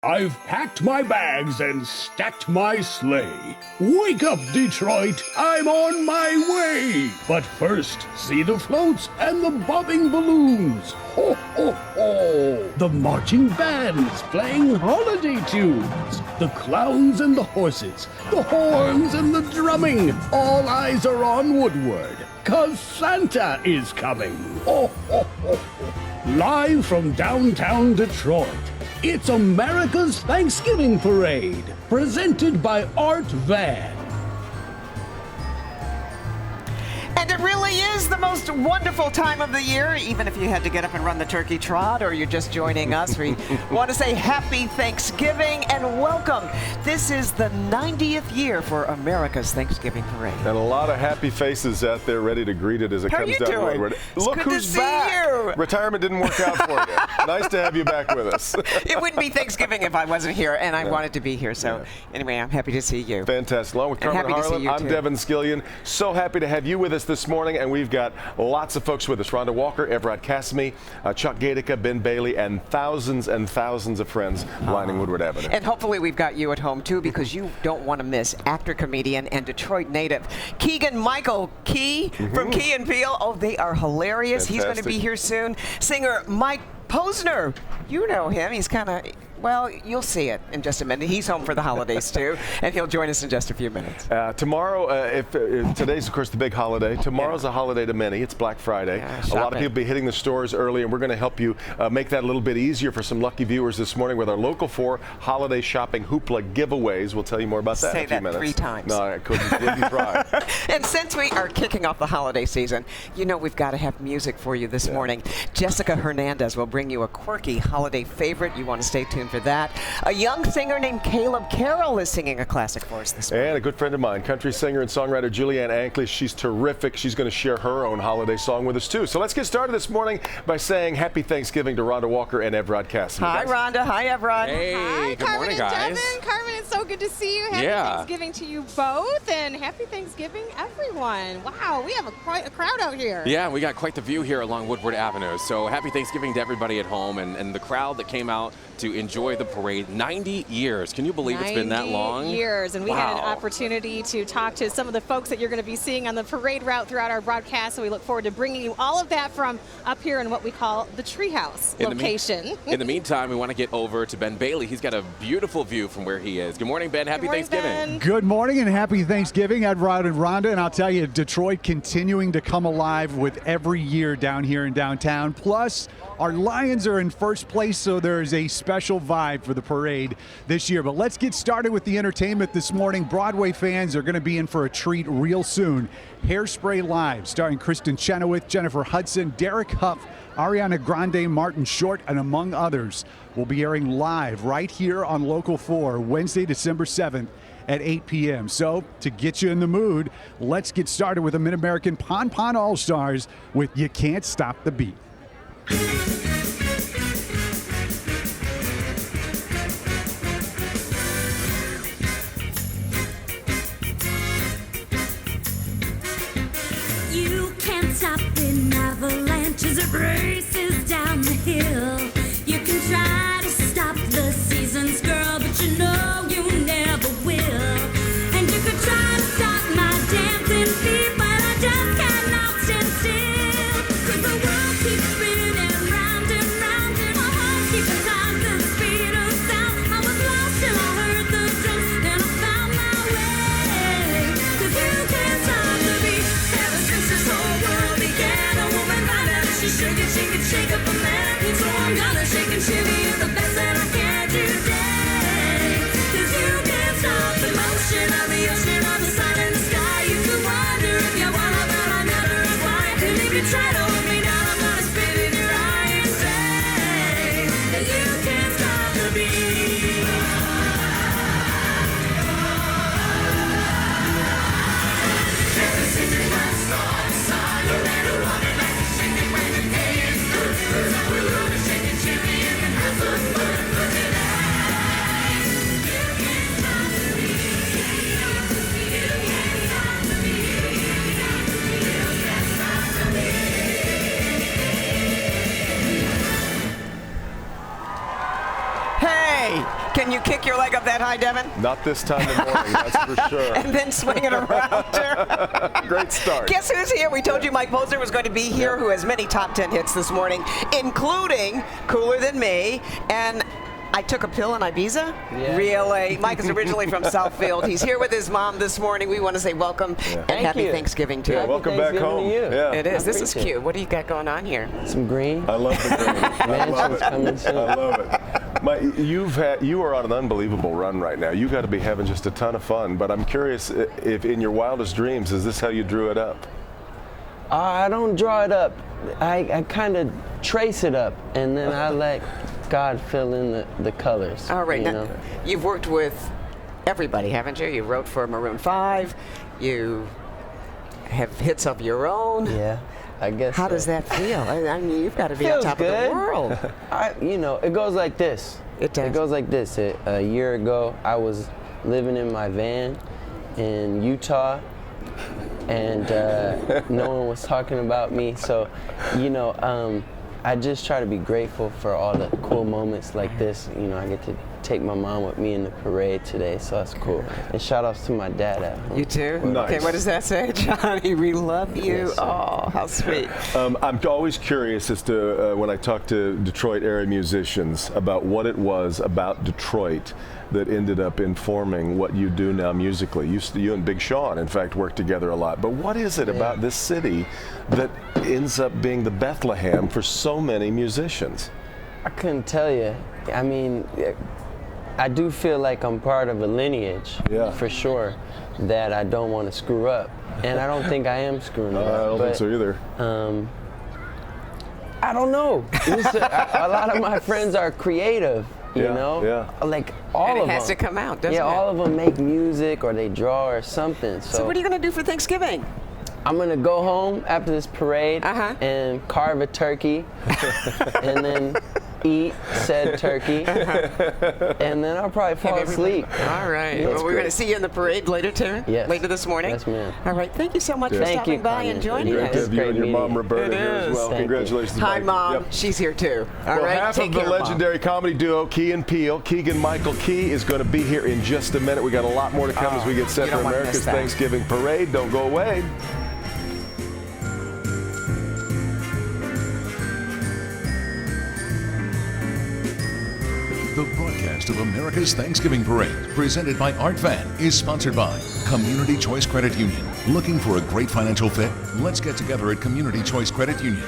I've packed my bags and stacked my sleigh. Wake up, Detroit! I'm on my way! But first, see the floats and the bobbing balloons. Ho, ho, ho! The marching bands playing holiday tunes. The clowns and the horses. The horns and the drumming. All eyes are on Woodward, 'cause Santa is coming. Ho, ho, ho, ho. Live from downtown Detroit. It's America's Thanksgiving Parade, presented by Art Van. And it really is the most wonderful time of the year, even if you had to get up and run the turkey trot or you're just joining us. We want to say happy Thanksgiving and welcome. This is the 90th year for America's Thanksgiving Parade. And a lot of happy faces out there ready to greet it as it comes down the road. Look who's back. Retirement didn't work out for you. Nice to have you back with us. It wouldn't be Thanksgiving if I wasn't here, and I wanted to be here. So anyway, I'm happy to see you. Fantastic. Along with Carmen Harlan, I'm Devin Skillion. So happy to have you with us this morning, and we've got lots of folks with us. Rhonda Walker, Everett Cassimy, Chuck Gatica, Ben Bailey, and thousands of friends lining Woodward Avenue. And hopefully we've got you at home, too, because you don't want to miss actor, comedian, and Detroit native Keegan-Michael Key from Key and Peele. Oh, they are hilarious. Fantastic. He's going to be here soon. Singer Mike Posner. You know him. He's kind of... Well, you'll see it in just a minute. He's home for the holidays, too, and he'll join us in just a few minutes. Tomorrow, today's, of course, the big holiday. Tomorrow's a holiday to many. It's Black Friday. A lot of people be hitting the stores early, and we're going to help you make that a little bit easier for some lucky viewers this morning with our Local 4 holiday shopping hoopla giveaways. We'll tell you more about that in a few minutes. Say that 3 times. No, I couldn't try. And since we are kicking off the holiday season, you know we've got to have music for you this morning. Jessica Hernandez will bring you a quirky holiday favorite. You want to stay tuned for that. A young singer named Caleb Carroll is singing a classic for us this morning. And a good friend of mine, country singer and songwriter Julianne Ankley. She's terrific. She's going to share her own holiday song with us, too. So let's get started this morning by saying Happy Thanksgiving to Rhonda Walker and Everett Cassimy. Hi, Rhonda. Hi, Everett. Hey, hi, good morning, guys. Devin. Carmen, it's so good to see you. Happy Thanksgiving to you both, and happy Thanksgiving, everyone. Wow, we have quite a crowd out here. Yeah, we got quite the view here along Woodward Avenue. So happy Thanksgiving to everybody at home and the crowd that came out to enjoy the parade. 90 years. Can you believe it's been that long? 90 years, and we had an opportunity to talk to some of the folks that you're going to be seeing on the parade route throughout our broadcast, so we look forward to bringing you all of that from up here in what we call the Treehouse location. In the meantime, we want to get over to Ben Bailey. He's got a beautiful view from where he is. Good morning, Ben. Happy Thanksgiving. Ben. Good morning and happy Thanksgiving, Everett and Rhonda. And I'll tell you, Detroit continuing to come alive with every year down here in downtown. Plus, our Lions are in first place, so there is a special vibe for the parade this year. But let's get started with the entertainment this morning. Broadway fans are going to be in for a treat real soon. Hairspray Live, starring Kristen Chenoweth, Jennifer Hudson, Derek Huff, Ariana Grande, Martin Short, and among others, will be airing live right here on Local 4, Wednesday, December 7th at 8 p.m. So, to get you in the mood, let's get started with the Mid-American Pon Pon All-Stars with You Can't Stop the Beat. You can't stop an avalanche as it races down the hill. You can try to stop the seasons, girl, but you know you never will. And you could try to stop my dancing feet, but I just cannot stand still. 'Cause the world keeps spinning round and round, and my heart keeps time to the speed of sound. I was lost till I heard the drums, then I found my way. 'Cause you can't stop the beat. Ever since this whole world began, a woman found out she could shake up a man. So I'm Can you kick your leg up that high, Devin? Not this time of morning, that's for sure. And then swing it around. Great start. Guess who's here? We told you Mike Posner was going to be here, who has many top 10 hits this morning, including Cooler Than Me and I Took a Pill in Ibiza? Yeah. Really? Mike is originally from Southfield. He's here with his mom this morning. We want to say welcome and happy Thanksgiving to you. Welcome back home. To you. Yeah. It is. This is cute. What do you got going on here? Some green. I love the green. I love it. Coming soon. I love it. You are on an unbelievable run right now. You got to be having just a ton of fun. But I'm curious if in your wildest dreams, is this how you drew it up? I don't draw it up. I kind of trace it up, and then I let God fill in the colors. All right. You Now, know? you've worked with everybody, haven't you? You wrote for Maroon 5. You have hits of your own. Yeah, I guess. How so. does that feel? I mean, you've got to be on Feels top good. of the world. It goes like this. It does. It goes like this. A year ago, I was living in my van in Utah, and no one was talking about me. So, I just try to be grateful for all the cool moments like this. I get to take my mom with me in the parade today, so that's cool. And shout outs to my dad at home. You too? Nice. Okay, what does that say, Johnny? We love you. Yes, Oh, how sweet. I'm always curious as to when I talk to Detroit area musicians about what it was about Detroit that ended up informing what you do now musically. You and Big Sean, in fact, work together a lot. But what is it about this city that ends up being the Bethlehem for so many musicians? I couldn't tell you. I mean, I do feel like I'm part of a lineage, for sure, that I don't want to screw up. And I don't think I am screwing up. I don't think so either. I don't know. A lot of my friends are creative, you know? Yeah. Like all And of them. it has to come out, doesn't it? Yeah, all of them make music or they draw or something. So what are you going to do for Thanksgiving? I'm gonna go home after this parade and carve a turkey and then eat said turkey and then I'll probably fall asleep. All right. Well, we're going to see you in the parade later too? Yes. Later this morning? Yes, ma'am. All right. Thank you so much for Thank stopping you, by and joining Great us. to have you and your mom, meeting. Roberta, It here as is. well. Thank you. Congratulations. Hi, Mike. Mom. Yep. She's here too. All Well, right. half Take of the care, Mom. legendary comedy duo Key and Peele, Keegan-Michael Key, is going to be here in just a minute. We got a lot more to come as we get set you for don't wanna miss America's that. Thanksgiving parade. Don't go away. The broadcast of America's Thanksgiving Parade, presented by Art Van, is sponsored by Community Choice Credit Union. Looking for a great financial fit? Let's get together at Community Choice Credit Union.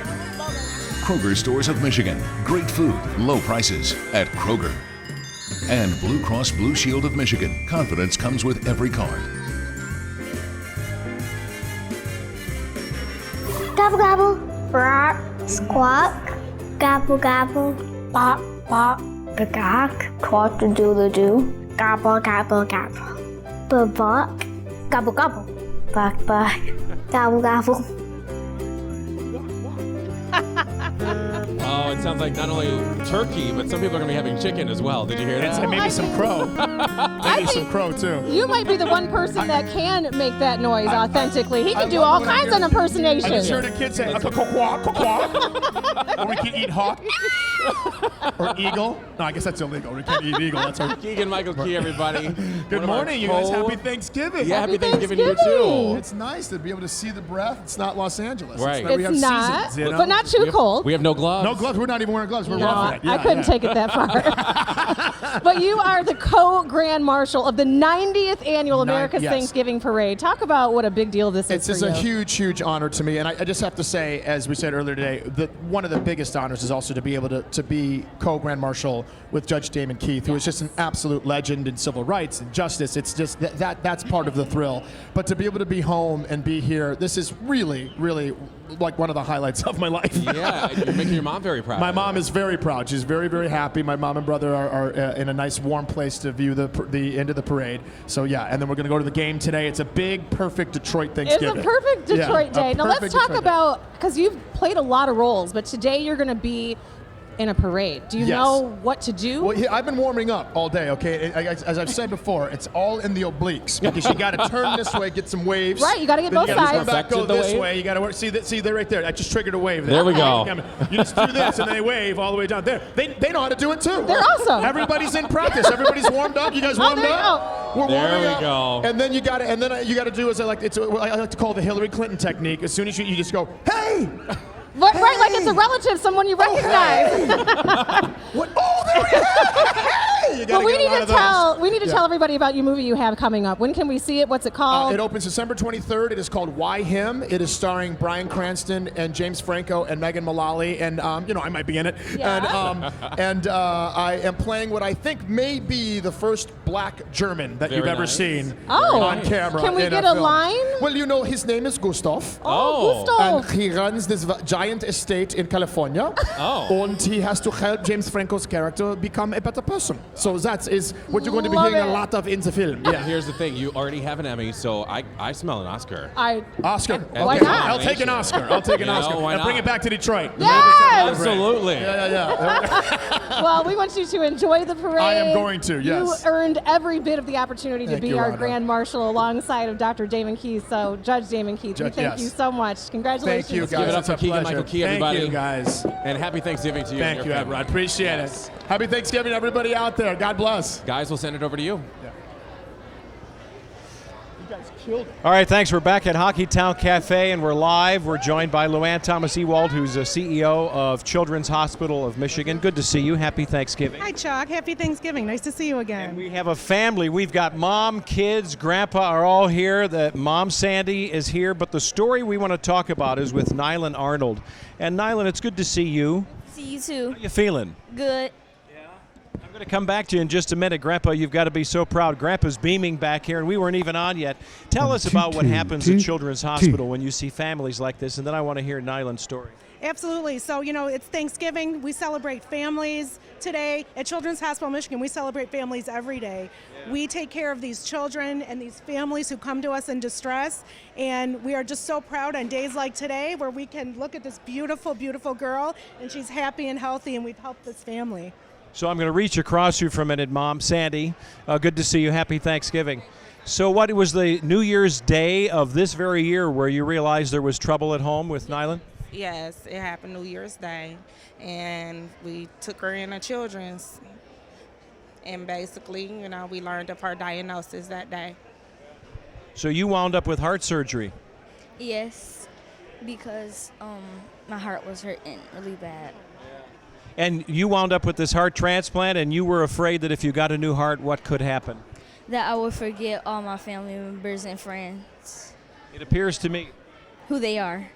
Kroger Stores of Michigan. Great food, low prices at Kroger. And Blue Cross Blue Shield of Michigan. Confidence comes with every card. Gobble gobble, bark, squawk, gobble gobble, bark, bark, gawk, cock-a-doodle-doo, gobble gobble gobble, bark, gobble gobble, bark bark, gobble gobble. Oh, it sounds like not only turkey, but some people are going to be having chicken as well. Did you hear that? And maybe some crow. Maybe some crow, too. You might be the one person that can make that noise authentically. He can do all kinds of I impersonations. just heard a kid say, quack, quack. Or we can eat hawk. Or eagle. No, I guess that's illegal. We can't eat eagle. That's our... Keegan-Michael Key, everybody. Good morning, you guys. Happy Thanksgiving. Yeah, happy Thanksgiving to you, too. It's nice to be able to see the breath. It's not Los Angeles. Right. We have It's not, seasons, you know? but not too cold. We have no gloves. No gloves. We're not even wearing gloves. We're No, roughing it. I couldn't take it that far. But you are the co-grand marshal of the 90th annual America's yes. Thanksgiving Parade. Talk about what a big deal this is It's for a you. huge, huge honor to me. And I just have to say, as we said earlier today, that one of the biggest honors is also to be able to be co-grand marshal with Judge Damon Keith, who is just an absolute legend in civil rights and justice. It's just that's part of the thrill. But to be able to be home and be here, this is really, really like one of the highlights of my life. Yeah, you're making your mom very proud. My mom is very proud. She's very, very happy. My mom and brother are in a nice, warm place to view the end of the parade. So yeah, and then we're going to go to the game today. It's a big, perfect Detroit Thanksgiving. It's a perfect Detroit Yeah, day. a Now let's perfect talk Detroit day. about, because you've played a lot of roles, but today you're going to be in a parade? Do you know what to do? Well, I've been warming up all day, okay? As I've said before, it's all in the obliques because you got to turn this way, get some waves. Right, you got to get both sides. sides. Come back, go this way. You got to work. See, they're right there. I just triggered a wave. There we go. You just do this and they wave all the way down there. They know how to do it too. They're awesome. Everybody's in practice. Everybody's warmed up. You guys warmed up? We're warming up. Go. And then you got to do as I like to call the Hillary Clinton technique. As soon as you just go, hey. Right, like it's a relative, someone you recognize. What? Oh, there we go. Well, we need to tell everybody about your movie you have coming up. When can we see it? What's it called? It opens December 23rd. It is called Why Him? It is starring Bryan Cranston and James Franco and Megan Mullally, and I might be in it. Yeah. And I am playing what I think may be the first black German that you've ever seen on camera. Can we get a line? Well, his name is Gustav. Gustav. And he runs this giant estate in California. And he has to help James Franco's character become a better person. So that is what you're going to be hearing a lot of in the film. Yeah. Here's the thing. You already have an Emmy, so I smell an Oscar. Oscar. Why not? I'll take an Oscar. And bring it back to Detroit. Yes! Absolutely. Yeah. Well, we want you to enjoy the parade. I am going to, yes. You earned every bit of the opportunity to Thank be you, our Rhonda. Grand Marshal alongside of Dr. Damon Keith. So, Judge Damon Keith, we thank you so much. Congratulations. Thank you, guys. Give it up It's for a Keegan pleasure. Michael Key, everybody. Thank you, guys. And happy Thanksgiving to you. Thank and you, your everyone. family. Appreciate it. Happy Thanksgiving, everybody out there. God bless. Guys, we'll send it over to you. All right, thanks. We're back at Hockeytown Cafe, and we're live. We're joined by Luann Thomas-Ewald, who's a CEO of Children's Hospital of Michigan. Good to see you. Happy Thanksgiving. Hi, Chuck. Happy Thanksgiving. Nice to see you again. And we have a family. We've got Mom, kids, Grandpa are all here. Mom Sandy is here, but the story we want to talk about is with Nylan Arnold. And Nylan, it's good to see you. See you too. How you feeling? Good. I'm going to come back to you in just a minute. Grandpa, you've got to be so proud. Grandpa's beaming back here, and we weren't even on yet. Tell us about what happens at Children's Hospital when you see families like this, and then I want to hear Nylan's story. Absolutely. So, it's Thanksgiving. We celebrate families today. At Children's Hospital Michigan, we celebrate families every day. Yeah. We take care of these children and these families who come to us in distress, and we are just so proud on days like today where we can look at this beautiful, beautiful girl, and she's happy and healthy, and we've helped this family. So I'm going to reach across you for a minute, Mom. Sandy, good to see you. Happy Thanksgiving. So what was the New Year's Day of this very year where you realized there was trouble at home with Nylan? Yes, it happened New Year's Day, and we took her in a Children's, and basically, we learned of her diagnosis that day. So you wound up with heart surgery? Yes, because my heart was hurting really bad. And you wound up with this heart transplant, and you were afraid that if you got a new heart, what could happen? That I would forget all my family members and friends. It appears to me. Who they are.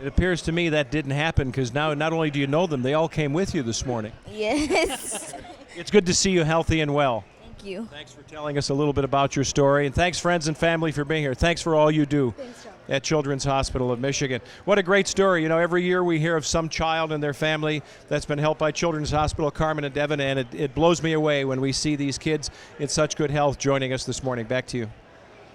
It appears to me that didn't happen because now not only do you know them, they all came with you this morning. Yes. It's good to see you healthy and well. Thank you. Thanks for telling us a little bit about your story, and thanks friends and family for being here. Thanks for all you do at Children's Hospital of Michigan. What a great story. Every year we hear of some child and their family that's been helped by Children's Hospital, Carmen and Devin, and it blows me away when we see these kids in such good health joining us this morning. Back to you.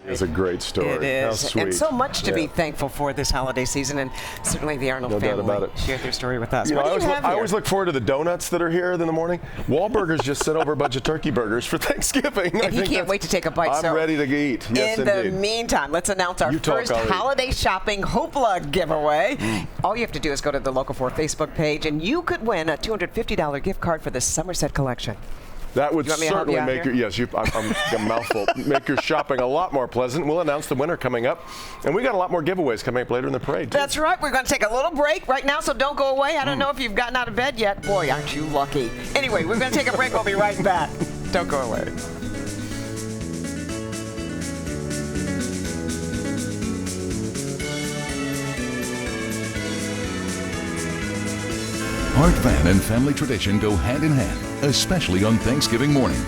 It's a great story. It is. How sweet. And so much to be thankful for this holiday season, and certainly the Arnold family doubt about it. shared their story with us. You know, What do you have I here? always look forward to the donuts that are here in the morning. Wahlburgers just sent over a bunch of turkey burgers for Thanksgiving. And he can't wait to take a bite. I'm ready to eat. Yes, in the meantime, let's announce our first holiday shopping Hoopla giveaway. All you have to do is go to the Local 4 Facebook page, and you could win a $250 gift card for the Somerset collection. That would You want me to help certainly you out make here? I'm a mouthful. Make your shopping a lot more pleasant. We'll announce the winner coming up, and we got a lot more giveaways coming up later in the parade. That's right. We're going to take a little break right now, so don't go away. I don't know if you've gotten out of bed yet. Boy, aren't you lucky. Anyway, we're going to take a break. We'll be right back. Don't go away. Art Van and family tradition go hand in hand, especially on Thanksgiving morning.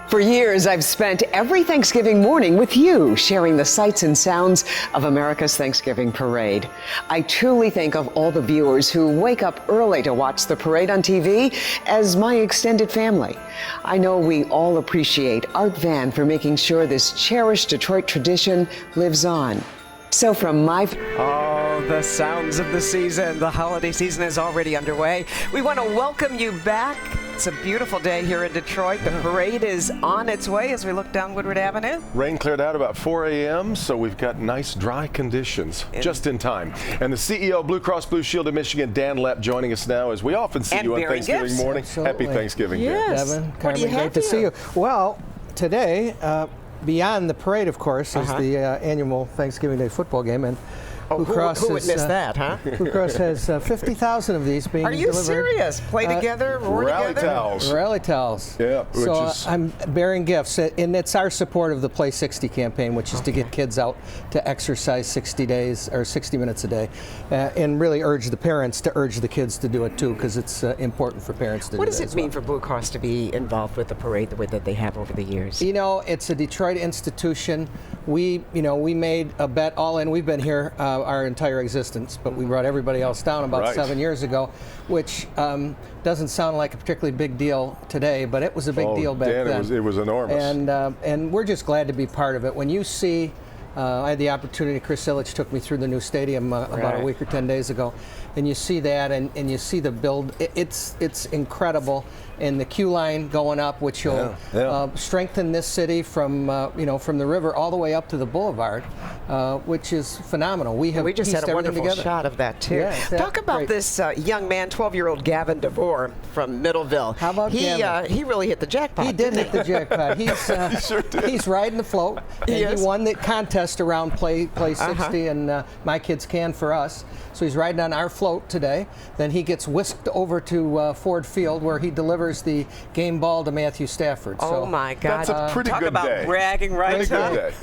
For years, I've spent every Thanksgiving morning with you, sharing the sights and sounds of America's Thanksgiving parade. I truly think of all the viewers who wake up early to watch the parade on TV as my extended family. I know we all appreciate Art Van for making sure this cherished Detroit tradition lives on. So from my... Oh, the sounds of the season. The holiday season is already underway. We want to welcome you back. It's a beautiful day here in Detroit. The parade is on its way as we look down Woodward Avenue. Rain cleared out about 4 a.m., so we've got nice dry conditions just in time. And the CEO of Blue Cross Blue Shield of Michigan, Dan Lepp, joining us now, as we often see you on Thanksgiving morning. Absolutely. Happy Thanksgiving, yes. Dan. Devin, Carmen, great to see you. Well, today, beyond the parade, of course, is the annual Thanksgiving Day football game, and Blue Cross who would miss that, huh? Blue Cross has 50,000 of these being delivered. Are you serious? Play together, roar rally together? Towels. Rally towels. Yeah. So I'm bearing gifts, and it's our support of the Play 60 campaign, which is to get kids out to exercise 60 days or 60 minutes a day, and really urge the parents to urge the kids to do it too, because it's important for parents to do that. What does it mean for Blue Cross to be involved with the parade the way that they have over the years? You know, it's a Detroit institution. We made a bet all in. We've been here our entire existence, but we brought everybody else down about 7 years ago, which doesn't sound like a particularly big deal today, but it was a big deal back Dan, then. It was enormous. And we're just glad to be part of it. When you see, I had the opportunity, Chris Illich took me through the new stadium about a week or 10 days ago, and you see that, and you see the build. It's incredible, and the queue line going up, which will strengthen this city from from the river all the way up to the boulevard, which is phenomenal. We just had a wonderful shot of that too. Yes, Talk about this young man, 12-year-old Gavin DeVore from Middleville. How about Gavin? He really hit the jackpot. He did hit the jackpot. He's riding the float, and he won the contest around Play 60, and My Kids Can for us. So he's riding on our float today. Then he gets whisked over to Ford Field, where he delivers the game ball to Matthew Stafford. Oh my God! That's a pretty Talk good about day. bragging rights.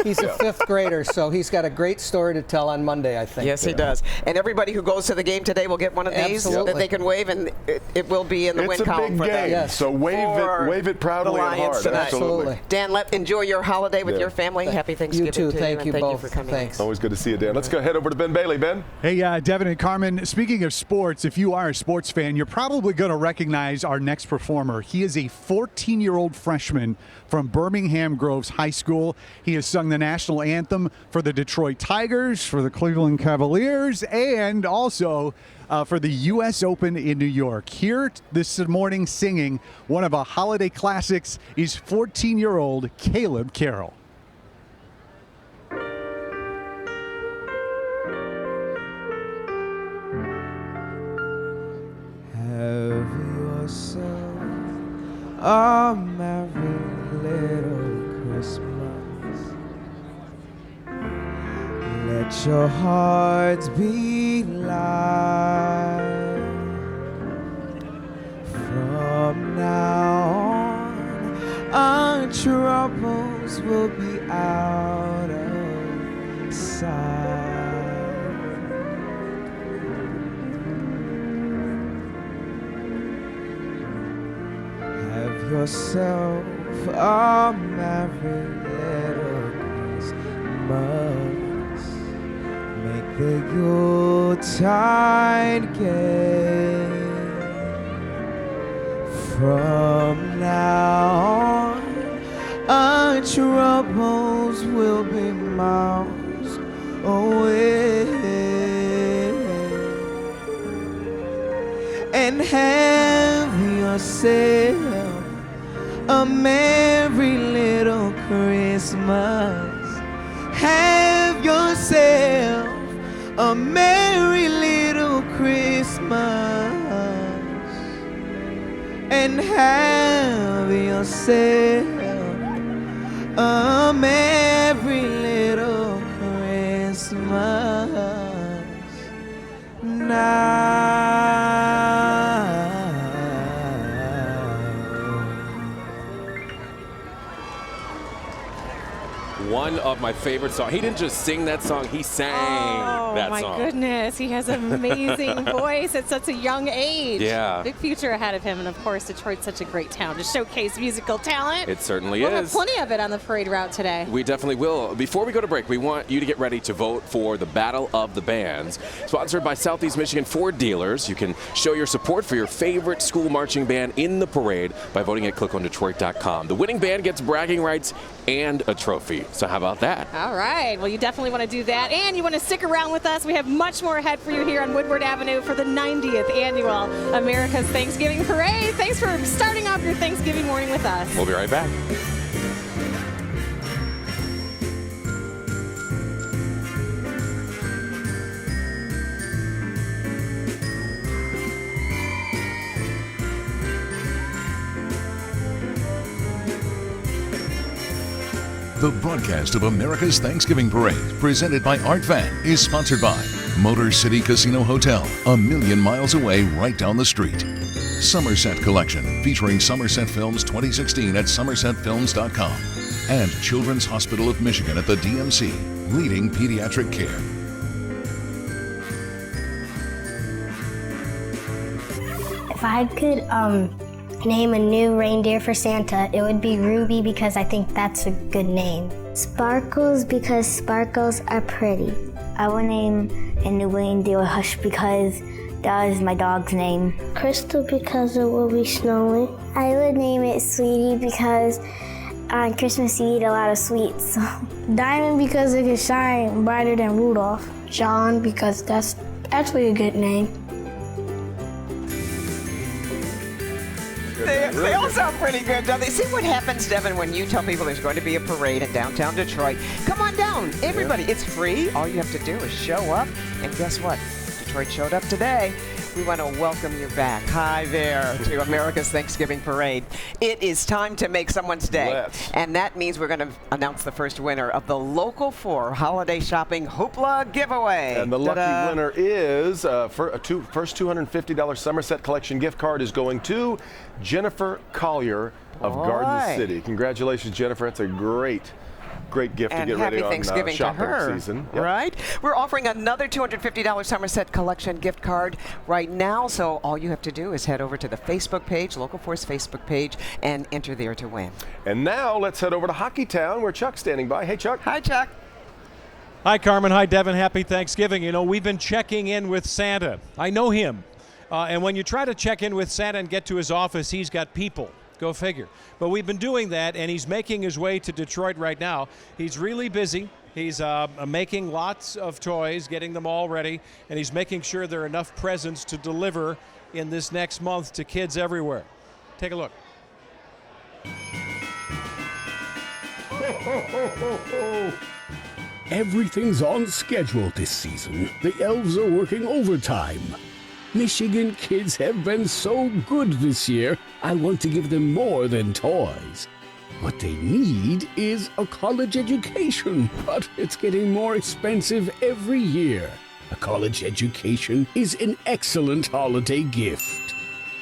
He's a fifth grader, so he's got a great story to tell on Monday, I think. Yes, he does. And everybody who goes to the game today will get one of these that they can wave, and it will be in the win column for them. Yes. So wave it proudly and hard. Absolutely. Dan, enjoy your holiday with your family. Happy Thanksgiving you too. to Thank you and both. Thank you for coming. Thanks. Always good to see you, Dan. Let's go head over to Ben Bailey. Ben. Hey, Devin and Carmen, speaking of sports, if you are a sports fan, you're probably going to recognize our next performer. He is a 14-year-old freshman from Birmingham Groves High School. He has sung the national anthem for the Detroit Tigers, for the Cleveland Cavaliers, and also for the U.S. Open in New York. Here this morning singing one of our holiday classics is 14-year-old Caleb Carroll. Have yourself a merry little Christmas. Let your hearts be light. From now on, our troubles will be out of sight. Have yourself a merry little Christmas. Make the Yuletide gay. From now on, our troubles will be miles away. And have yourself a merry little Christmas. Have yourself a merry little Christmas. And have yourself a merry little Christmas now. One of my favorite songs. He didn't just sing that song, he sang that song. Oh, my goodness. He has an amazing voice at such a young age. Yeah. Big future ahead of him. And, of course, Detroit's such a great town to showcase musical talent. It certainly We'll is. have plenty of it on the parade route today. We definitely will. Before we go to break, we want you to get ready to vote for the Battle of the Bands, sponsored by Southeast Michigan Ford Dealers. You can show your support for your favorite school marching band in the parade by voting at clickondetroit.com. The winning band gets bragging rights and a trophy. So how about that? All right. Well, you definitely want to do that. And you want to stick around with us. We have much more ahead for you here on Woodward Avenue for the 90th Annual America's Thanksgiving Parade. Thanks for starting off your Thanksgiving morning with us. We'll be right back. The broadcast of America's Thanksgiving Parade, presented by Art Van, is sponsored by Motor City Casino Hotel, a million miles away right down the street. Somerset Collection, featuring Somerset Films 2016 at somersetfilms.com. And Children's Hospital of Michigan at the DMC, leading pediatric care. If I could name a new reindeer for Santa, it would be Ruby because I think that's a good name. Sparkles because sparkles are pretty. I would name a new reindeer Hush because that is my dog's name. Crystal because it will be snowy. I would name it Sweetie because on Christmas you eat a lot of sweets. Diamond because it can shine brighter than Rudolph. John because that's actually a good name. They all sound pretty good, don't they? See what happens, Devin, when you tell people there's going to be a parade in downtown Detroit. Come on down, everybody. It's free. All you have to do is show up. And guess what? Detroit showed up today. We want to welcome you back. Hi there to America's Thanksgiving Parade. It is time to make someone's day. And that means we're going to announce the first winner of the Local 4 Holiday Shopping Hoopla Giveaway. And the lucky winner is, first $250 Somerset Collection gift card is going to Jennifer Collier of Garden City. Congratulations, Jennifer. That's a great gift to get ready on Thanksgiving shopping to her, season. Yep. Right? We're offering another $250 Somerset Collection gift card right now, so all you have to do is head over to the Facebook page, Local 4's Facebook page, and enter there to win. And now let's head over to Hockeytown, where Chuck's standing by. Hey, Chuck. Hi, Chuck. Hi, Carmen. Hi, Devin. Happy Thanksgiving. You know, we've been checking in with Santa. I know him. And when you try to check in with Santa and get to his office, he's got people. Go figure. But we've been doing that, and he's making his way to Detroit right now. He's really busy. He's making lots of toys, getting them all ready, and he's making sure there are enough presents to deliver in this next month to kids everywhere. Take a look. Everything's on schedule this season. The elves are working overtime. Michigan kids have been so good this year, I want to give them more than toys. What they need is a college education, but it's getting more expensive every year. A college education is an excellent holiday gift.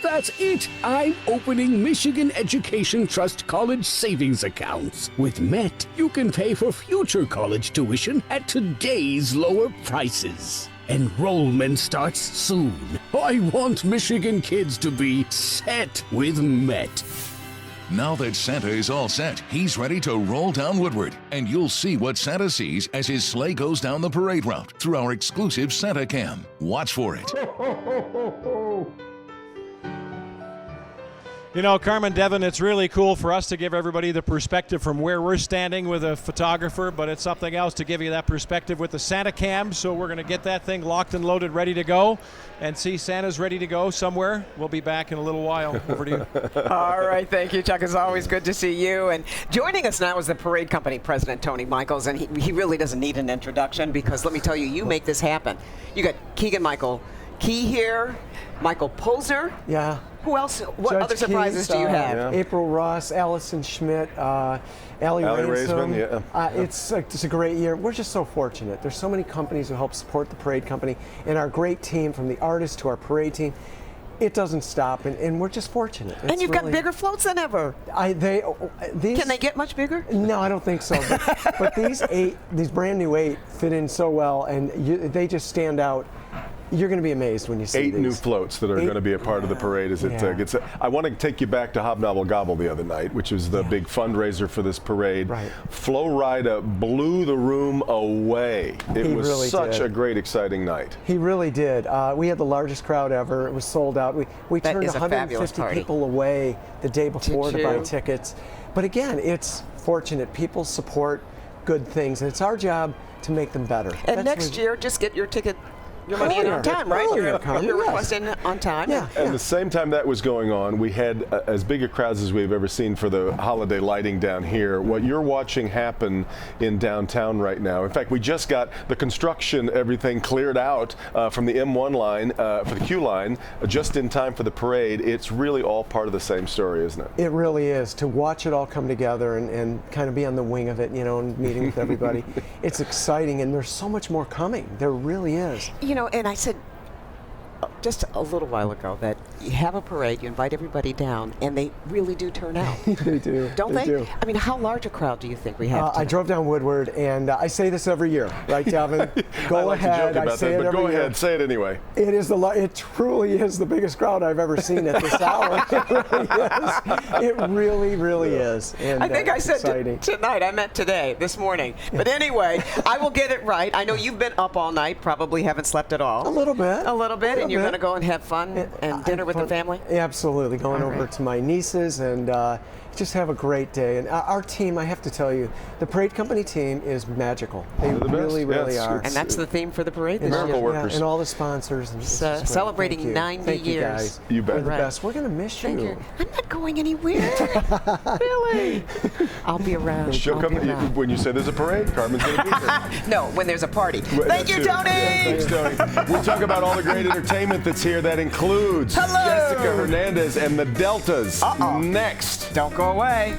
That's it! I'm opening Michigan Education Trust College Savings Accounts. With MET, you can pay for future college tuition at today's lower prices. Enrollment starts soon. I want Michigan kids to be set with MET. Now that Santa is all set, he's ready to roll down Woodward. And you'll see what Santa sees as his sleigh goes down the parade route through our exclusive Santa Cam. Watch for it. You know, Carmen, Devin, it's really cool for us to give everybody the perspective from where we're standing with a photographer, but it's something else to give you that perspective with the Santa Cam. So we're going to get that thing locked and loaded, ready to go, and see Santa's ready to go somewhere. We'll be back in a little while. Over to you. All right, thank you, Chuck. It's always good to see you. And joining us now is the parade company president, Tony Michaels, and he really doesn't need an introduction because let me tell you, you make this happen. You got Keegan-Michael Key here, Michael Posner. Yeah. Who else? What Judge other surprises do you have? April Ross, Allison Schmitt, Allie Reisman. Yeah. It's a great year. We're just so fortunate. There's so many companies who help support the parade company, and our great team, from the artists to our parade team. It doesn't stop, and we're just fortunate. And you've got bigger floats than ever. Can they get much bigger? No, I don't think so. But these brand new 8 fit in so well, and they just stand out. You're going to be amazed when you see 8 these. new floats that are going to be a part of the parade as it gets. I want to take you back to Hobnoble Gobble the other night, which was the big fundraiser for this parade. Right. Flo Rida blew the room away. It was really such a great, exciting night. He really did. We had the largest crowd ever. It was sold out. We turned 150 people away the day before to buy tickets. But again, it's fortunate. People support good things, and it's our job to make them better. And next year, just get your ticket. Your money in on time, right? You're requesting on time. Yeah. And the same time that was going on, we had as big a crowds as we've ever seen for the holiday lighting down here. What you're watching happen in downtown right now, in fact, we just got the construction, everything cleared out from the M1 line, for the Q line, just in time for the parade. It's really all part of the same story, isn't it? It really is. To watch it all come together and kind of be on the wing of it, you know, and meeting with everybody. It's exciting, and there's so much more coming. There really is. You know, and I said just a little while ago that you have a parade, you invite everybody down, and they really do turn out. They do. Don't they? Do. I mean, how large a crowd do you think we have? I drove down Woodward, and I say this every year, right, Devin? Go ahead. I say it every year. Go ahead, say it anyway. It is it truly is the biggest crowd I've ever seen at this hour. It really is. It really is. And, I think I said tonight. I meant today, this morning. But anyway, I will get it right. I know you've been up all night, probably haven't slept at all. A little bit. And you're going to go and have fun and dinner with the family? Absolutely. Going over to my nieces and just have a great day. And our team, I have to tell you, the parade company team is magical. They really are. And that's the theme for the parade this Miracle year. workers. And all the sponsors. And celebrating 90 years. You guys. You bet. You're the best. We're going to miss you. Thank you. I'm not going anywhere. Really? I'll be around. She'll come when you say there's a parade. Carmen's going to be here. No, when there's a party. Thank you, Tony. Thanks, Tony. We talk about all the great entertainment that's here. That includes Jessica Hernandez and the Deltas. Next. Don't go away.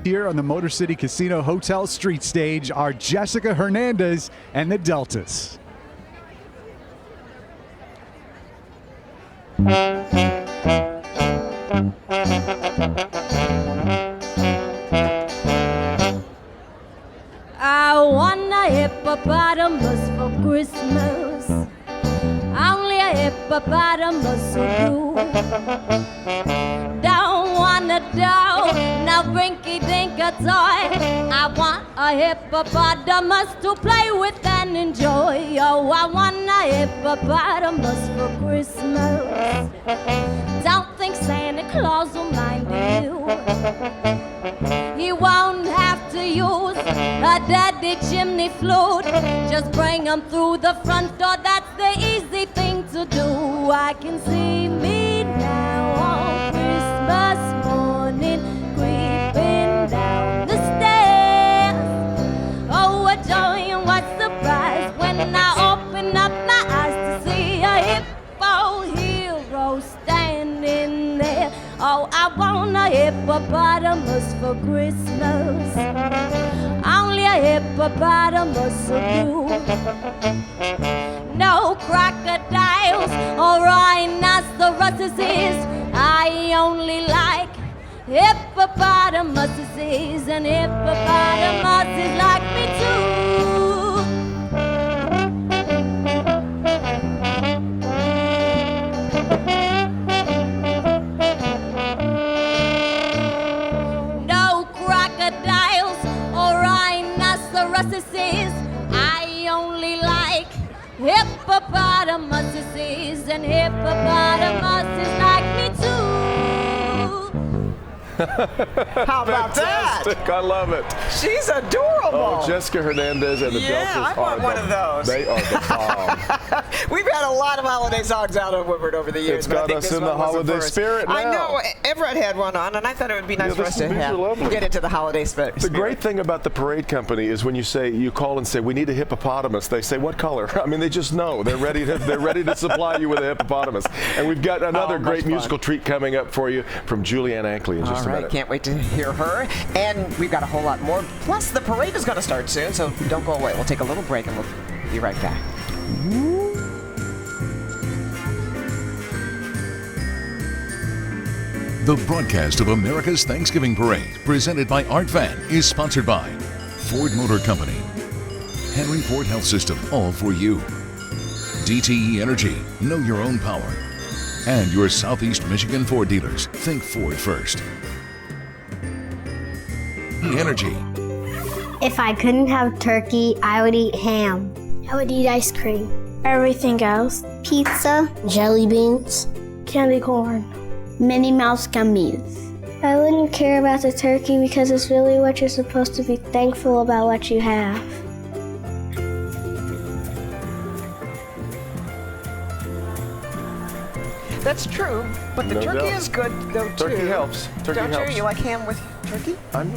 Here on the Motor City Casino Hotel Street Stage are Jessica Hernandez and the Deltas. I want a hippopotamus for Christmas. Only a hippopotamus will do. Don't want a doll, no rinky-dink a toy. I want a hippopotamus to play with and enjoy. Oh, I want a hippopotamus for Christmas. Don't think Santa Claus will mind you. He won't have to use a daddy chimney flute. Just bring him through the front door, that's the easy thing to do. I can see me now on Christmas morning, creeping down the stairs. Oh, what joy and what surprise when I open up my eyes to see a hippo hero standing there. Oh, I want a hippopotamus for Christmas. Only a hippopotamus will do. No crocodiles or rhinoceroses. I only like hippopotamuses, and hippopotamuses like me too. No crocodiles or rhinoceroses. I only like hippopotamuses, and hippopotamuses like me too. How about that? I love it. She's adorable. Oh, Jessica Hernandez and the Deltas I want one of those. They are the bomb. We've had a lot of holiday songs out on Woodward over the years. It's got us in the holiday spirit now. I know. Everett had one on, and I thought it would be nice for us to get into the holiday spirit. The great thing about the parade company is when you call and say, we need a hippopotamus, they say, what color? I mean, they just know. They're ready to supply you with a hippopotamus. And we've got another great musical treat coming up for you from Julianne Ankley in just a minute. Can't wait to hear her. And we've got a whole lot more. Plus, the parade is going to start soon, so don't go away. We'll take a little break, and we'll be right back. The broadcast of America's Thanksgiving Parade, presented by Art Van, is sponsored by Ford Motor Company, Henry Ford Health System, all for you, DTE Energy, know your own power, and your Southeast Michigan Ford dealers. Think Ford first. Energy. If I couldn't have turkey, I would eat ham. I would eat ice cream. Everything else. Pizza, jelly beans, candy corn, Minnie Mouse gummies. I wouldn't care about the turkey because it's really what you're supposed to be thankful about what you have. That's true, but the No turkey doubt. is good though too. Turkey helps. Turkey Don't helps. you? You like ham with turkey? I'm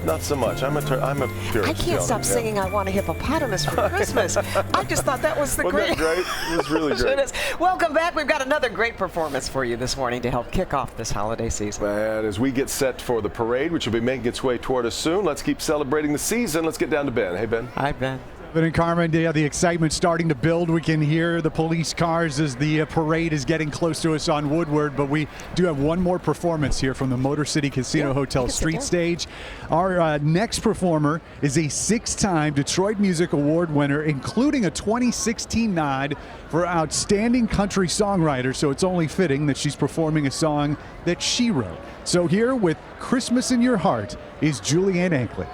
not so much. I'm a purist. I can't stop singing "I Want a Hippopotamus" for Christmas. I just thought that was the Wasn't that great? It was really great. It is. Welcome back. We've got another great performance for you this morning to help kick off this holiday season. And as we get set for the parade, which will be making its way toward us soon, let's keep celebrating the season. Let's get down to Ben. Hey, Ben. Hi, Ben. But in Carmen, the excitement starting to build. We can hear the police cars as the parade is getting close to us on Woodward. But we do have one more performance here from the Motor City Casino Hotel Street Stage. Our next performer is a 6-time Detroit Music Award winner, including a 2016 nod for Outstanding Country Songwriter. So it's only fitting that she's performing a song that she wrote. So here with Christmas in Your Heart is Julianne Ankley.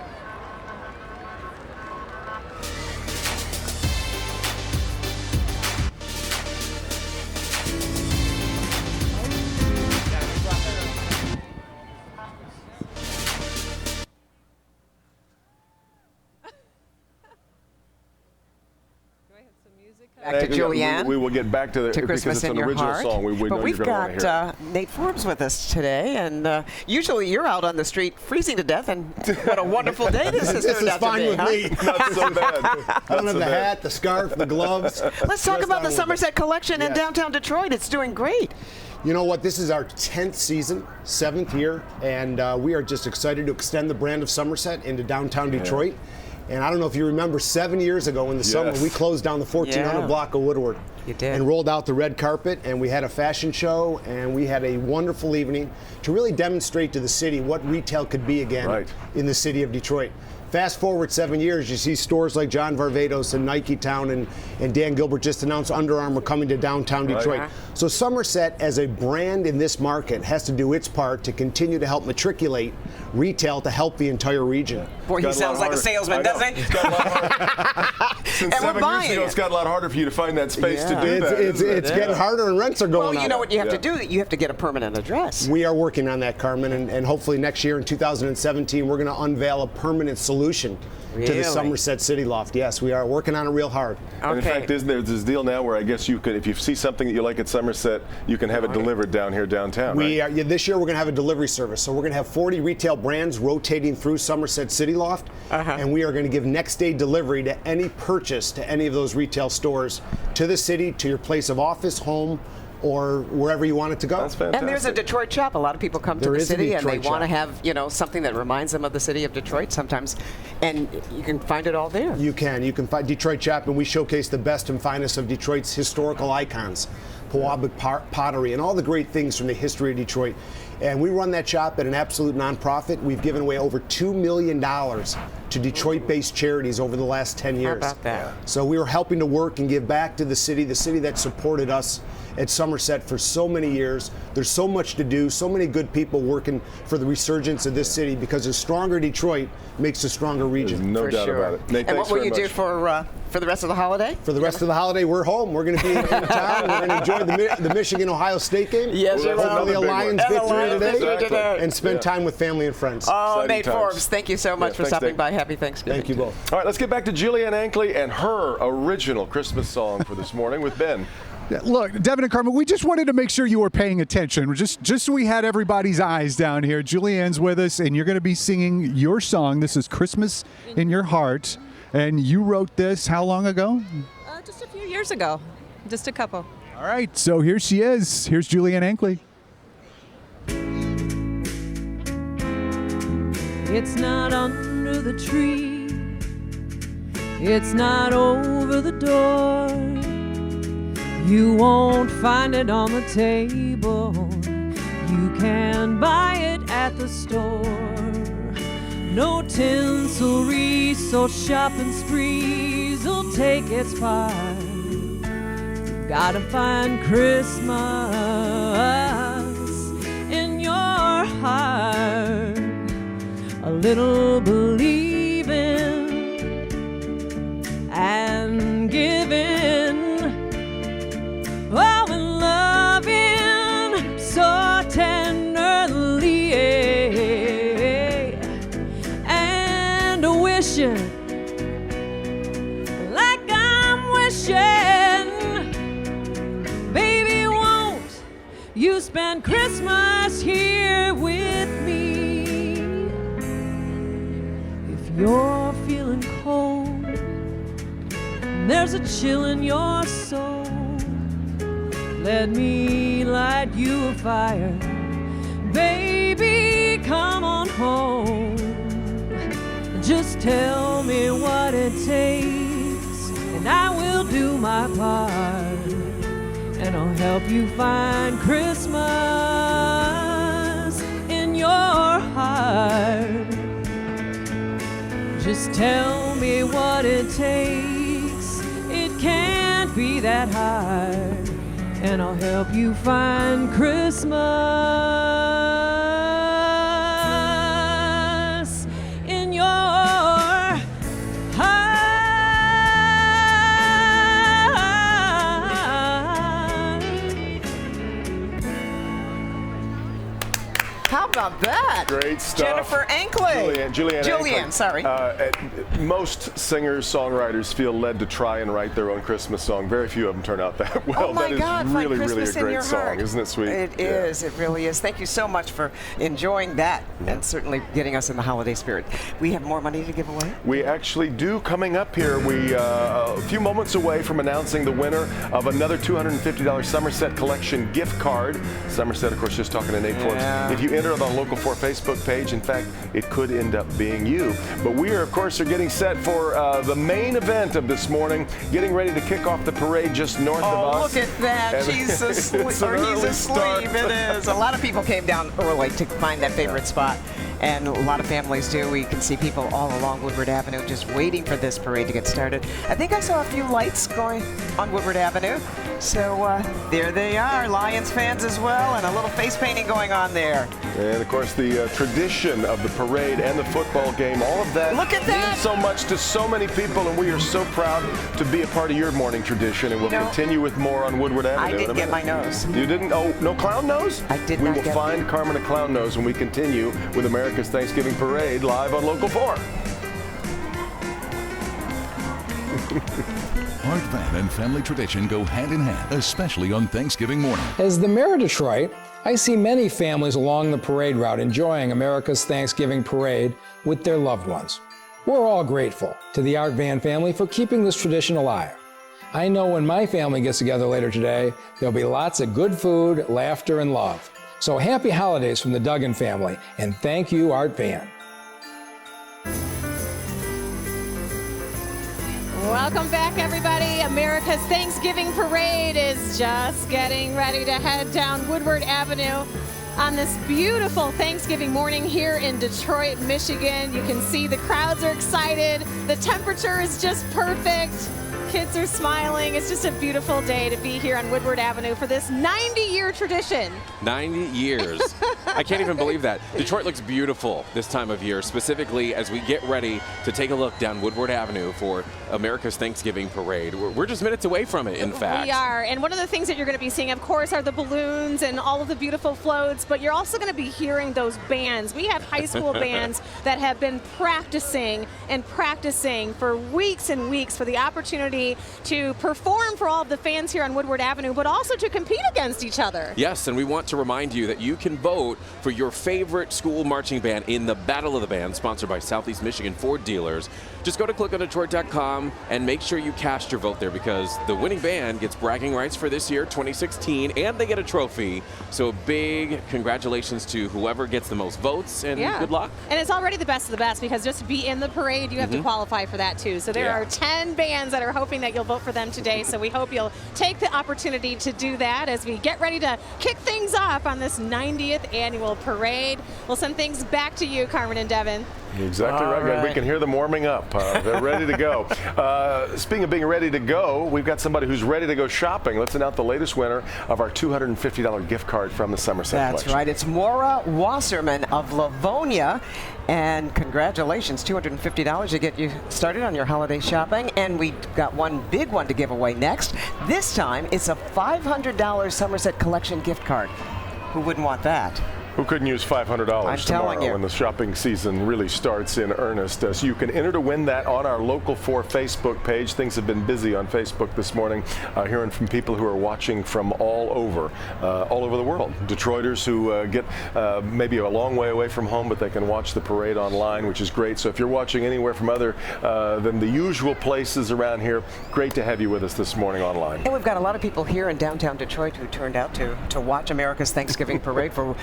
Back to Julianne. We will get back to the Christmas because it's in an Your original Heart. song. We But know we've you're going to want to hear got Nate Forbes with us today, and usually you're out on the street freezing to death, and what a wonderful day this has turned out to be. This is fine with me. Not so bad. I don't have the hat, the scarf, the gloves. Let's talk about the Somerset Collection in downtown Detroit. It's doing great. You know what? This is our 10th season, 7th year, and we are just excited to extend the brand of Somerset into downtown Detroit. And I don't know if you remember 7 years ago in the summer, we closed down the 1400 block of Woodward. You did. And rolled out the red carpet, and we had a fashion show, and we had a wonderful evening to really demonstrate to the city what retail could be again in the city of Detroit. Fast forward 7 years, you see stores like John Varvatos and Nike Town, and Dan Gilbert just announced Under Armour coming to downtown Detroit. So Somerset as a brand in this market has to do its part to continue to help matriculate retail to help the entire region. Boy, he sounds like a salesman, doesn't he? Since And we're 7 years buying ago, it. it's got a lot harder for you to find that space to do that. It's getting harder, and rents are going up. Well, you know what you have to do? You have to get a permanent address. We are working on that, Carmen, and hopefully next year in 2017, we're going to unveil a permanent solution to the Really? Somerset City Loft. Yes, we are working on it real hard. And in fact, isn't there this deal now where I guess you can, if you see something that you like at Somerset, you can have it delivered down here downtown, We are, this year we're going to have a delivery service. So we're going to have 40 retail brands rotating through Somerset City Loft, and we are going to give next day delivery to any purchase to any of those retail stores to the city, to your place of office, home, or wherever you want it to go. That's fantastic. And there's a Detroit shop. A lot of people come to There the is a city and they Detroit want to shop. have, you know, something that reminds them of the city of Detroit sometimes, and you can find it all there. You can find Detroit Shop, and we showcase the best and finest of Detroit's historical icons, Pewabic pottery, and all the great things from the history of Detroit. And we run that shop at an absolute nonprofit. We've given away over $2 million to Detroit-based charities over the last 10 years. How about that? So we were helping to work and give back to the city that supported us at Somerset for so many years. There's so much to do, so many good people working for the resurgence of this city, because a stronger Detroit makes a stronger region. There's no doubt about it. Nate, And what thanks will very you do much. for the rest of the holiday? For the rest of the holiday, we're home. We're going to be in town. We're going to enjoy the Michigan-Ohio State game. Yes, you will. Hopefully a Lions And the victory Lions today. victory today. And spend time with family and friends. Oh, Exciting Nate times. Forbes, thank you so much for thanks, stopping Nate. by. Happy Thanksgiving. Thank you both. All right, let's get back to Julianne Ankley and her original Christmas song for this morning with Ben. Look, Devin and Carmen, we just wanted to make sure you were paying attention. Just so we had everybody's eyes down here. Julianne's with us, and you're going to be singing your song. This is Christmas in Your Heart. And you wrote this how long ago? Just a few years ago. Just a couple. All right, so here she is. Here's Julianne Ankley. It's not under the tree. It's not over the door. You won't find it on the table. You can buy it at the store. No tinsel wreaths or shopping sprees will take its part. You've gotta find Christmas in your heart. A little believing and giving. Oh, and loving so tenderly. Christmas here with me. If you're feeling cold, and there's a chill in your soul, let me light you a fire. Baby, come on home. Just tell me what it takes, and I will do my part, and I'll help you find Christmas in your heart. Just tell me what it takes, it can't be that hard, and I'll help you find Christmas in your heart. How about that? Great stuff. Jennifer Ankley. Julianne Julianne, Ankley. sorry. Most singers, songwriters feel led to try and write their own Christmas song. Very few of them turn out that well. Oh my that God, is Find really, really a Christmas in great Your song, Heart. isn't it sweet? It is. It really is. Thank you so much for enjoying that and certainly getting us in the holiday spirit. We have more money to give away? We actually do. Coming up here, we a few moments away from announcing the winner of another $250 Somerset Collection gift card. Somerset, of course, just talking to Nate Forbes. If you enter on the Local 4 Facebook page, in fact, it could end up being you. But we are, of course, getting set for the main event of this morning, getting ready to kick off the parade just north of us. Look at that. And She's asleep. it's an Or he's early asleep. start. It is. A lot of people came down early to find that favorite spot. And a lot of families do. We can see people all along Woodward Avenue just waiting for this parade to get started. I think I saw a few lights going on Woodward Avenue. So there they are, Lions fans as well, and a little face painting going on there. And of course, the tradition of the parade and the football game, all of that, Look at that! means so much to so many people, and we are so proud to be a part of your morning tradition, and we'll continue with more on Woodward Avenue. I didn't get my nose. You didn't? Oh, no clown nose? I did We not will get find Carmen a clown nose when we continue with America's Thanksgiving Parade live on Local 4. Art van and family tradition go hand in hand, especially on Thanksgiving morning. As the mayor of Detroit, I see many families along the parade route enjoying America's Thanksgiving Parade with their loved ones. We're all grateful to the Art Van family for keeping this tradition alive. I know when my family gets together later today, there'll be lots of good food, laughter, and love. So happy holidays from the Duggan family, and thank you, Art Van. Welcome back, everybody. America's Thanksgiving Parade is just getting ready to head down Woodward Avenue on this beautiful Thanksgiving morning here in Detroit, Michigan. You can see the crowds are excited. The temperature is just perfect. Kids are smiling. It's just a beautiful day to be here on Woodward Avenue for this 90-year tradition. 90 years. I can't even believe that. Detroit looks beautiful this time of year, specifically as we get ready to take a look down Woodward Avenue for America's Thanksgiving Parade. We're just minutes away from it, in fact. We are. And one of the things that you're going to be seeing, of course, are the balloons and all of the beautiful floats, but you're also going to be hearing those bands. We have high school bands that have been practicing and practicing for weeks and weeks for the opportunity to perform for all of the fans here on Woodward Avenue, but also to compete against each other. Yes, and we want to remind you that you can vote for your favorite school marching band in the Battle of the Bands, sponsored by Southeast Michigan Ford Dealers. Just go to clickondetroit.com and make sure you cast your vote there, because the winning band gets bragging rights for this year, 2016, and they get a trophy. So big congratulations to whoever gets the most votes, and good luck. And it's already the best of the best, because just to be in the parade, you have to qualify for that too. So there are 10 bands that are hoping that you'll vote for them today. So we hope you'll take the opportunity to do that as we get ready to kick things off on this 90th annual parade. We'll send things back to you, Carmen and Devin. Exactly right. right. We can hear them warming up. They're ready to go. Speaking of being ready to go, we've got somebody who's ready to go shopping. Let's announce the latest winner of our $250 gift card from the Somerset That's Collection. right. It's Maura Wasserman of Livonia. And congratulations, $250 to get you started on your holiday shopping. And we got one big one to give away next. This time, it's a $500 Somerset Collection gift card. Who wouldn't want that? Who couldn't use $500 tomorrow when the shopping season really starts in earnest? So you can enter to win that on our Local 4 Facebook page. Things have been busy on Facebook this morning, hearing from people who are watching from all over the world. Detroiters who get maybe a long way away from home, but they can watch the parade online, which is great. So if you're watching anywhere from other than the usual places around here, great to have you with us this morning online. And we've got a lot of people here in downtown Detroit who turned out to watch America's Thanksgiving Parade for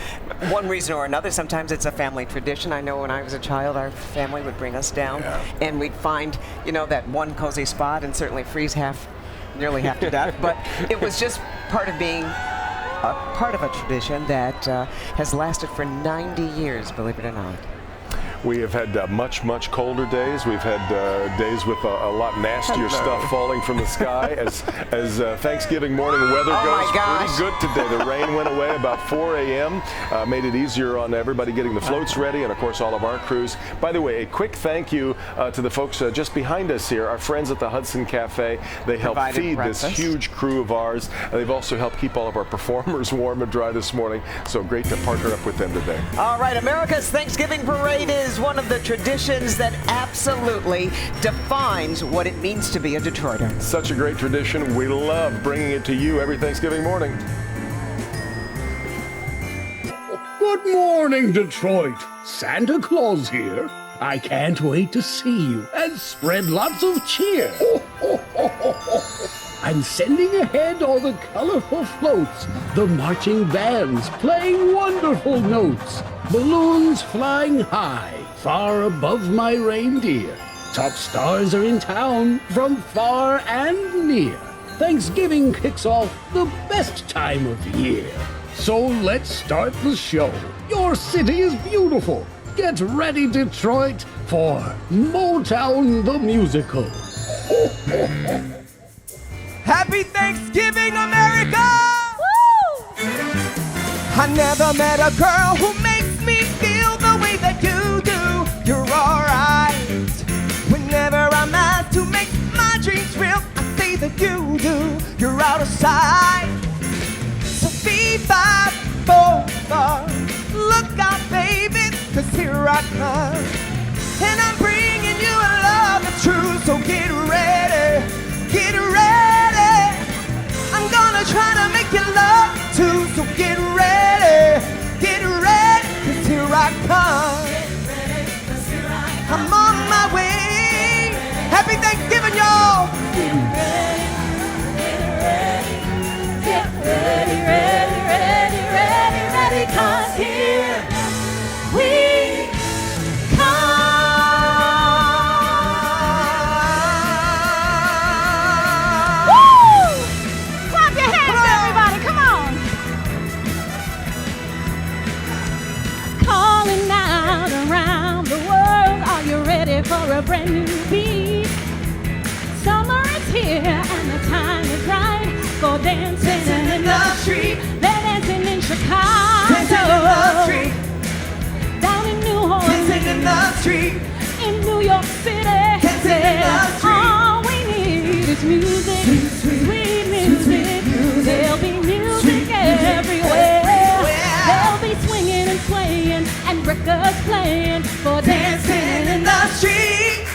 one reason or another. Sometimes it's a family tradition. I know when I was a child, our family would bring us down, and we'd find, that one cozy spot and certainly freeze nearly half to death. But it was just part of being a part of a tradition that has lasted for 90 years, believe it or not. We have had much colder days. We've had days with a lot nastier stuff falling from the sky as Thanksgiving morning weather goes. Pretty good today. The rain went away about 4 a.m. Made it easier on everybody getting the floats ready, and of course all of our crews. By the way, a quick thank you to the folks just behind us here, our friends at the Hudson Cafe. They help feed this huge crew of ours. They've also helped keep all of our performers warm and dry this morning. So great to partner up with them today. All right, America's Thanksgiving Parade is one of the traditions that absolutely defines what it means to be a Detroiter. Such a great tradition. We love bringing it to you every Thanksgiving morning. Good morning, Detroit. Santa Claus here. I can't wait to see you and spread lots of cheer. I'm sending ahead all the colorful floats, the marching bands playing wonderful notes, balloons flying high, far above my reindeer. Top stars are in town from far and near. Thanksgiving kicks off the best time of year. So let's start the show. Your city is beautiful. Get ready, Detroit, for Motown the Musical. Happy Thanksgiving, America! Woo! I never met a girl who makes me feel the way that you do. You're alright. Whenever I'm asked to make my dreams real, I say that you do. You're out of sight. So be 5, 4, 4. Look out, baby, 'cause here I come. And I'm bringing you a love that's true. So get ready, get ready. I'm gonna try to make you love too. So get ready, 'cause here I come. I'm on my way. Happy Thanksgiving, y'all. Get ready, get ready, ready, ready, ready, ready, 'cause here we come. Woo! Clap your hands, everybody, come on. Calling out around the world, are you ready for a brand new beat? Summer is here and the time is right for dancing in the street. They're dancing in Chicago, dancing in the street. Down in New Orleans, dancing in the street. In New York City, dancing in the street. All we need is music, sweet music. There'll be music everywhere. They'll be swinging and swaying and records playing for dancing in the street.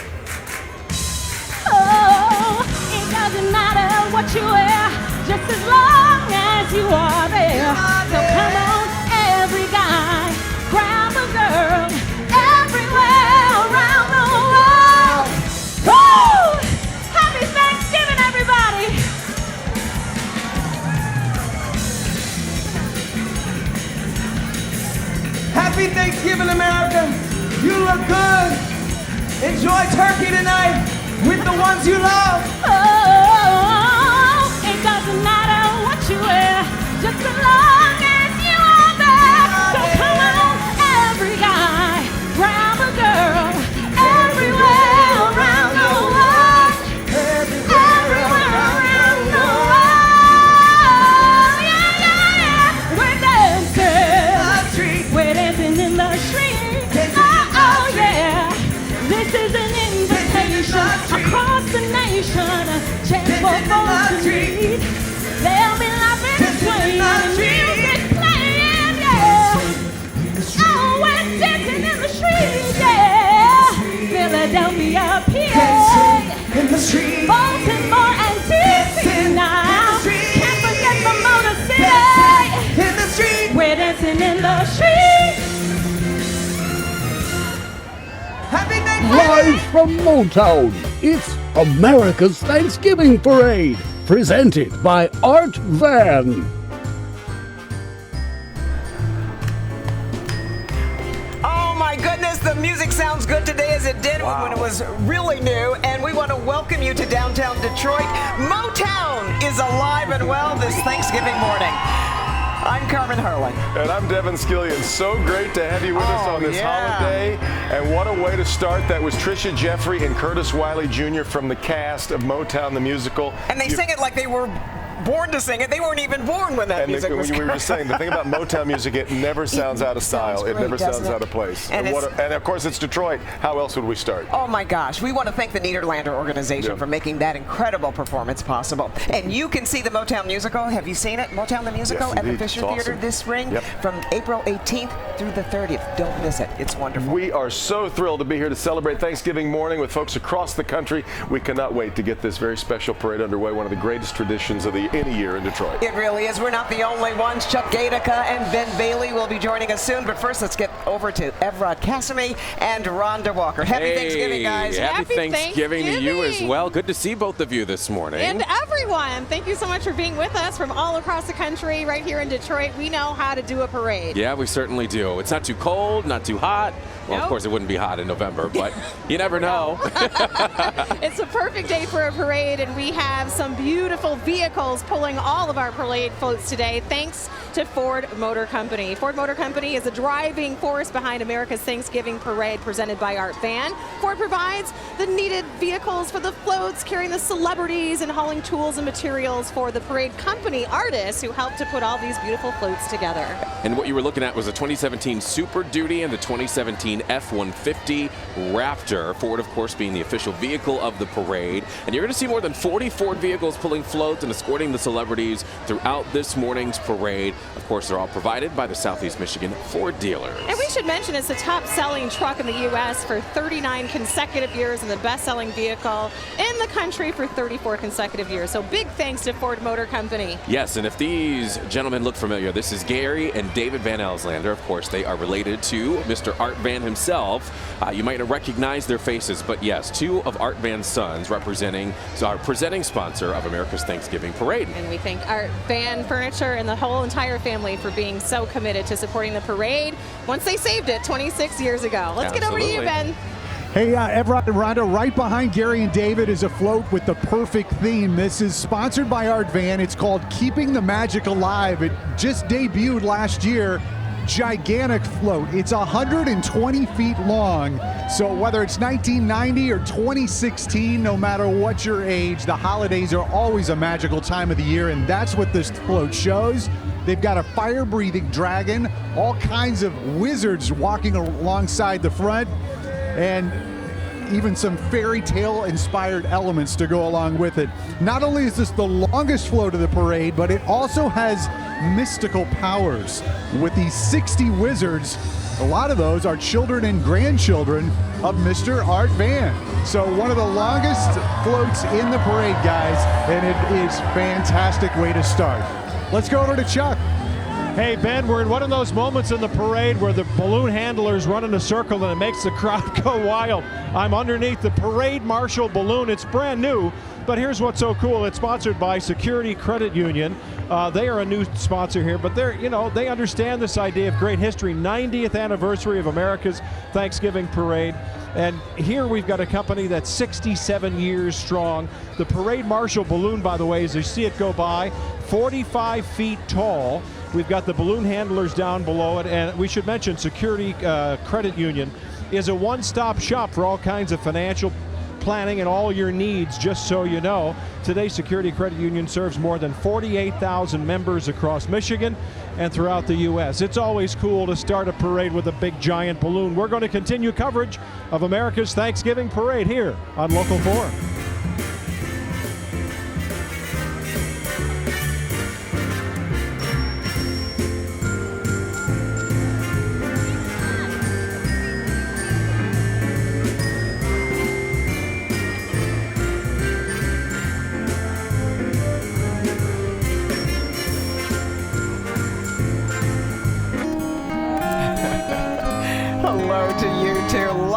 Oh, it doesn't matter what you wear, just as long as you are there. So come on, every guy, grab a girl, everywhere around the world. Woo! Happy Thanksgiving, everybody! Happy Thanksgiving, America. You look good. Enjoy turkey tonight with the ones you love. Oh, it doesn't matter what you wear, just as long as you are there. So come on, every guy, grab a girl, everywhere around the world. Everywhere around the world. Yeah, yeah, yeah. We're dancing. We're dancing in the street. Oh, yeah. This is an invitation across the nation. Philadelphia, PA. Dancing in the street. Baltimore and DC now. Can't forget the Motor City. Dancing in the street. We're dancing in the street. Happy Live from Motown, it's America's Thanksgiving Parade, presented by Art Van. Oh my goodness, the music sounds good today as it did when it was really new, and we want to welcome you to downtown Detroit. Motown is alive and well this Thanksgiving morning. I'm Carmen Harlan. And I'm Devin Skillian. So great to have you with us on this holiday. And what a way to start. That was Tricia Jeffrey and Curtis Wiley Jr. from the cast of Motown the Musical. And they sing it like they were born to sing it. They weren't even born when that music was we were just saying, the thing about Motown music, it never sounds out of style. It never sounds out of place. And of course, it's Detroit. How else would we start? Oh my gosh. We want to thank the Niederlander organization for making that incredible performance possible. And you can see the Motown musical. Have you seen it? Motown the musical at the Fisher Theater this spring from April 18th through the 30th. Don't miss it. It's wonderful. We are so thrilled to be here to celebrate Thanksgiving morning with folks across the country. We cannot wait to get this very special parade underway, one of the greatest traditions of any year in Detroit. It really is. We're not the only ones. Chuck Gatica and Ben Bailey will be joining us soon. But first, let's get over to Evrod Cassimy and Rhonda Walker. Happy Thanksgiving, guys. Happy Thanksgiving to you as well. Good to see both of you this morning. And everyone, thank you so much for being with us from all across the country, right here in Detroit. We know how to do a parade. Yeah, we certainly do. It's not too cold, not too hot. Well, of course, it wouldn't be hot in November, but you never know. It's a perfect day for a parade, and we have some beautiful vehicles pulling all of our parade floats today, thanks to Ford Motor Company. Ford Motor Company is a driving force behind America's Thanksgiving Parade presented by Art Van. Ford provides the needed vehicles for the floats, carrying the celebrities and hauling tools and materials for the parade company artists who helped to put all these beautiful floats together. And what you were looking at was the 2017 Super Duty and the 2017 F-150 Raptor. Ford, of course, being the official vehicle of the parade. And you're going to see more than 40 Ford vehicles pulling floats and escorting the celebrities throughout this morning's parade. Of course, they're all provided by the Southeast Michigan Ford dealers. And we should mention it's the top-selling truck in the U.S. for 39 consecutive years and the best-selling vehicle in the country for 34 consecutive years. So big thanks to Ford Motor Company. Yes, and if these gentlemen look familiar, this is Gary and David Van Elslander. Of course, they are related to Mr. Art Van himself. You might not recognize their faces, but yes, two of Art Van's sons representing our presenting sponsor of America's Thanksgiving Parade. And we thank Art Van Furniture and the whole entire family for being so committed to supporting the parade once they saved it 26 years ago. Let's get over to you, Ben. Hey, Evrod and Rhonda, right behind Gary and David is a float with the perfect theme. This is sponsored by Art Van. It's called Keeping the Magic Alive. It just debuted last year. Gigantic float. It's 120 feet long. So whether it's 1990 or 2016, no matter what your age, the holidays are always a magical time of the year, and that's what this float shows. They've got a fire-breathing dragon, all kinds of wizards walking alongside the front, and even some fairy tale inspired elements to go along with it. Not only is this the longest float of the parade, but it also has mystical powers. With these 60 wizards, a lot of those are children and grandchildren of Mr. Art Van. So one of the longest floats in the parade, guys, and it is a fantastic way to start. Let's go over to Chuck. Hey, Ben, we're in one of those moments in the parade where the balloon handlers run in a circle and it makes the crowd go wild. I'm underneath the parade marshal balloon. It's brand new, but here's what's so cool. It's sponsored by Security Credit Union. They are a new sponsor here, but they understand this idea of great history. 90th anniversary of America's Thanksgiving Parade. And here we've got a company that's 67 years strong. The parade marshal balloon, by the way, as you see it go by, 45 feet tall. We've got the balloon handlers down below it, and we should mention Security Credit Union is a one-stop shop for all kinds of financial planning and all your needs, just so you know. Today, Security Credit Union serves more than 48,000 members across Michigan and throughout the U.S. It's always cool to start a parade with a big giant balloon. We're going to continue coverage of America's Thanksgiving Parade here on Local 4.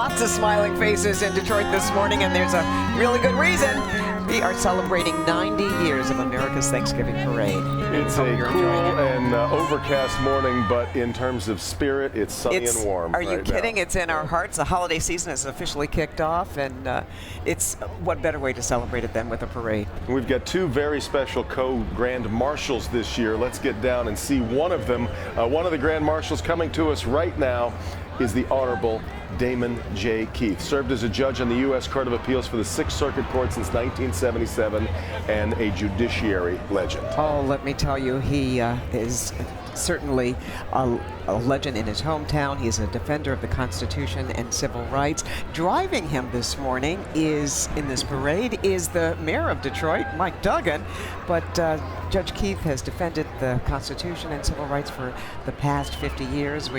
Lots of smiling faces in Detroit this morning, and there's a really good reason. We are celebrating 90 years of America's Thanksgiving Parade. It's a cool and overcast morning, but in terms of spirit, it's sunny and warm. Are you kidding? It's in our hearts. The holiday season has officially kicked off, and it's what better way to celebrate it than with a parade. We've got two very special co-Grand Marshals this year. Let's get down and see one of them. One of the Grand Marshals coming to us right now is the Honorable Damon J. Keith. Served as a judge on the U.S. Court of Appeals for the Sixth Circuit Court since 1977 and a judiciary legend. Oh, let me tell you, he is certainly a legend in his hometown. He is a defender of the Constitution and civil rights. Driving him this morning in this parade is the mayor of Detroit, Mike Duggan. But Judge Keith has defended the Constitution and civil rights for the past 50 years.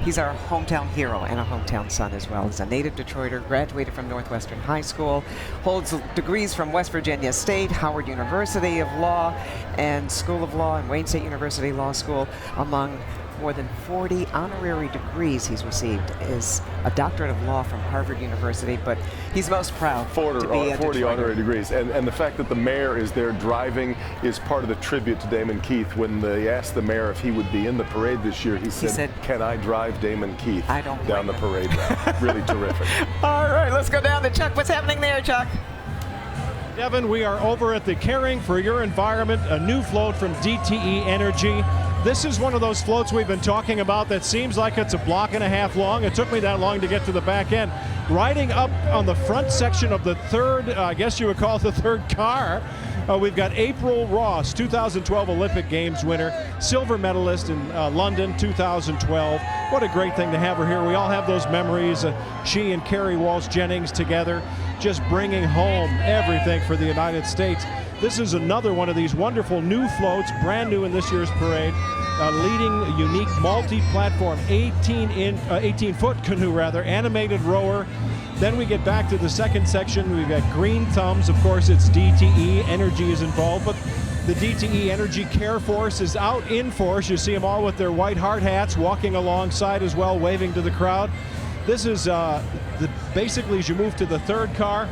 He's our hometown hero and a hometown son as well. He's a native Detroiter, graduated from Northwestern High School, holds degrees from West Virginia State, Howard University of Law, and School of Law, and Wayne State University Law School, among more than 40 honorary degrees he's received. Is a doctorate of law from Harvard University, but he's most proud to be a 40 Detroiter. honorary degrees. And the fact that the mayor is there driving is part of the tribute to Damon Keith. When they asked the mayor if he would be in the parade this year, he said, "Can I drive Damon Keith down the parade route?" Really terrific. All right, let's go down to Chuck. What's happening there, Chuck? Devin, we are over at the Caring for Your Environment, a new float from DTE Energy. This is one of those floats we've been talking about that seems like it's a block and a half long. It took me that long to get to the back end. Riding up on the front section of the third, I guess you would call it the third car, we've got April Ross, 2012 Olympic Games winner, silver medalist in London 2012. What a great thing to have her here. We all have those memories. She and Carrie Walsh Jennings together, just bringing home everything for the United States. This is another one of these wonderful new floats, brand new in this year's parade. Leading a unique multi-platform 18-foot canoe, animated rower. Then we get back to the second section. We've got green thumbs. Of course, it's DTE. Energy is involved, but the DTE Energy Care Force is out in force. You see them all with their white hard hats walking alongside as well, waving to the crowd. This is basically, as you move to the third car,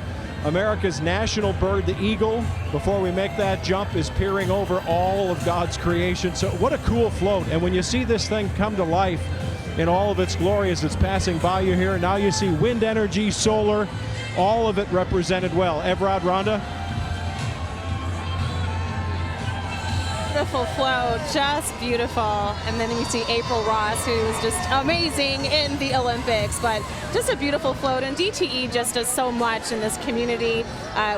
America's national bird, the eagle, before we make that jump, is peering over all of God's creation. So what a cool float. And when you see this thing come to life in all of its glory as it's passing by you here, now you see wind energy, solar, all of it represented well. Evrod, Rhonda? Beautiful float, just beautiful. And then we see April Ross, who is just amazing in the Olympics, but just a beautiful float. And DTE just does so much in this community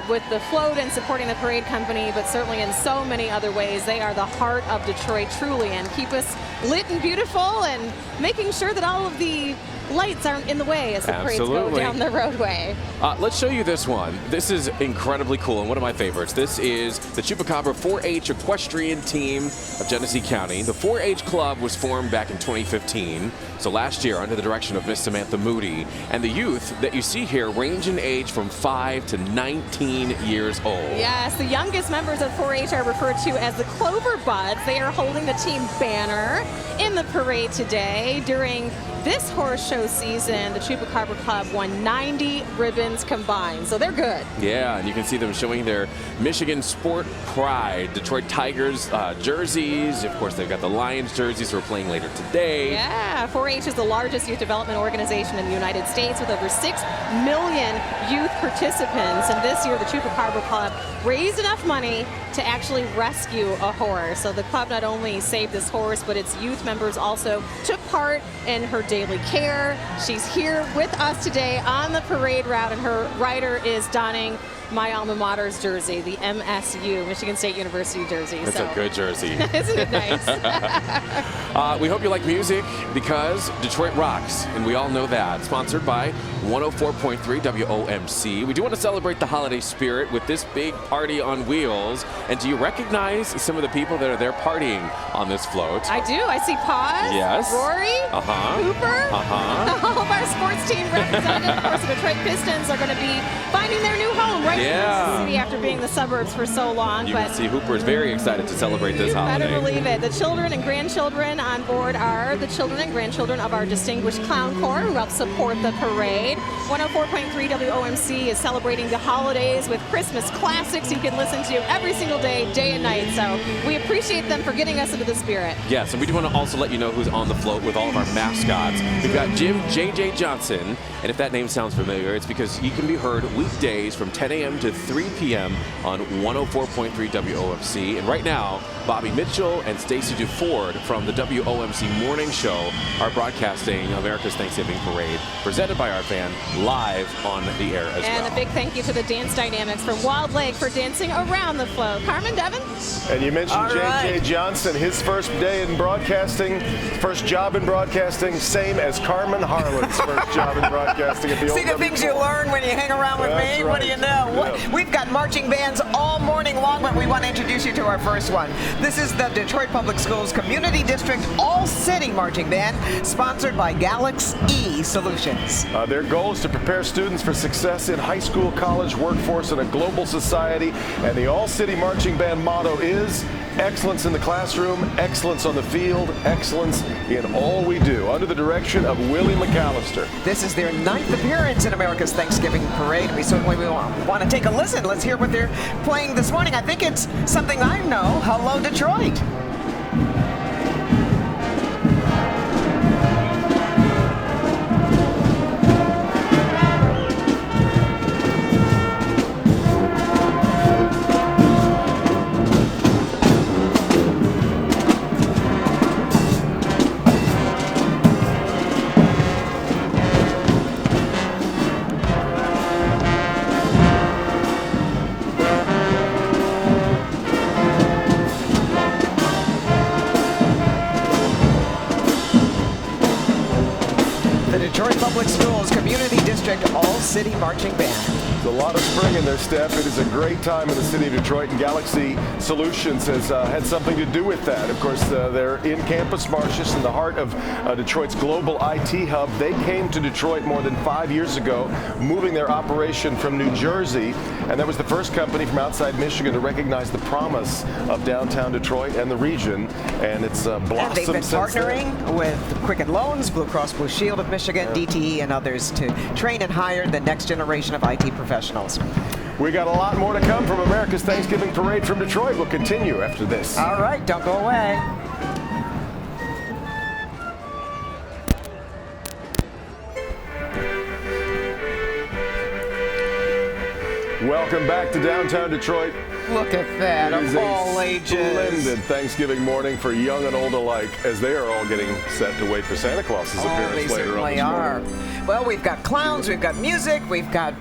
with the float and supporting the parade company, but certainly in so many other ways. They are the heart of Detroit, truly, and keep us lit and beautiful and making sure that all of the lights aren't in the way as the parades go down the roadway. Let's show you this one. This is incredibly cool and one of my favorites. This is the Chupacabra 4-H equestrian team of Genesee County. The 4-H club was formed back in 2015, so last year under the direction of Miss Samantha Moody. And the youth that you see here range in age from 5 to 19 years old. Yes, the youngest members of 4-H are referred to as the Clover Buds. They are holding the team banner in the parade today. During this horse show season, the Chupacabra Club won 90 ribbons combined, so they're good. Yeah, and you can see them showing their Michigan Sport Pride, Detroit Tigers jerseys. Of course, they've got the Lions jerseys who are playing later today. Yeah, 4-H is the largest youth development organization in the United States with over 6 million youth participants. And this year, the Chupacabra Club raised enough money to actually rescue a horse. So the club not only saved this horse, but its youth members also took part in her daily care. She's here with us today on the parade route, and her rider is donning my alma mater's jersey, the MSU, Michigan State University jersey. It's a good jersey. Isn't it nice? We hope you like music because Detroit rocks, and we all know that. Sponsored by 104.3 WOMC. We do want to celebrate the holiday spirit with this big party on wheels. And do you recognize some of the people that are there partying on this float? I do. I see Paz, yes, Rory, Cooper, all of our sports team representatives. Of course, the Detroit Pistons are going to be finding their new home right Yeah. city after being the suburbs for so long. You but can see Hooper is very excited to celebrate this holiday. better believe it. The children and grandchildren on board are the children and grandchildren of our distinguished clown corps who help support the parade. 104.3 WOMC is celebrating the holidays with Christmas classics you can listen to every single day, day and night. So we appreciate them for getting us into the spirit. Yes, and we do want to also let you know who's on the float with all of our mascots. We've got Jim J.J. Johnson, and if that name sounds familiar, it's because he can be heard weekdays from 10 a.m. to 3 p.m. on 104.3 WOMC. And right now, Bobby Mitchell and Stacey DeFord from the WOMC Morning Show are broadcasting America's Thanksgiving Parade, presented by our fan, live on the air as well. And a big thank you to the Dance Dynamics from Wild Lake for dancing around the float. Carmen, Devin? And you mentioned J.J. Johnson, his first day in broadcasting, first job in broadcasting, same as Carmen Harlan's first job in broadcasting at the See the things you learn when you hang around with me? What do you know? Yeah. We've got marching bands all morning long, but we want to introduce you to our first one. This is the Detroit Public Schools Community District All-City Marching Band, sponsored by Galaxy Solutions. Their goal is to prepare students for success in high school, college, workforce, and a global society. And the All-City Marching Band motto is excellence in the classroom, excellence on the field, excellence in all we do, under the direction of Willie McAllister. This is their 9th appearance in America's Thanksgiving Parade. We certainly want to take a listen. Let's hear what they're playing this morning. I think it's something I know. Hello, Detroit. Public Schools Community District All-City Marching Band. There's a lot of spring in their step. It is a great time in the city of Detroit, and Galaxy Solutions has had something to do with that. Of course, they're in Campus Martius, in the heart of Detroit's global IT hub. They came to Detroit more than 5 years ago, moving their operation from New Jersey, and that was the first company from outside Michigan to recognize the promise of downtown Detroit and the region, and it's blossomed and they've been since partnering then. with Quicken Loans, Blue Cross Blue Shield of Michigan, DTE, and others to train and hire the next generation of IT professionals. We got a lot more to come from America's Thanksgiving Parade from Detroit. We'll continue after this. All right, don't go away. Welcome back to downtown Detroit. Look at that, of all ages. Splendid Thanksgiving morning for young and old alike, as they are all getting set to wait for Santa Claus's appearance later on this morning. Well, we've got clowns, we've got music, we've got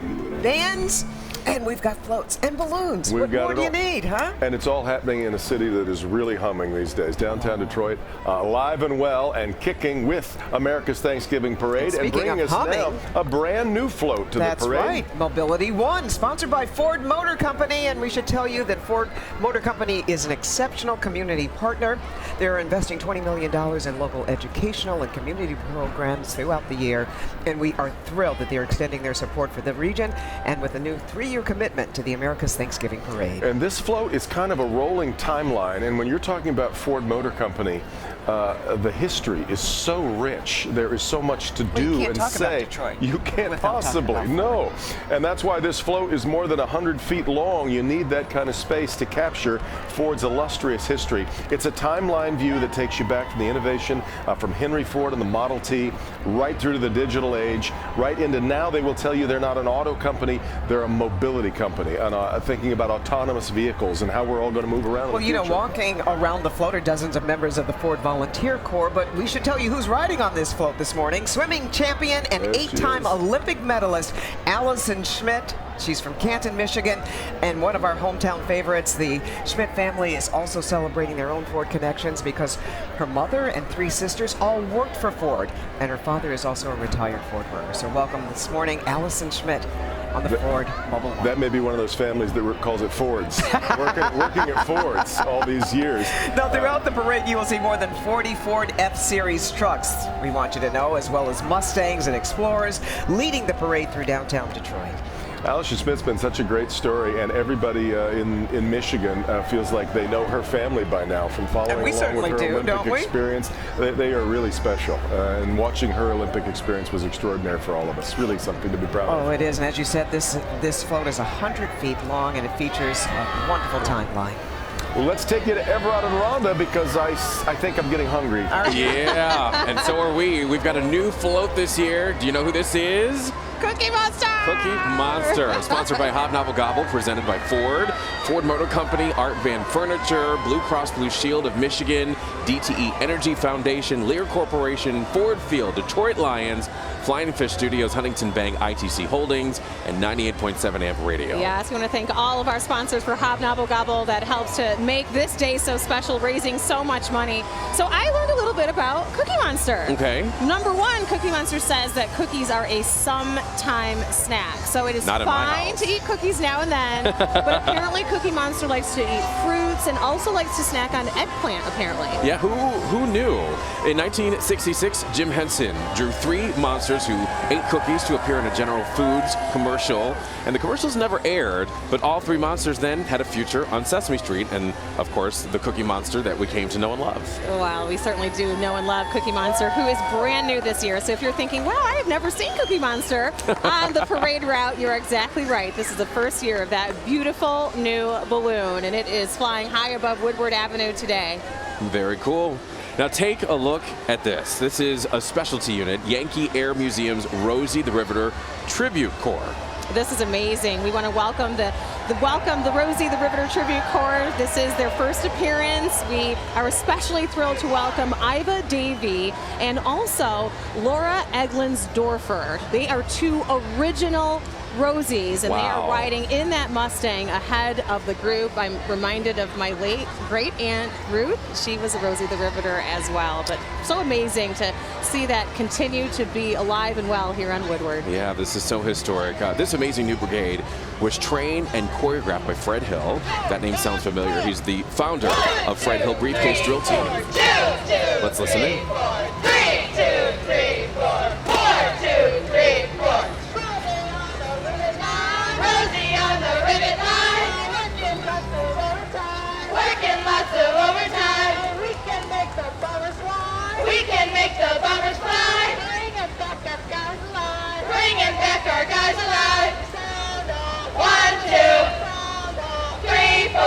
bands, and we've got floats and balloons. What more do you need, huh? And it's all happening in a city that is really humming these days. Downtown Detroit, alive and well and kicking with America's Thanksgiving Parade, and bringing us now a brand new float to the parade. That's right, Mobility One, sponsored by Ford Motor Company, and we should tell you that Ford Motor Company is an exceptional community partner. They're investing $20 million in local educational and community programs throughout the year, and we are thrilled that they're extending their support for the region, and with a new 3-year commitment to the America's Thanksgiving Parade. And this float is kind of a rolling timeline, and when you're talking about Ford Motor Company, the history is so rich. There is so much to do and say. You can't possibly, no. And that's why this float is more than 100 feet long. You need that kind of space to capture Ford's illustrious history. It's a timeline view that takes you back from the innovation from Henry Ford and the Model T, right through to the digital age, right into now. They will tell you they're not an auto company, they're a mobility company, and thinking about autonomous vehicles and how we're all going to move around. Well, you know, walking around the float are dozens of members of the Ford Volunteer Corps, but we should tell you who's riding on this float this morning. Swimming champion and 8-time Olympic medalist Allison Schmitt. She's from Canton, Michigan, and one of our hometown favorites. The Schmitt family is also celebrating their own Ford connections because her mother and 3 sisters all worked for Ford, and her father is also a retired Ford worker. So welcome this morning, Allison Schmitt, on the Ford Mobile One. That may be one of those families that calls it Fords. working at Fords all these years. Now, throughout the parade, you will see more than 40 Ford F-Series trucks, we want you to know, as well as Mustangs and Explorers, leading the parade through downtown Detroit. Allison Schmitt's been such a great story, and everybody in Michigan feels like they know her family by now from following And we along with certainly her do, Olympic don't we? experience. They are really special, and watching her Olympic experience was extraordinary for all of us. Really something to be proud of. Oh, it is. And as you said, this float is 100 feet long, and it features a wonderful timeline. Well, let's take you to Everard and Rhonda because I think I'm getting hungry. Yeah, and so are we. We've got a new float this year. Do you know who this is? Cookie Monster! Cookie Monster, sponsored by Hobnoble Gobble, presented by Ford, Ford Motor Company, Art Van Furniture, Blue Cross Blue Shield of Michigan, DTE Energy Foundation, Lear Corporation, Ford Field, Detroit Lions, Flying Fish Studios, Huntington Bank, ITC Holdings, and 98.7 amp radio. Yes, we want to thank all of our sponsors for Hobnoble Gobble that helps to make this day so special, raising so much money. So I learned a little bit about Cookie Monster. Okay. Number one, Cookie Monster says that cookies are a sometime snack. So it is fine to eat cookies now and then, but apparently Cookie Monster likes to eat fruits and also likes to snack on eggplant, apparently. Yeah, who knew? In 1966, Jim Henson drew 3 monsters who ate cookies to appear in a General Foods commercial, and the commercials never aired, but all 3 monsters then had a future on Sesame Street, and of course the Cookie Monster that we came to know and love. Well, we certainly do know and love Cookie Monster, who is brand new this year. So if you're thinking, well, I have never seen Cookie Monster on the parade route, you're exactly right. This is the first year of that beautiful new balloon, and it is flying high above Woodward Avenue today. Very cool. Now take a look at this. This is a specialty unit, Yankee Air Museum's Rosie the Riveter Tribute Corps. This is amazing. We want to welcome the Rosie the Riveter Tribute Corps. This is their first appearance. We are especially thrilled to welcome Iva Davey and also Laura Eglins-Dorfer. They are 2 original Rosies, and they are riding in that Mustang ahead of the group. I'm reminded of my late great aunt Ruth. She was a Rosie the Riveter as well. But so amazing to see that continue to be alive and well here on Woodward. Yeah, this is so historic. This amazing new brigade was trained and choreographed by Fred Hill. That name sounds familiar. He's the founder of Fred Hill Briefcase Drill Team. Let's listen in. 3, 2, 3, 4. 4, 2, 3, 4. Rosie on the rivet line, working lots of overtime. We can make the bombers fly. We can make the bombers fly. Bringing back our guys alive. Bringing back our guys alive. 1, 2, 3, 4.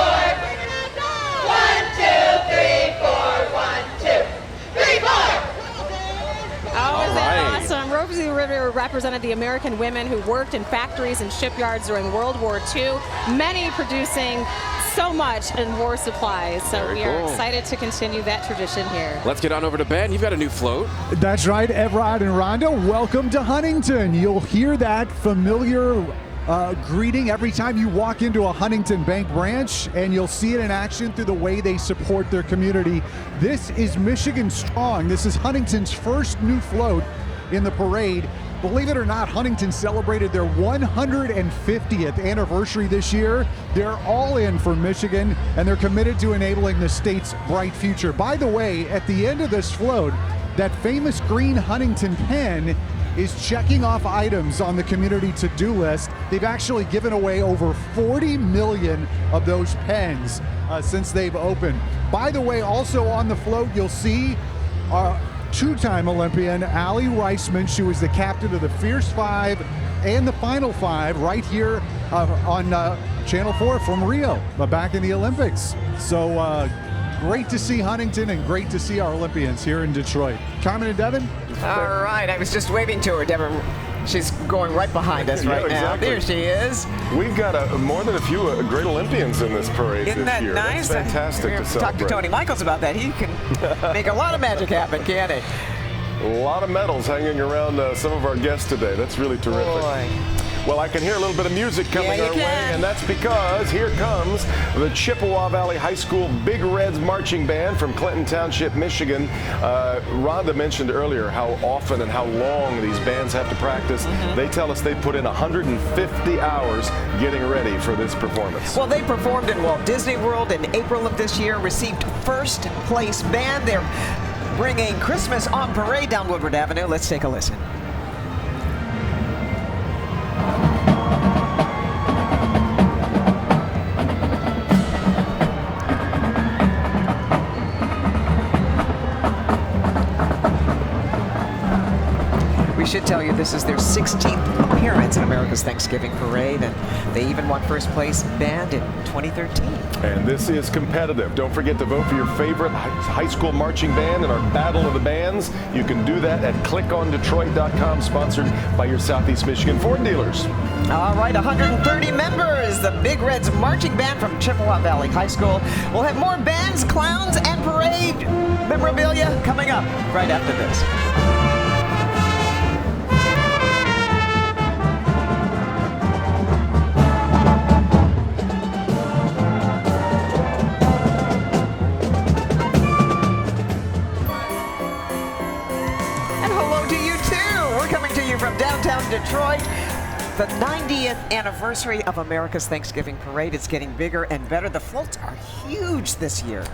1, 2, 3, 4. 1, 2, 3, 4. Oh, is that awesome? Rosie the Riveter represented the American women who worked in factories and shipyards during World War II, many producing so much in war supplies. So we are excited to continue that tradition here. Let's get on over to Ben. You've got a new float. That's right, Everard and Rhonda. Welcome to Huntington. You'll hear that familiar greeting every time you walk into a Huntington Bank branch, and you'll see it in action through the way they support their community. This is Michigan Strong. This is Huntington's first new float in the parade. Believe it or not, Huntington celebrated their 150th anniversary this year. They're all in for Michigan, and they're committed to enabling the state's bright future. By the way, at the end of this float, that famous green Huntington pen is checking off items on the community to-do list. They've actually given away over 40 million of those pens since they've opened. By the way, also on the float, you'll see our 2-time Olympian Allie Reisman. She was the captain of the Fierce 5 and the Final 5 right here on Channel 4 from Rio, back in the Olympics. So great to see Huntington and great to see our Olympians here in Detroit. Carmen and Devin? All right, I was just waving to her, Devin. She's going right behind us right now. There she is. We've got more than a few great Olympians in this parade Isn't this that year. nice? That's fantastic to celebrate. Talk to Tony Michaels about that. He can make a lot of magic happen, can't he? A lot of medals hanging around some of our guests today. That's really terrific. Boy. Well, I can hear a little bit of music coming our way, and that's because here comes the Chippewa Valley High School Big Reds Marching Band from Clinton Township, Michigan. Rhonda mentioned earlier how often and how long these bands have to practice. They tell us they put in 150 hours getting ready for this performance. Well, they performed in Walt Disney World in April of this year, received first place band. They're bringing Christmas on Parade down Woodward Avenue. Let's take a listen. We should tell you this is their 16th appearance in America's Thanksgiving Parade, and they even won first place band in 2013. And this is competitive. Don't forget to vote for your favorite high school marching band in our Battle of the Bands. You can do that at clickondetroit.com, sponsored by your Southeast Michigan Ford dealers. All right, 130 members. The Big Reds marching band from Chippewa Valley High School. We'll have more bands, clowns, and parade memorabilia coming up right after this. From downtown Detroit, the 90th anniversary of America's Thanksgiving Parade. It's getting bigger and better. The floats are huge this year.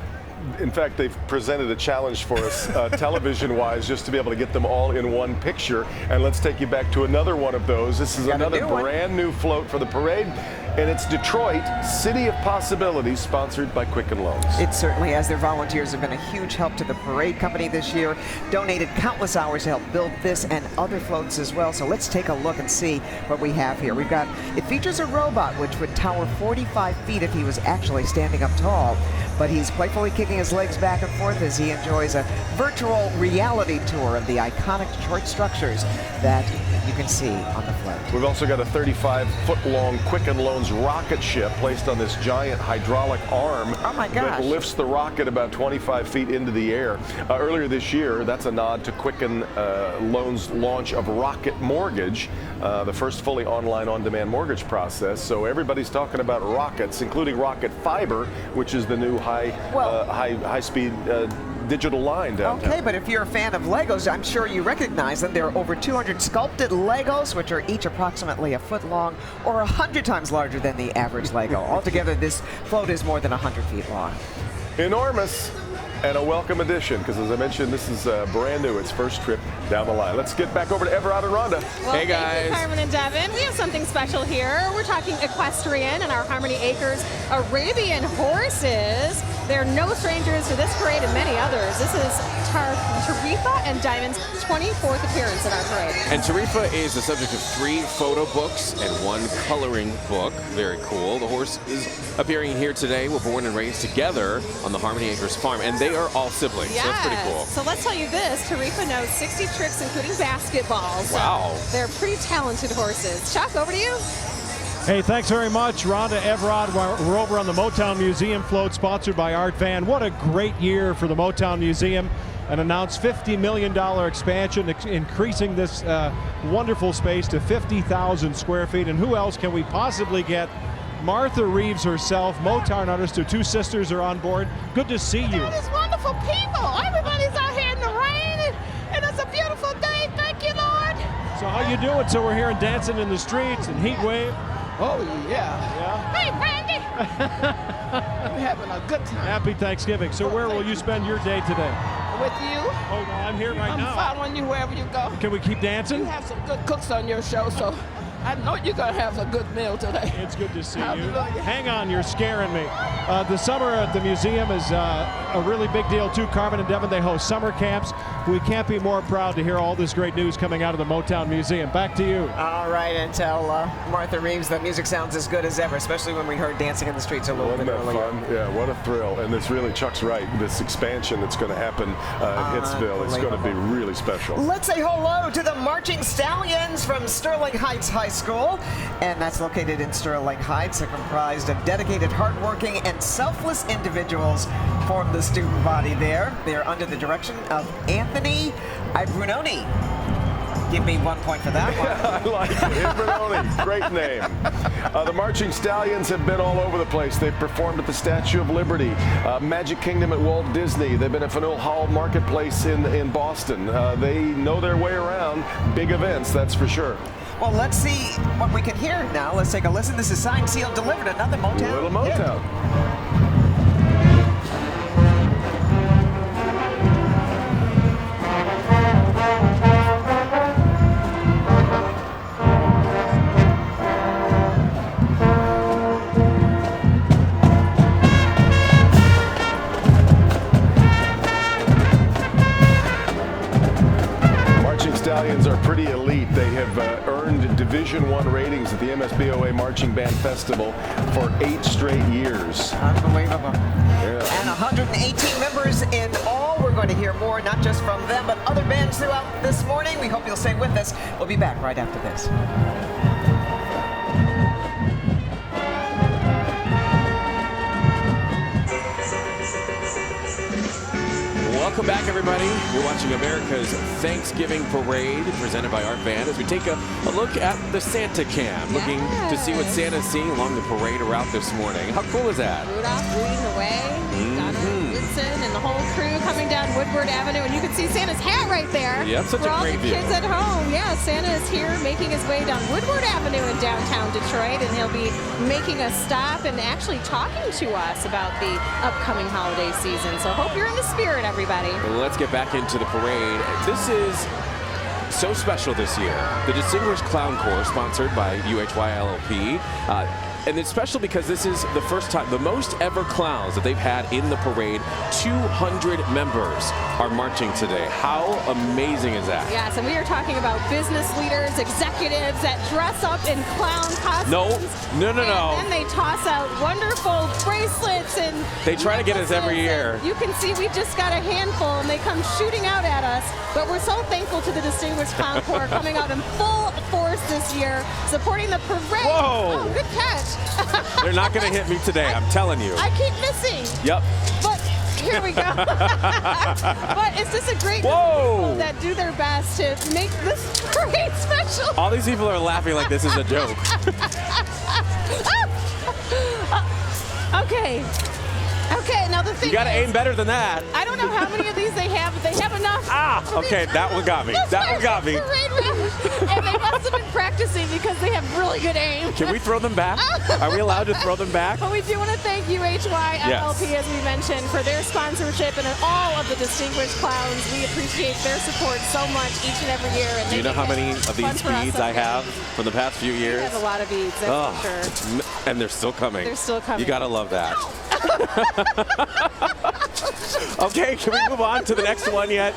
In fact, they've presented a challenge for us television-wise, just to be able to get them all in one picture. And let's take you back to another one of those. This is another brand new float for the parade, and it's Detroit, City of Possibilities, sponsored by Quicken Loans. It certainly has. Their volunteers have been a huge help to the parade company this year, donated countless hours to help build this and other floats as well. So let's take a look and see what we have here. It features a robot which would tower 45 feet if he was actually standing up tall. But he's playfully kicking his legs back and forth as he enjoys a virtual reality tour of the iconic Detroit structures that you can see on the float. We've also got a 35-foot-long Quicken Loans rocket ship placed on this giant hydraulic arm that lifts the rocket about 25 feet into the air. Earlier this year, that's a nod to Quicken Loans' launch of Rocket Mortgage, the first fully online on-demand mortgage process. So everybody's talking about rockets, including Rocket Fiber, which is the new high-speed digital line downtown. Okay, but if you're a fan of Legos, I'm sure you recognize them. There are over 200 sculpted Legos, which are each approximately a foot long or 100 times larger than the average Lego. Altogether, this float is more than 100 feet long. Enormous. And a welcome addition, because as I mentioned, this is brand new. It's first trip down the line. Let's get back over to Everett and Rhonda. Well, hey, guys. Thank you, Carmen and Devin. We have something special here. We're talking equestrian and our Harmony Acres Arabian horses. They're no strangers to this parade and many others. This is Tarifa and Diamond's 24th appearance at our parade. And Tarifa is the subject of 3 photo books and 1 coloring book. Very cool. The horses appearing here today were born and raised together on the Harmony Acres farm, and they are all siblings. Yes. So that's pretty cool. So let's tell you this, Tarifa knows 60 tricks, including basketball. So wow. They're pretty talented horses. Chuck, over to you. Hey, thanks very much, Rhonda, Everett. We're over on the Motown Museum float, sponsored by Art Van. What a great year for the Motown Museum. An announced $50 million expansion, increasing this wonderful space to 50,000 square feet. And who else can we possibly get? Martha Reeves herself, Motown artist. Her 2 sisters are on board. Good to see you. These wonderful people. Everybody's out here in the rain, and it's a beautiful day. Thank you, Lord. So how you doing? So we're here and dancing in the streets and heat wave. Oh, yeah. Hey, Randy. We're having a good time. Happy Thanksgiving. So where will you spend your day today? With you. Oh, no, I'm here right now. I'm following you wherever you go. Can we keep dancing? You have some good cooks on your show, so I know you're going to have a good meal today. It's good to see Hallelujah. you. Hang on, you're scaring me. The summer at the museum is a really big deal, too. Carmen and Devin, they host summer camps. We can't be more proud to hear all this great news coming out of the Motown Museum. Back to you. All right, and tell Martha Reeves the music sounds as good as ever, especially when we heard Dancing in the Streets a little bit earlier. Wasn't that fun? Yeah, what a thrill. And this really, Chuck's right, this expansion that's going to happen in Hitsville, it's going to be really special. Let's say hello to the Marching Stallions from Sterling Heights High School. And that's located in Sterling Heights. They're comprised of dedicated, hardworking, and selfless individuals form the student body there. They are under the direction of Anthony Ibrunoni. Give me 1 point for that one. I like it. Ibrunoni, great name. The Marching Stallions have been all over the place. They've performed at the Statue of Liberty, Magic Kingdom at Walt Disney. They've been at Faneuil Hall Marketplace in Boston. They know their way around big events, that's for sure. Well, let's see what we can hear now. Let's take a listen. This is Signed, Sealed, Delivered. Another Motown. Little Motown. Michigans are pretty elite. They have earned Division I ratings at the MSBOA Marching Band Festival for 8 straight years. Unbelievable. Yeah. And 118 members in all. We're going to hear more, not just from them, but other bands throughout this morning. We hope you'll stay with us. We'll be back right after this. Welcome back, everybody. You're watching America's Thanksgiving Parade, presented by Art Van, as we take a look at the Santa Cam, looking to see what Santa's seeing along the parade route this morning. How cool is that? Rudolph leading the way, and the whole crew coming down Woodward Avenue, and you can see Santa's hat right there. Yep, such for a all great the view. kids at home. Yeah, Santa is here making his way down Woodward Avenue in downtown Detroit, and he'll be making a stop and actually talking to us about the upcoming holiday season. So hope you're in the spirit, everybody. Well, let's get back into the parade. This is so special this year. The Distinguished Clown Corps, sponsored by UHY LLP. And it's special because this is the first time, the most ever clowns that they've had in the parade. 200 members are marching today. How amazing is that? Yes, and we are talking about business leaders, executives that dress up in clown costumes. No. And then they toss out wonderful bracelets and They try to get us every year. You can see we just got a handful, and they come shooting out at us. But we're so thankful to the Distinguished Clown Corps coming out in full force this year, supporting the parade. Whoa. Oh, good catch. They're not going to hit me today, I'm telling you. I keep missing. Yep. But here we go. But it's just a great group of people that do their best to make this parade special. All these people are laughing like this is a joke. Okay, now the thing You got to is, aim better than that. I don't know how many of these they have, but they have enough. Okay, that one got me. That one got me. And they must have been practicing because they have really good aim. Can we throw them back? Are we allowed to throw them back? But we do want to thank UHY LLP, Yes. as we mentioned, for their sponsorship and all of the distinguished clowns. We appreciate their support so much each and every year. And Do you know how many of these beads I have from the past few We years? have a lot of beads, that's for sure. And they're still coming. They're still coming. You got to love that. Okay, can we move on to the next one yet?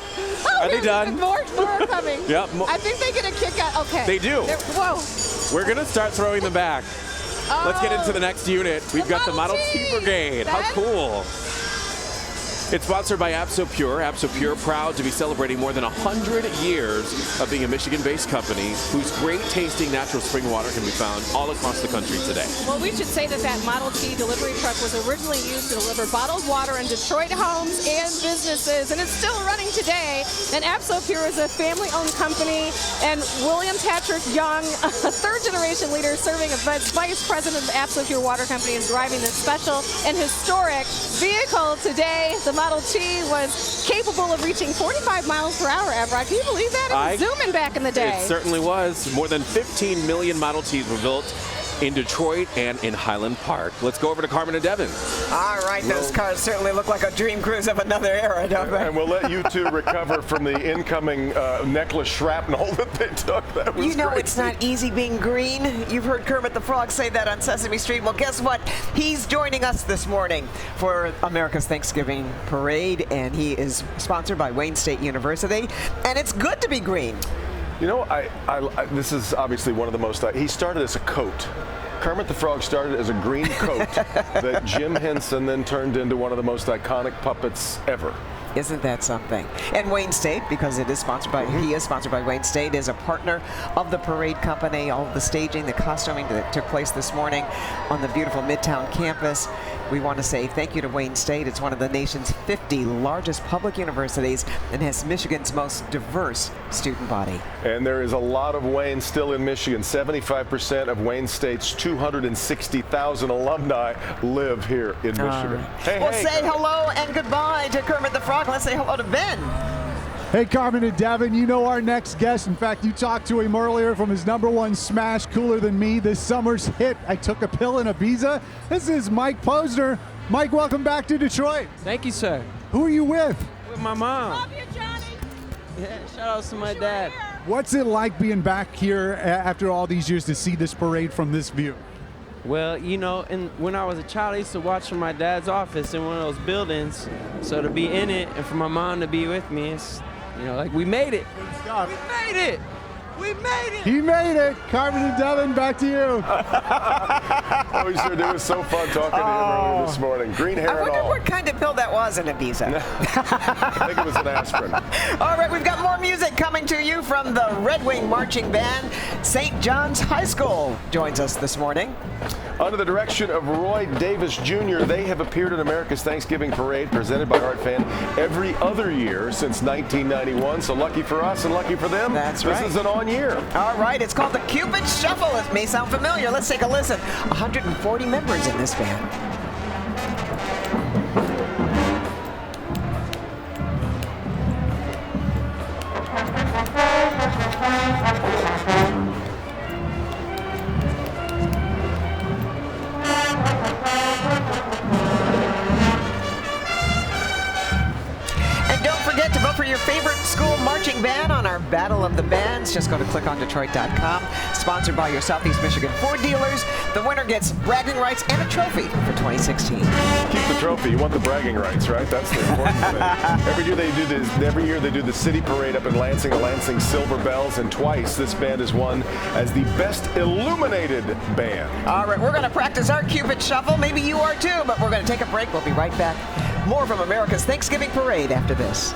Are they done? More are coming. Yep. I think they get a kick out. Okay. They do. Whoa. We're going to start throwing them back. Let's get into the next unit. We've got the Model T Brigade. How cool. It's sponsored by AbsoPure. AbsoPure, proud to be celebrating more than 100 years of being a Michigan-based company whose great-tasting natural spring water can be found all across the country today. Well, we should say that Model T delivery truck was originally used to deliver bottled water in Detroit homes and businesses, and it's still running today. And AbsoPure is a family-owned company, and William Patrick Young, a third-generation leader serving as vice president of the AbsoPure Water Company, is driving this special and historic vehicle today. The Model T was capable of reaching 45 miles per hour, Evrod. Can you believe that? It was zooming back in the day. It certainly was. More than 15 million Model Ts were built in Detroit and in Highland Park. Let's go over to Carmen and Devin. All right, those cars certainly look like a dream cruise of another era, don't they? And we'll let you two recover from the incoming necklace shrapnel that they took. That was You know, crazy. it's not easy being green. You've heard Kermit the Frog say that on Sesame Street. Well, guess what? He's joining us this morning for America's Thanksgiving Parade, and he is sponsored by Wayne State University. And it's good to be green. You know, this is obviously one of the most. He started as a coat. Kermit the Frog started as a green coat that Jim Henson then turned into one of the most iconic puppets ever. Isn't that something? And Wayne State, because it is sponsored by, he is sponsored by Wayne State, is a partner of the parade company. All of the staging, the costuming that took place this morning on the beautiful Midtown campus. We want to say thank you to Wayne State. It's one of the nation's 50 largest public universities and has Michigan's most diverse student body. And there is a lot of Wayne still in Michigan. 75% of Wayne State's 260,000 alumni live here in Michigan. Well, say hello and goodbye to Kermit the Frog. Let's say hello to Ben. Hey, Carmen and Devin, you know our next guest. In fact, you talked to him earlier from his #1 smash, Cooler Than Me, this summer's hit, I Took a Pill in Ibiza. This is Mike Posner. Mike, welcome back to Detroit. Thank you, sir. Who are you with? With my mom. Love you, Johnny. Yeah, shout out to my dad. What's it like being back here after all these years to see this parade from this view? Well, you know, when I was a child, I used to watch from my dad's office in one of those buildings. So to be in it and for my mom to be with me, it's, you know, like we made it. Good stuff. We made it. We made it! He made it. Carmen and Devin, back to you. Oh, we sure do. It was so fun talking to him earlier this morning. Green hair I wonder and all. what kind of pill that was in Ibiza. I think it was an aspirin. All right, we've got more music coming to you from the Red Wing Marching Band. St. John's High School joins us this morning. Under the direction of Roy Davis Jr., they have appeared in America's Thanksgiving Parade, presented by Art Fan, every other year since 1991. So lucky for us and lucky for them. That's right. This is an on year. All right, it's called the Cupid Shuffle. It may sound familiar. Let's take a listen. 140 members in this band. Marching band on our Battle of the Bands. Just go to clickondetroit.com. Sponsored by your Southeast Michigan Ford dealers. The winner gets bragging rights and a trophy for 2016. Keep the trophy. You want the bragging rights, right? That's the important thing. Every year they do the city parade up in Lansing, the Lansing Silver Bells, and twice this band is won as the best illuminated band. All right, we're going to practice our Cupid Shuffle. Maybe you are too, but we're going to take a break. We'll be right back. More from America's Thanksgiving Parade after this.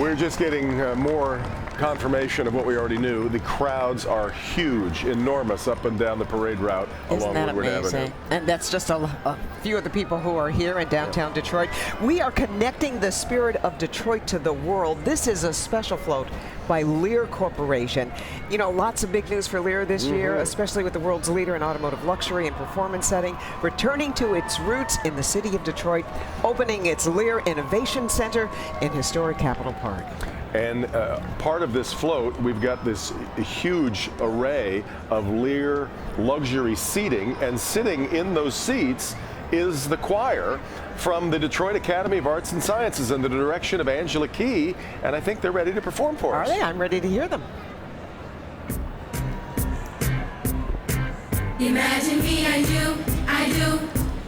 We're just getting more confirmation of what we already knew. The crowds are huge, enormous up and down the parade route along Woodward Avenue. And that's just a few of the people who are here in downtown Detroit. We are connecting the spirit of Detroit to the world. This is a special float by Lear Corporation. You know, lots of big news for Lear this year, especially with the world's leader in automotive luxury and performance setting, returning to its roots in the city of Detroit, opening its Lear Innovation Center in historic Capitol Park. And part of this float, we've got this huge array of Lear luxury seating, and sitting in those seats is the choir from the Detroit Academy of Arts and Sciences under the direction of Angela Key, and I think they're ready to perform for us. Are they? I'm ready to hear them. Imagine me and you, I do.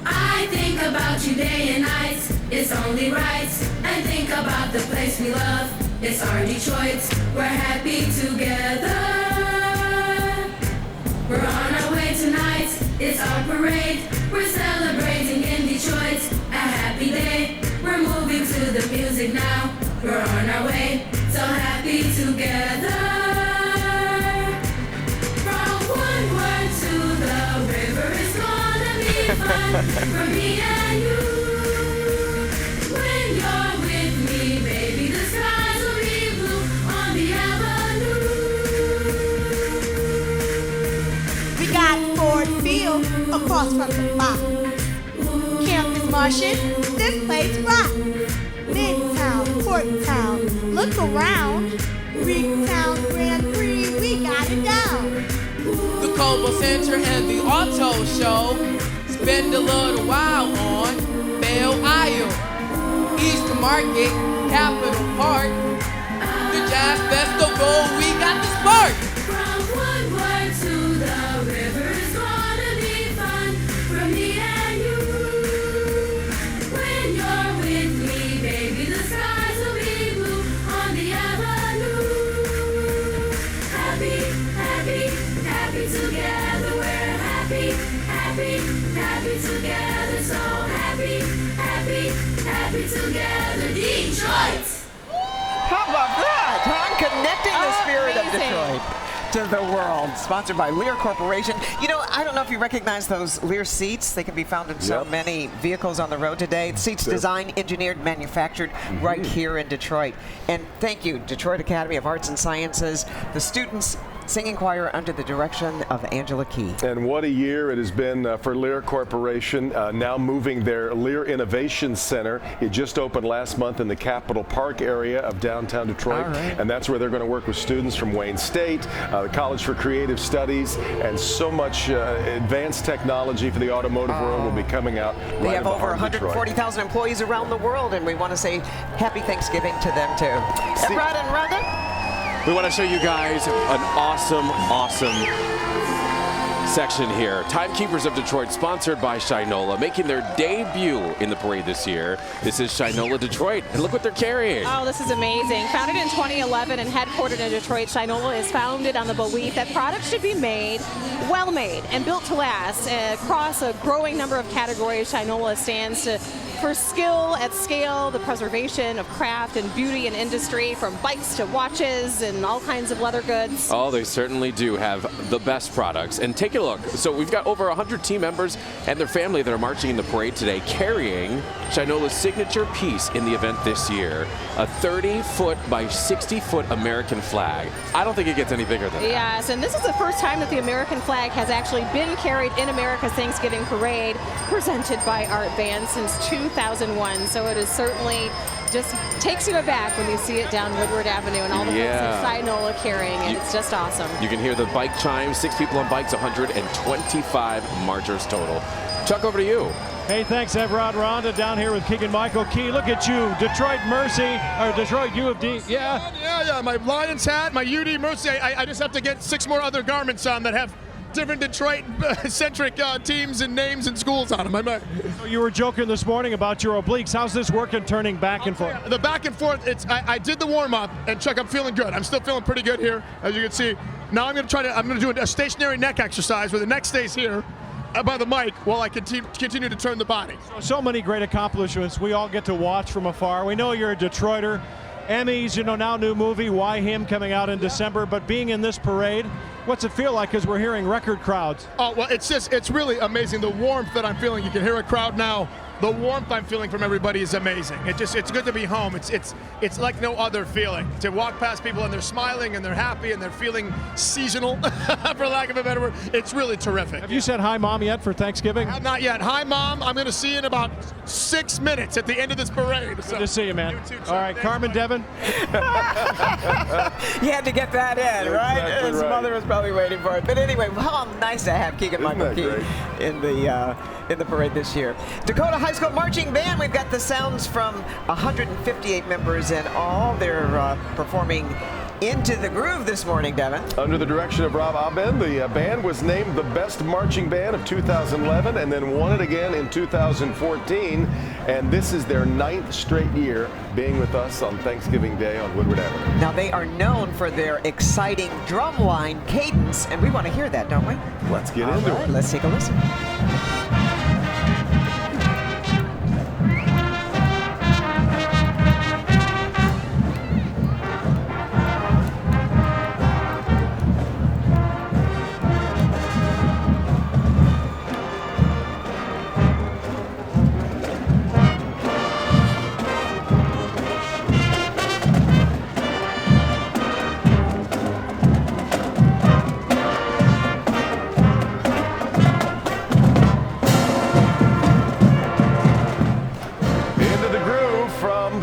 I think about you day and night. It's only right. And think about the place we love. It's our Detroit. We're happy together. We're on our way tonight. It's our parade. We're celebrating in Detroit. A happy day. We're moving to the music now. We're on our way. So happy together. From Woodward to the river, it's gonna be fun for me and you. When you're with me, baby, the skies will be blue on the avenue. We got Ford Field across from the block. Campus Martian, this place rock. Midtown, Porttown, look around. Greektown Grand Prix, we got it down. The Cobo Center and the Auto Show. Spend a little while on Belle Isle, East Market, Capitol Park. The Jazz Festival, we got the spark. From Woodward to the river, it's gonna be fun for me and you. When you're with me, baby, the skies will be blue on the avenue. Happy, happy, happy together. We're happy, happy, happy together. So happy, happy, happy together. Detroit! How about that, huh? Connecting the spirit of Detroit to the world. Sponsored by Lear Corporation. You know, I don't know if you recognize those Lear seats. They can be found in so many vehicles on the road today. Seats designed, engineered, manufactured right here in Detroit. And thank you, Detroit Academy of Arts and Sciences, the students, singing choir under the direction of Angela Key. And what a year it has been for Lear Corporation, now moving their Lear Innovation Center. It just opened last month in the Capitol Park area of downtown Detroit, and that's where they're going to work with students from Wayne State, the College for Creative Studies, and so much advanced technology for the automotive world will be coming out right They have over Detroit. 140,000 employees around the world, and we want to say happy Thanksgiving to them too. Rod and Rhonda? We want to show you guys an awesome section here. Timekeepers of Detroit, sponsored by Shinola, making their debut in the parade this year. This is Shinola Detroit, and look what they're carrying. Oh, this is amazing. Founded in 2011 and headquartered in Detroit, Shinola is founded on the belief that products should be made, well made, and built to last. Across a growing number of categories, Shinola stands for skill at scale, the preservation of craft and beauty and industry, from bikes to watches and all kinds of leather goods. Oh, they certainly do have the best products. And take a look. So we've got over 100 team members and their family that are marching in the parade today, carrying Shinola's signature piece in the event this year, a 30-foot by 60-foot American flag. I don't think it gets any bigger than that. Yes, and this is the first time that the American flag has actually been carried in America's Thanksgiving Parade, presented by Art Band since 2001. So it is certainly just takes you aback when you see it down Woodward Avenue and all the folks at Shinola carrying it. It's just awesome. You can hear the bike chimes, 6 people on bikes, 125 marchers total. Chuck, over to you. Hey, thanks, Evrod Rhonda, down here with Keegan-Michael Key. Look at you, Detroit Mercy, or Detroit U of D. Yeah, my Lions hat, my UD Mercy. I just have to get 6 more other garments on that have different Detroit-centric teams and names and schools on them. You were joking this morning about your obliques. How's this working, turning back and forth? The back and forth, I did the warm-up, and Chuck, I'm feeling good. I'm still feeling pretty good here, as you can see. Now I'm going to do a stationary neck exercise where the neck stays here by the mic while I continue to turn the body. So many great accomplishments we all get to watch from afar. We know you're a Detroiter. Emmys, now new movie, Why Him, coming out in December, but being in this parade, what's it feel like as we're hearing record crowds? Oh, well, it's really amazing. The warmth that I'm feeling, you can hear a crowd now. The warmth I'm feeling from everybody is amazing. It's good to be home. It's like no other feeling. To walk past people and they're smiling and they're happy and they're feeling seasonal, for lack of a better word. It's really terrific. Have you said hi, Mom, yet for Thanksgiving? Not yet. Hi, Mom. I'm going to see you in about 6 minutes at the end of this parade. Good to see you, man. You too, all right, Carmen Devin. He had to get that in, right? Exactly His right. mother was probably waiting for it. But anyway, how nice to have Keegan-Michael Key in the parade this year. Dakota High School Marching Band, we've got the sounds from 158 members in all. They're performing Into the Groove this morning, Devin. Under the direction of Rob Abend, the band was named the best marching band of 2011 and then won it again in 2014. And this is their 9th straight year being with us on Thanksgiving Day on Woodward Avenue. Now, they are known for their exciting drumline cadence, and we want to hear that, don't we? Let's get into it. Let's take a listen.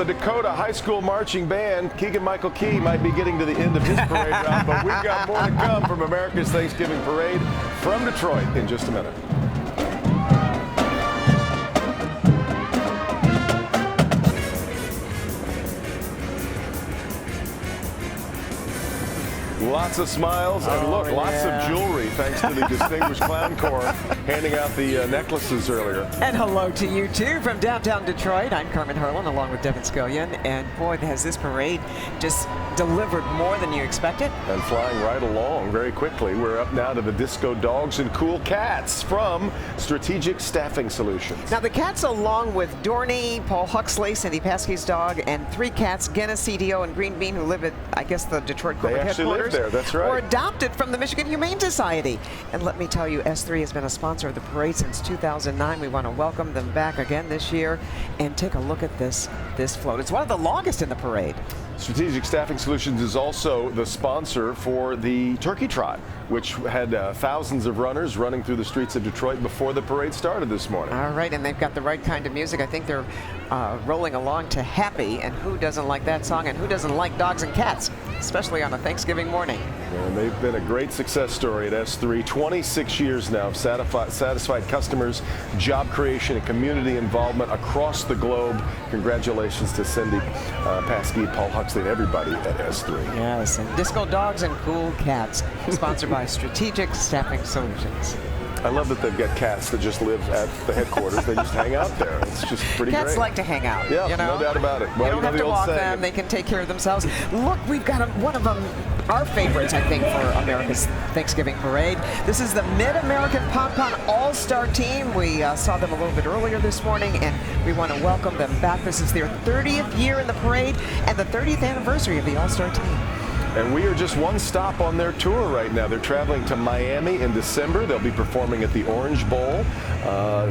Dakota High School Marching Band. Keegan-Michael Key might be getting to the end of his parade route, but we've got more to come from America's Thanksgiving Parade from Detroit in just a minute. Lots of smiles and look, lots of jewelry thanks to the Distinguished Clown Corps handing out the necklaces earlier. And hello to you too from downtown Detroit. I'm Carmen Harlan along with Devin Scullion, and boy, has this parade just delivered more than you expected. And flying right along very quickly, we're up now to the Disco Dogs and Cool Cats from Strategic Staffing Solutions. Now the cats, along with Dorney, Paul Huxley, Cindy Paskey's dog, and 3 cats, Guinness, CDO, and Green Bean, who live at, I guess, the Detroit corporate They actually headquarters. live there, that's right. Were adopted from the Michigan Humane Society. And let me tell you, S3 has been a sponsor of the parade since 2009. We want to welcome them back again this year and take a look at this float. It's one of the longest in the parade. Strategic Staffing Solutions is also the sponsor for the Turkey Trot, which had thousands of runners running through the streets of Detroit before the parade started this morning. All right, and they've got the right kind of music. I think they're rolling along to Happy, and who doesn't like that song, and who doesn't like dogs and cats, especially on a Thanksgiving morning. And they've been a great success story at S3. 26 years now of satisfied customers, job creation, and community involvement across the globe. Congratulations to Cindy Paskey, Paul Huxley, and everybody at S3. Yes, and Disco Dogs and Cool Cats, sponsored by Strategic Staffing Solutions. I love that they've got cats that just live at the headquarters. They just hang out there. It's just pretty Cats great. like to hang out. Yeah, you know? no doubt about it. You don't have to walk them. They can take care of themselves. Look, we've got one of them, our favorites, I think, for America's Thanksgiving Parade. This is the Mid-American Pom-Pom All-Star Team. We saw them a little bit earlier this morning, and we want to welcome them back. This is their 30th year in the parade and the 30th anniversary of the All-Star Team. And we are just one stop on their tour right now. They're traveling to Miami in December. They'll be performing at the Orange Bowl.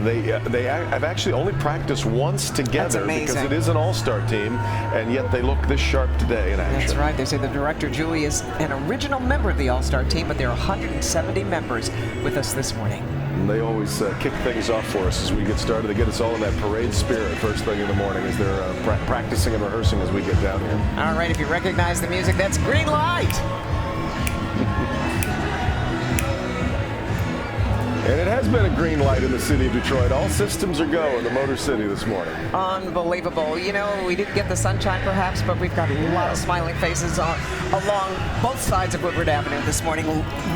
They have actually only practiced once together because it is an all-star team, and yet they look this sharp today in action. That's right. They say the director, Julie, is an original member of the all-star team, but there are 170 members with us this morning. And they always kick things off for us as we get started. They get us all in that parade spirit first thing in the morning as they're practicing and rehearsing as we get down here. All right, if you recognize the music, that's Green Light. And it has been a green light in the city of Detroit. All systems are go in the Motor City this morning. Unbelievable. You know, we didn't get the sunshine perhaps, but we've got a lot of smiling faces along both sides of Woodward Avenue this morning.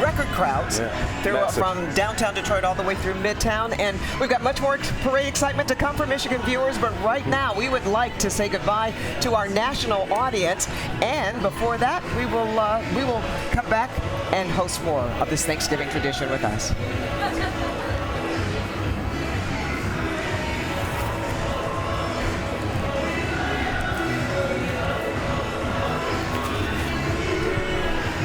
Record crowds. They're from downtown Detroit all the way through Midtown. And we've got much more parade excitement to come for Michigan viewers. But right now, we would like to say goodbye to our national audience. And before that, we will come back and host more of this Thanksgiving tradition with us.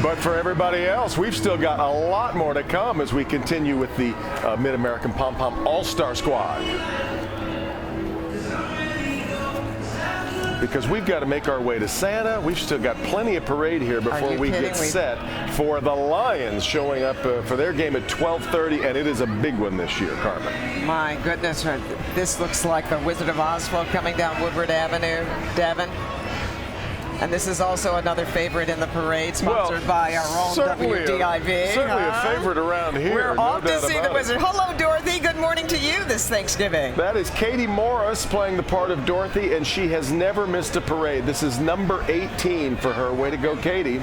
But for everybody else, we've still got a lot more to come as we continue with the Mid-American Pom-Pom All-Star Squad. Because we've got to make our way to Santa. We've still got plenty of parade here before we get set for the Lions showing up for their game at 12:30, and it is a big one this year, Carmen. My goodness, this looks like the Wizard of Oz float coming down Woodward Avenue, Devin. And this is also another favorite in the parade, sponsored by our own WDIV. Certainly a favorite around here. We're off to see the Wizard. Hello, Dorothy. Good morning to you this Thanksgiving. That is Katie Morris playing the part of Dorothy, and she has never missed a parade. This is number 18 for her. Way to go, Katie.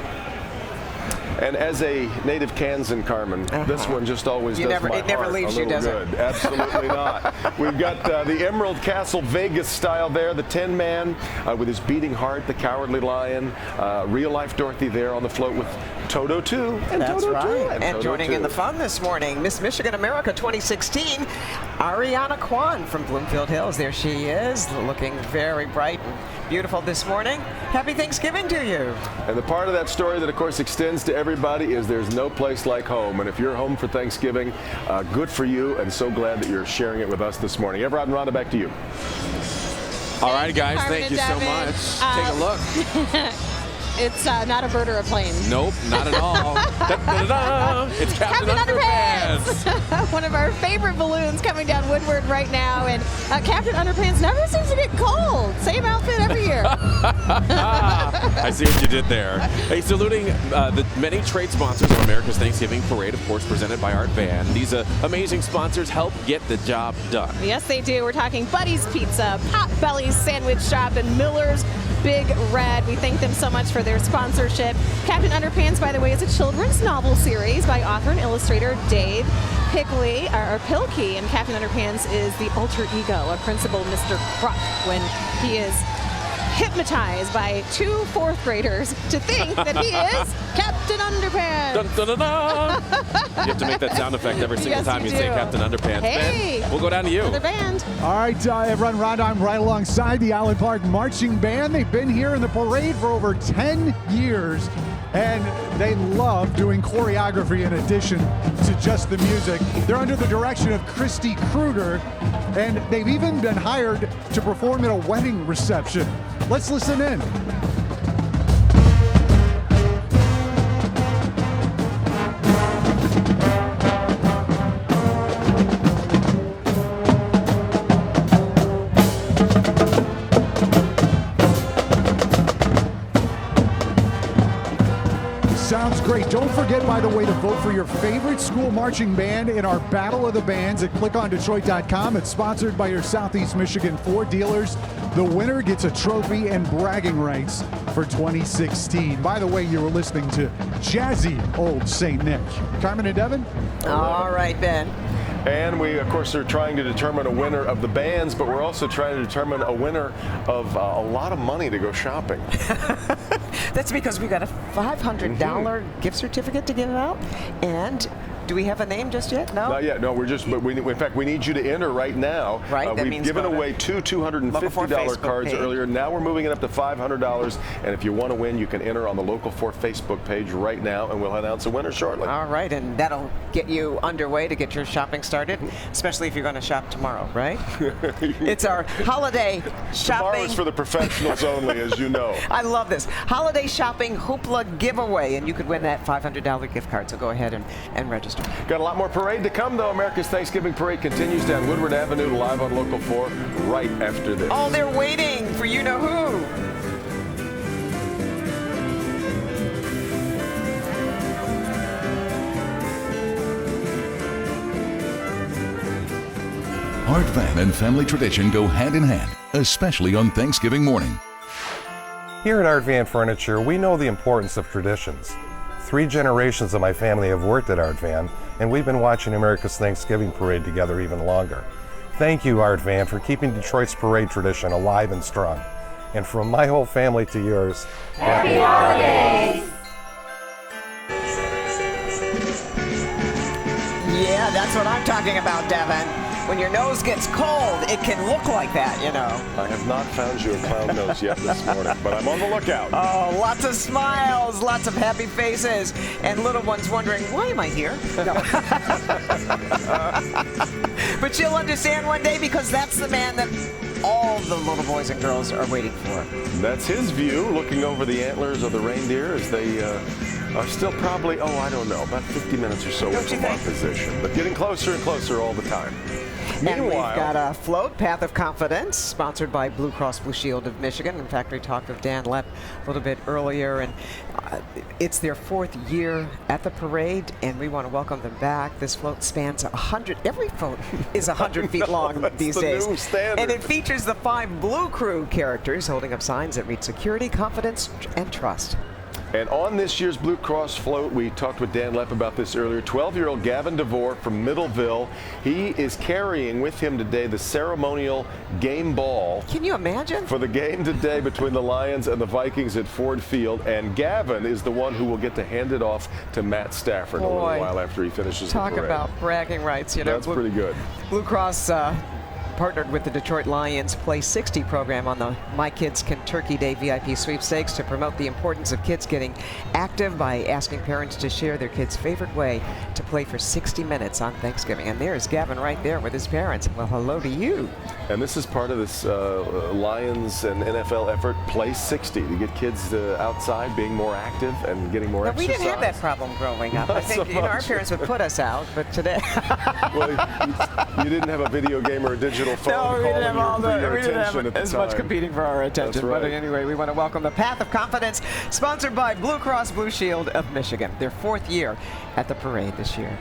And as a native Kansan, Carmen, this one just always does my heart leaves a you, little does good. Absolutely not. We've got the Emerald Castle Vegas style there, the 10-man with his beating heart, the Cowardly Lion, real-life Dorothy there on the float with Toto 2. And That's Toto right. 2. And Toto joining 2. in the fun this morning, Miss Michigan America 2016, Ariana Kwan from Bloomfield Hills. There she is, looking very bright and beautiful this morning. Happy Thanksgiving to you. And the part of that story that, of course, extends to everybody is there's no place like home. And if you're home for Thanksgiving, good for you, and so glad that you're sharing it with us this morning. Everett and Rhonda, back to you. All right, guys, thank you so much. Take a look. It's not a bird or a plane. Nope, not at all. It's Captain Underpants. One of our favorite balloons coming down Woodward right now. And Captain Underpants never seems to get cold. Same outfit every year. I see what you did there. Hey, saluting the many trade sponsors of America's Thanksgiving Parade, of course, presented by Art Van. These amazing sponsors help get the job done. Yes, they do. We're talking Buddy's Pizza, Potbelly's Sandwich Shop, and Miller's Big Red. We thank them so much for their sponsorship. Captain Underpants, by the way, is a children's novel series by author and illustrator Dave Pilkey, and Captain Underpants is the alter ego of Principal Mr. Croc when he is hypnotized by two fourth graders to think that he is Captain Underpants. Dun, dun, dun, dun. You have to make that sound effect every single time you say Captain Underpants. Hey, Ben, we'll go down to you. Another band. All right, everyone, Rhonda, I'm right alongside the Allen Park Marching Band. They've been here in the parade for over 10 years, and they love doing choreography in addition to just the music. They're under the direction of Christy Kruger, and they've even been hired to perform at a wedding reception. Let's listen in. Sounds great. Don't forget, by the way, to vote for your favorite school marching band in our Battle of the Bands at clickondetroit.com. It's sponsored by your Southeast Michigan Ford dealers. The winner gets a trophy and bragging rights for 2016. By the way, you were listening to jazzy old St. Nick. Carmen and Devin? All right, Ben. And we, of course, are trying to determine a winner of the bands, but we're also trying to determine a winner of a lot of money to go shopping. That's because we got a $500 gift certificate to give out. And do we have a name just yet? No? Not yet. No, we're just, but in fact, we need you to enter right now. Right, that we've means given go to away two $250 cards page. earlier. Now we're moving it up to $500. And if you want to win, you can enter on the Local 4 Facebook page right now, and we'll announce a winner shortly. All right, and that'll get you underway to get your shopping started, especially if you're going to shop tomorrow, right? It's our holiday shopping. Tomorrow's for the professionals only, as you know. I love this. Holiday shopping hoopla giveaway, and you could win that $500 gift card, so go ahead and register. Got a lot more parade to come, though. America's Thanksgiving Parade continues down Woodward Avenue, live on Local 4, right after this. Oh, they're waiting for you-know-who. Art Van and family tradition go hand in hand, especially on Thanksgiving morning. Here at Art Van Furniture, we know the importance of traditions. 3 generations of my family have worked at Art Van, and we've been watching America's Thanksgiving Parade together even longer. Thank you, Art Van, for keeping Detroit's parade tradition alive and strong. And from my whole family to yours, Happy Holidays! Yeah, that's what I'm talking about, Devin. When your nose gets cold, it can look like that, you know. I have not found you a clown nose yet this morning, but I'm on the lookout. Oh, lots of smiles, lots of happy faces, and little ones wondering, why am I here? No. But you'll understand one day, because that's the man that all the little boys and girls are waiting for. That's his view, looking over the antlers of the reindeer as they are still probably, I don't know, about 50 minutes or so from our position, but getting closer and closer all the time. And we've got a float, Path of Confidence, sponsored by Blue Cross Blue Shield of Michigan. In fact, we talked with Dan Lepp a little bit earlier, and it's their 4th year at the parade, and we want to welcome them back. This float spans 100. Every float is 100 feet long these days. New standard. And it features the 5 Blue Crew characters holding up signs that read security, confidence, and trust. And on this year's Blue Cross float, we talked with Dan Lepp about this earlier, 12-year-old Gavin DeVore from Middleville. He is carrying with him today the ceremonial game ball. Can you imagine? For the game today between the Lions and the Vikings at Ford Field. And Gavin is the one who will get to hand it off to Matt Stafford a little while after he finishes the parade. Talk about bragging rights, you know. That's pretty good. Blue Cross partnered with the Detroit Lions Play 60 program on the My Kids Can Turkey Day VIP sweepstakes to promote the importance of kids getting active by asking parents to share their kids' favorite way to play for 60 minutes on Thanksgiving. And there's Gavin right there with his parents. Well, hello to you. And this is part of this Lions and NFL effort, Play 60, to get kids outside, being more active and getting more exercise. We didn't have that problem growing up. I think our parents would put us out, but today. Well, you didn't have a video game or a digital phone. No, we didn't have as much time. Competing for our attention. Right. But anyway, we want to welcome the Path of Confidence, sponsored by Blue Cross Blue Shield of Michigan. Their 4th year at the parade this year.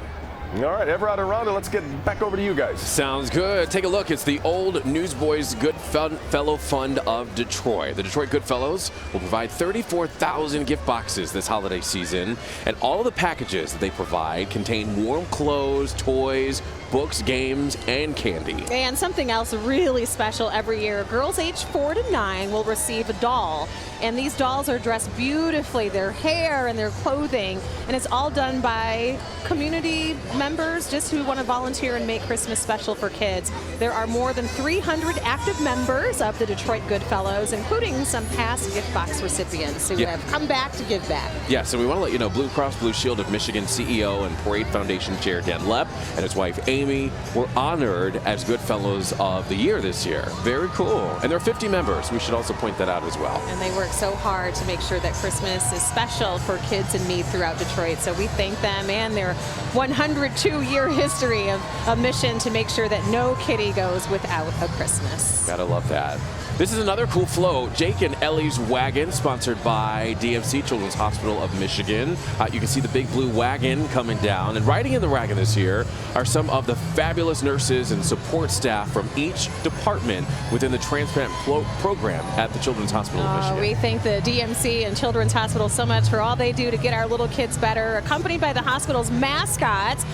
All right, Everett and Rhonda, let's get back over to you guys. Sounds good. Take a look. It's the Old Newsboys Goodfellow Fund of Detroit. The Detroit Goodfellows will provide 34,000 gift boxes this holiday season, and all of the packages that they provide contain warm clothes, toys, books, games, and candy. And something else really special every year. Girls aged 4 to 9 will receive a doll. And these dolls are dressed beautifully, their hair and their clothing. And it's all done by community members just who want to volunteer and make Christmas special for kids. There are more than 300 active members of the Detroit Goodfellows, including some past gift box recipients who have come back to give back. Yeah, so we want to let you know Blue Cross Blue Shield of Michigan CEO and Parade Foundation Chair Dan Lepp and his wife Amy were honored as Goodfellows of the Year this year. Very cool. And there are 50 members. We should also point that out as well. And they work so hard to make sure that Christmas is special for kids in need throughout Detroit. So we thank them and their 102-year history of a mission to make sure that no kitty goes without a Christmas. Gotta love that. This is another cool float. Jake and Ellie's Wagon, sponsored by DMC, Children's Hospital of Michigan. You can see the big blue wagon coming down. And riding in the wagon this year are some of the fabulous nurses and support staff from each department within the transplant program at the Children's Hospital of Michigan. We thank the DMC and Children's Hospital so much for all they do to get our little kids better. Accompanied by the hospital's mascots,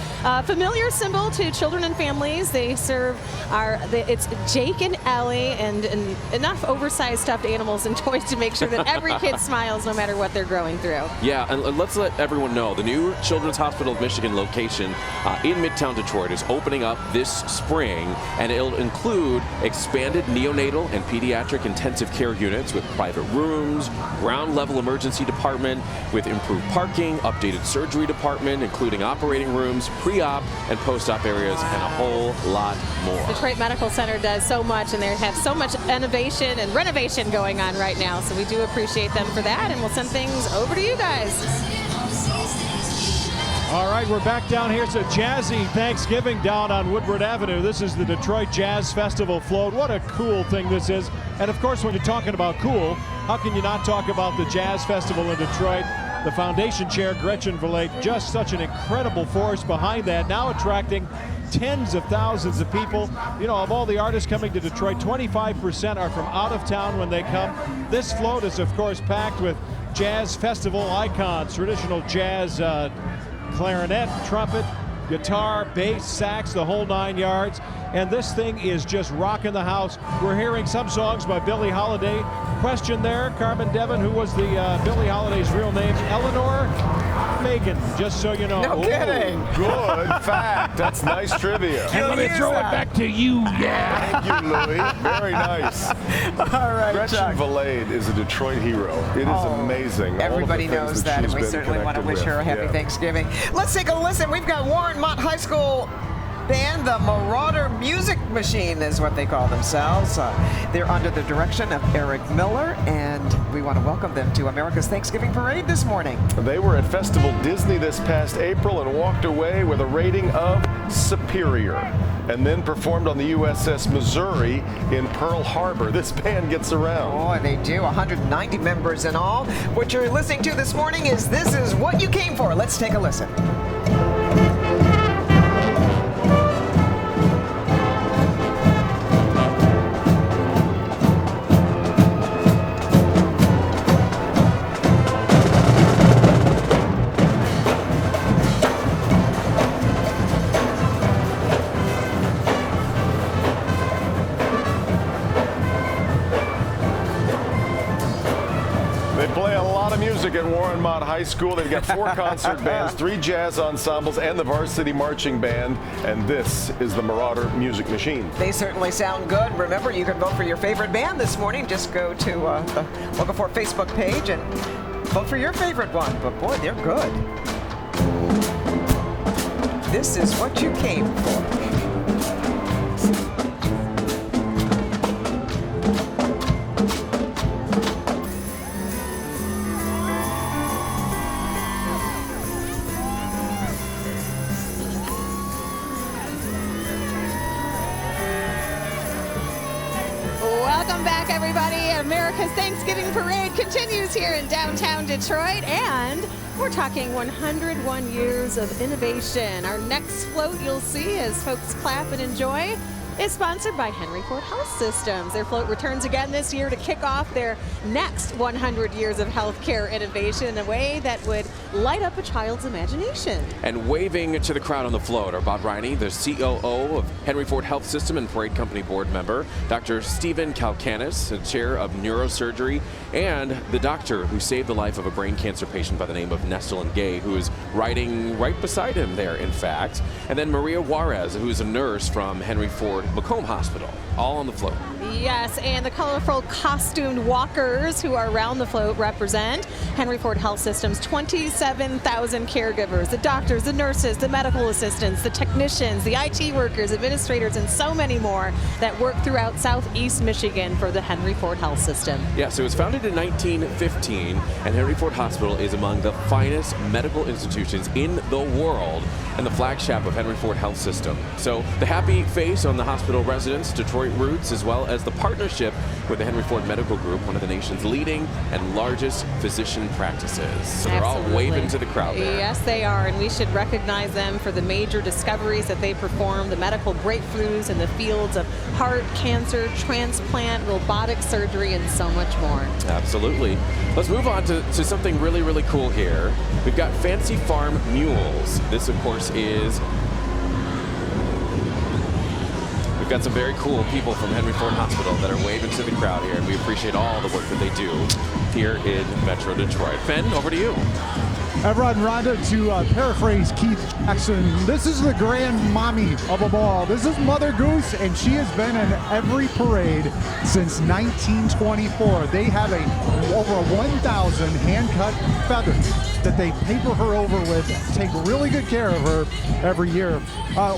familiar symbol to children and families. They serve it's Jake and Ellie and enough oversized stuffed animals and toys to make sure that every kid smiles no matter what they're going through. Yeah, and let's let everyone know the new Children's Hospital of Michigan location in Midtown Detroit is opening up this spring, and it'll include expanded neonatal and pediatric intensive care units with private rooms, ground level emergency department with improved parking, updated surgery department, including operating rooms, pre-op and post-op areas, and a whole lot more. Detroit Medical Center does so much, and they have so much innovation and renovation going on right now, so we do appreciate them for that, and we'll send things over to you guys. All right, we're back down here. It's a jazzy Thanksgiving down on Woodward Avenue. This is the Detroit Jazz Festival float. What a cool thing this is. And of course, when you're talking about cool, how can you not talk about the Jazz Festival in Detroit? The foundation chair, Gretchen Verlake, just such an incredible force behind that, now attracting tens of thousands of people. You know, of all the artists coming to Detroit, 25% are from out of town when they come. This float is, of course, packed with jazz festival icons, traditional jazz clarinet, trumpet, guitar, bass, sax, the whole 9 yards. And this thing is just rocking the house. We're hearing some songs by Billie Holiday. Question there, Carmen Devon, who was the Billie Holiday's real name? Eleanor Megan, just so you know. No kidding. Good fact. That's nice trivia. And let me throw it back to you, yeah. Thank you, Louie. Very nice. All right, Gretchen Chuck. Verlake is a Detroit hero. It is amazing. Everybody knows that, and we certainly want to wish her a happy Thanksgiving. Let's take a listen. We've got Warren Mott High School band, the Marauder Music Machine is what they call themselves. They're under the direction of Eric Miller, and we want to welcome them to America's Thanksgiving Parade this morning. They were at Festival Disney this past April and walked away with a rating of superior, and then performed on the USS Missouri in Pearl Harbor. This band gets around. Boy, they do. 190 members in all. What you're listening to this morning is This Is What You Came For. Let's take a listen. At Warren Mott High School. They've got 4 concert bands, 3 jazz ensembles, and the varsity marching band. And this is the Marauder Music Machine. They certainly sound good. Remember, you can vote for your favorite band this morning. Just go to the Local 4 Facebook page and vote for your favorite one. But boy, they're good. This is what you came for. Welcome back, everybody. America's Thanksgiving Parade continues here in downtown Detroit, and we're talking 101 years of innovation. Our next float you'll see as folks clap and enjoy is sponsored by Henry Ford Health Systems. Their float returns again this year to kick off their next 100 years of healthcare innovation in a way that would light up a child's imagination. And waving to the crowd on the float are Bob Riney, the COO of Henry Ford Health System and Parade Company board member, Dr. Stephen Kalkanis, the chair of neurosurgery, and the doctor who saved the life of a brain cancer patient by the name of Nestle Gay, who is riding right beside him there, in fact. And then Maria Juarez, who is a nurse from Henry Ford Macomb Hospital, all on the float. Yes, and the colorful costumed walkers who are around the float represent Henry Ford Health System's 27,000 caregivers, the doctors, the nurses, the medical assistants, the technicians, the IT workers, administrators, and so many more that work throughout Southeast Michigan for the Henry Ford Health System. Yes, it was founded in 1915, and Henry Ford Hospital is among the finest medical institutions in the world and the flagship of Henry Ford Health System. So the happy face on the hospital residents, Detroit roots, as well as the partnership with the Henry Ford Medical Group, one of the nation's leading and largest physician practices. So they're all waving to the crowd there. Yes, they are, and we should recognize them for the major discoveries that they perform, the medical breakthroughs in the fields of heart, cancer, transplant, robotic surgery, and so much more. Absolutely. Let's move on to something really, really cool here. We've got Fancy Farm Mules. This, of course, is... We've got some very cool people from Henry Ford Hospital that are waving to the crowd here, and we appreciate all the work that they do here in Metro Detroit. Ben, over to you. Rod and Rhonda, to paraphrase Keith Jackson, this is the grandmommy of them all. This is Mother Goose, and she has been in every parade since 1924. They have over 1,000 hand-cut feathers that they paper her over with, take really good care of her every year.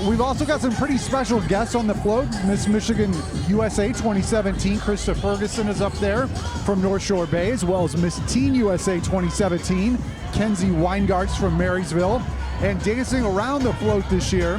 We've also got some pretty special guests on the float. Miss Michigan USA 2017, Krista Ferguson is up there from North Shore Bay, as well as Miss Teen USA 2017, Kenzie Weingarts from Marysville. And dancing around the float this year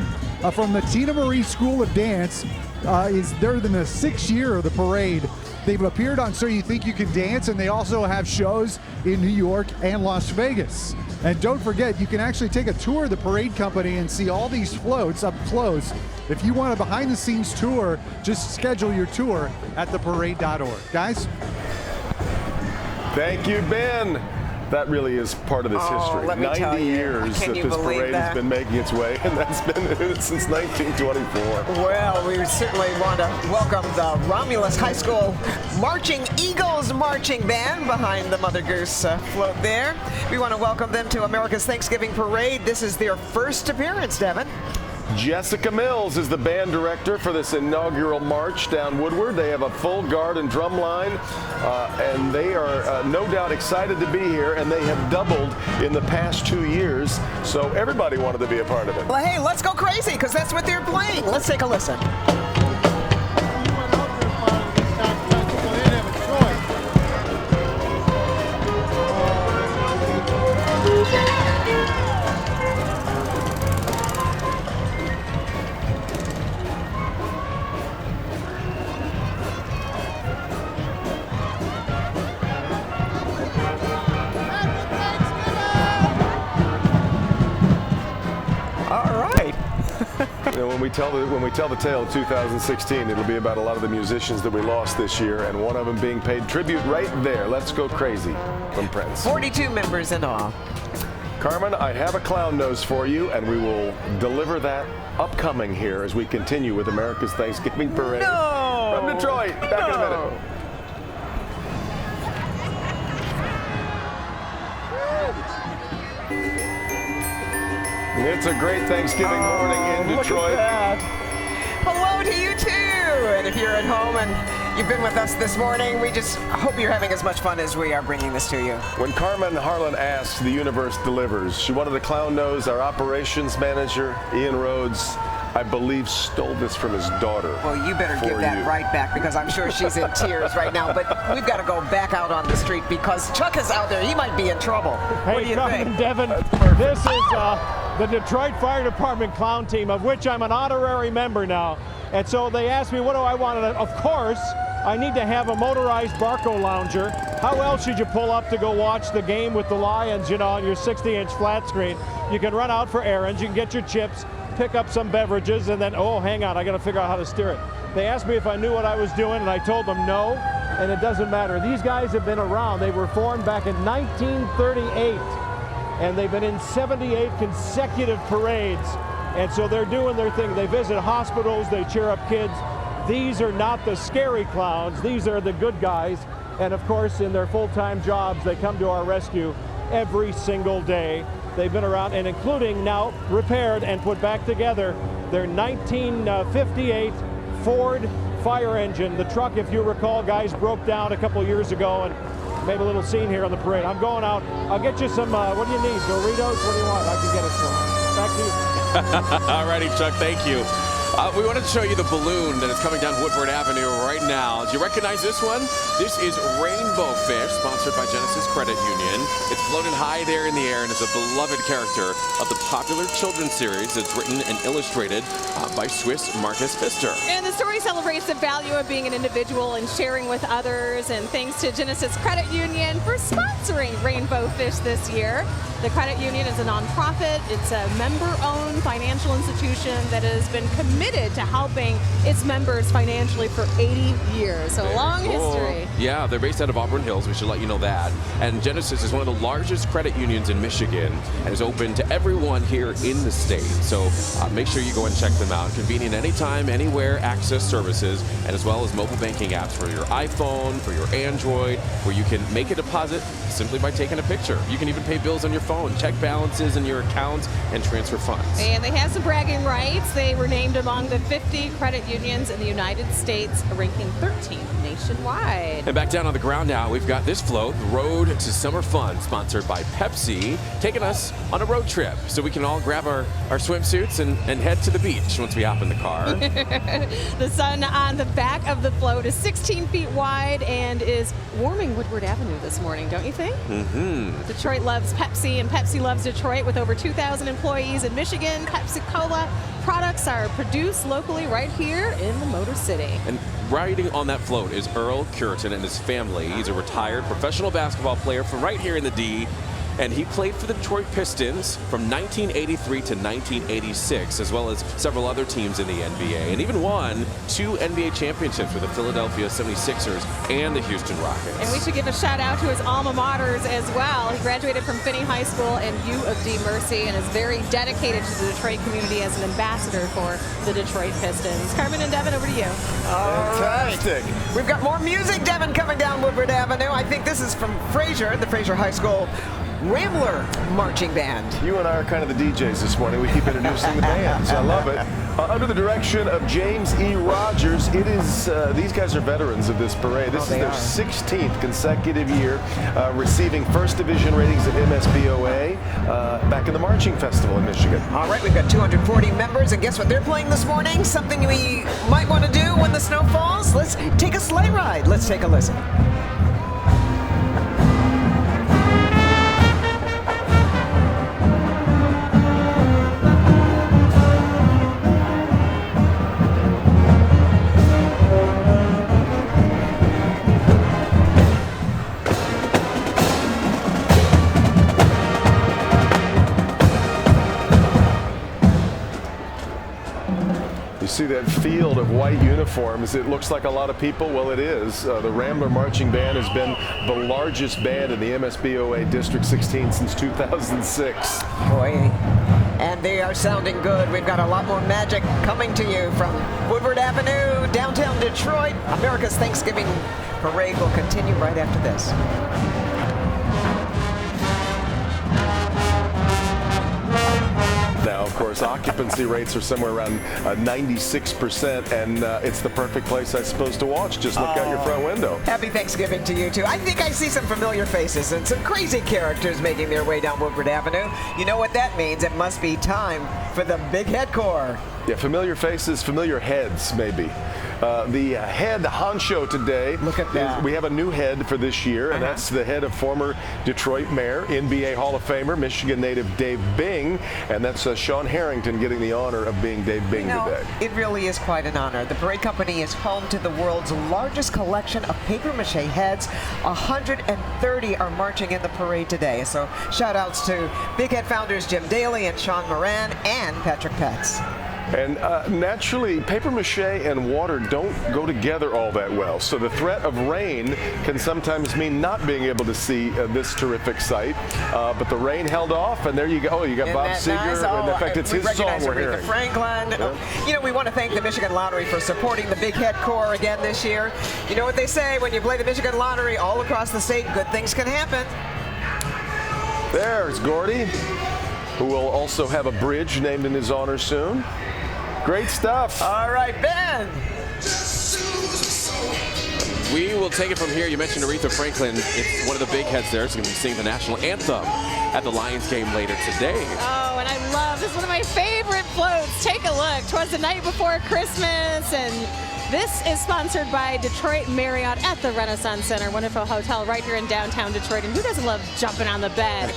from the Tina Marie School of Dance they're in the 6th year of the parade. They've appeared on So You Think You Can Dance, and they also have shows in New York and Las Vegas. And don't forget, you can actually take a tour of the parade company and see all these floats up close. If you want a behind-the-scenes tour, just schedule your tour at theparade.org. Guys? Thank you, Ben. That really is part of this history. 90 years that this parade has been making its way, and that's been since 1924. Well, we certainly want to welcome the Romulus High School Marching Eagles Marching Band behind the Mother Goose float there. We want to welcome them to America's Thanksgiving Parade. This is their first appearance, Devin. Jessica Mills is the band director for this inaugural march down Woodward. They have a full guard and drum line, and they are no doubt excited to be here, and they have doubled in the past 2 years, so everybody wanted to be a part of it. Well, hey, let's go crazy, because that's what they're playing. Let's take a listen. When we tell the tale of 2016, it'll be about a lot of the musicians that we lost this year, and one of them being paid tribute right there. Let's Go Crazy from Prince. 42 members in all. Carmen, I have a clown nose for you, and we will deliver that upcoming here as we continue with America's Thanksgiving Parade. No! From Detroit. Back in a minute. It's a great Thanksgiving morning in Detroit. Look at that. Hello to you too. And if you're at home and you've been with us this morning, we just hope you're having as much fun as we are bringing this to you. When Carmen Harlan asks, the universe delivers. She wanted a clown nose. Our operations manager, Ian Rhodes, I believe, stole this from his daughter. Well, you better give that right back, because I'm sure she's in tears right now. But we've got to go back out on the street because Chuck is out there. He might be in trouble. What do you think? Devin, this is the Detroit Fire Department clown team, of which I'm an honorary member now. And so they asked me, what do I want? And of course, I need to have a motorized Barco lounger. How else should you pull up to go watch the game with the Lions, you know, on your 60-inch flat screen? You can run out for errands, you can get your chips, pick up some beverages, and then, oh, hang on, I got to figure out how to steer it. They asked me if I knew what I was doing, and I told them no, and it doesn't matter. These guys have been around. They were formed back in 1938. And they've been in 78 consecutive parades. And so they're doing their thing. They visit hospitals, they cheer up kids. These are not the scary clowns, these are the good guys. And of course, in their full-time jobs, they come to our rescue every single day. They've been around, and including now repaired and put back together their 1958 Ford fire engine. The truck, if you recall, guys, broke down a couple years ago, and made a little scene here on the parade. I'm going out. I'll get you some, what do you need? Doritos? What do you want? I can get it for you. Back to you. All righty, Chuck, thank you. We wanted to show you the balloon that is coming down Woodward Avenue right now. Do you recognize this one? This is Rainbow Fish, sponsored by Genesis Credit Union. It's floating high there in the air and is a beloved character of the popular children's series that's written and illustrated by Swiss Marcus Pfister. And the story celebrates the value of being an individual and sharing with others. And thanks to Genesis Credit Union for sponsoring Rainbow Fish this year. The credit union is a nonprofit. It's a member-owned financial institution that has been committed to helping its members financially for 80 years. So a long history. Yeah, they're based out of Auburn Hills. We should let you know that. And Genesis is one of the largest credit unions in Michigan and is open to everyone here in the state. So make sure you go and check them out. Convenient anytime, anywhere access services, and as well as mobile banking apps for your iPhone, for your Android, where you can make a deposit simply by taking a picture. You can even pay bills on your phone, check balances in your account, and transfer funds. And they have some bragging rights. They were named among the 50 credit unions in the United States, ranking 13th nationwide. And back down on the ground now, we've got this float, Road to Summer Fun, sponsored by Pepsi, taking us on a road trip so we can all grab our swimsuits and head to the beach once we hop in the car. The sun on the back of the float is 16 feet wide and is warming Woodward Avenue this morning, don't you think? Mm-hmm. Detroit loves Pepsi, and Pepsi loves Detroit. With over 2,000 employees in Michigan, Pepsi-Cola products are produced locally right here in the Motor City. And riding on that float is Earl Cureton and his family. He's a retired professional basketball player from right here in the D. And he played for the Detroit Pistons from 1983 to 1986, as well as several other teams in the NBA, and even won 2 NBA championships with the Philadelphia 76ers and the Houston Rockets. And we should give a shout out to his alma maters as well. He graduated from Finney High School and U of D Mercy and is very dedicated to the Detroit community as an ambassador for the Detroit Pistons. Carmen and Devin, over to you. Fantastic. We've got more music, Devin, coming down Woodward Avenue. I think this is from Fraser, the Fraser High School Rambler Marching Band. You and I are kind of the DJs this morning. We keep introducing the bands. I love it. Under the direction of James E. Rogers, it is, these guys are veterans of this parade. This is their 16th consecutive year receiving first division ratings at MSBOA back in the Marching Festival in Michigan. All right, we've got 240 members, and guess what they're playing this morning? Something we might want to do when the snow falls? Let's take a sleigh ride. Let's take a listen. See that field of white uniforms. It looks like a lot of people. Well, it is. The Rambler Marching Band has been the largest band in the MSBOA District 16 since 2006. Boy, and they are sounding good. We've got a lot more magic coming to you from Woodward Avenue, downtown Detroit. America's Thanksgiving Parade will continue right after this. Now, of course, occupancy rates are somewhere around 96%, and it's the perfect place, I suppose, to watch. Just look out your front window. Happy Thanksgiving to you, too. I think I see some familiar faces and some crazy characters making their way down Woodward Avenue. You know what that means. It must be time for the Big Head Corps. Yeah, familiar faces, familiar heads, maybe. The head honcho today. Look at that. We have a new head for this year, and that's the head of former Detroit Mayor, NBA Hall of Famer, Michigan native Dave Bing, and that's Sean Harrington getting the honor of being Dave Bing today. It really is quite an honor. The parade company is home to the world's largest collection of papier-mâché heads. 130 are marching in the parade today. So shout outs to Big Head founders Jim Daly and Sean Moran and Patrick Petz. And naturally, papier-mâché and water don't go together all that well. So the threat of rain can sometimes mean not being able to see this terrific sight. But the rain held off, and there you go. You got Bob Seger. Nice? And in fact, it's his song we're hearing. Aretha Franklin. Yeah. You know, we want to thank the Michigan Lottery for supporting the Big Head Corps again this year. You know what they say, when you play the Michigan Lottery all across the state, good things can happen. There's Gordy, who will also have a bridge named in his honor soon. Great stuff. All right, Ben. We will take it from here. You mentioned Aretha Franklin. It's one of the big heads there. It's going to be singing the national anthem at the Lions game later today. Oh, and I love, this is one of my favorite floats. Take a look. 'Twas the Night Before Christmas, and this is sponsored by Detroit Marriott at the Renaissance Center, wonderful hotel right here in downtown Detroit. And who doesn't love jumping on the bed?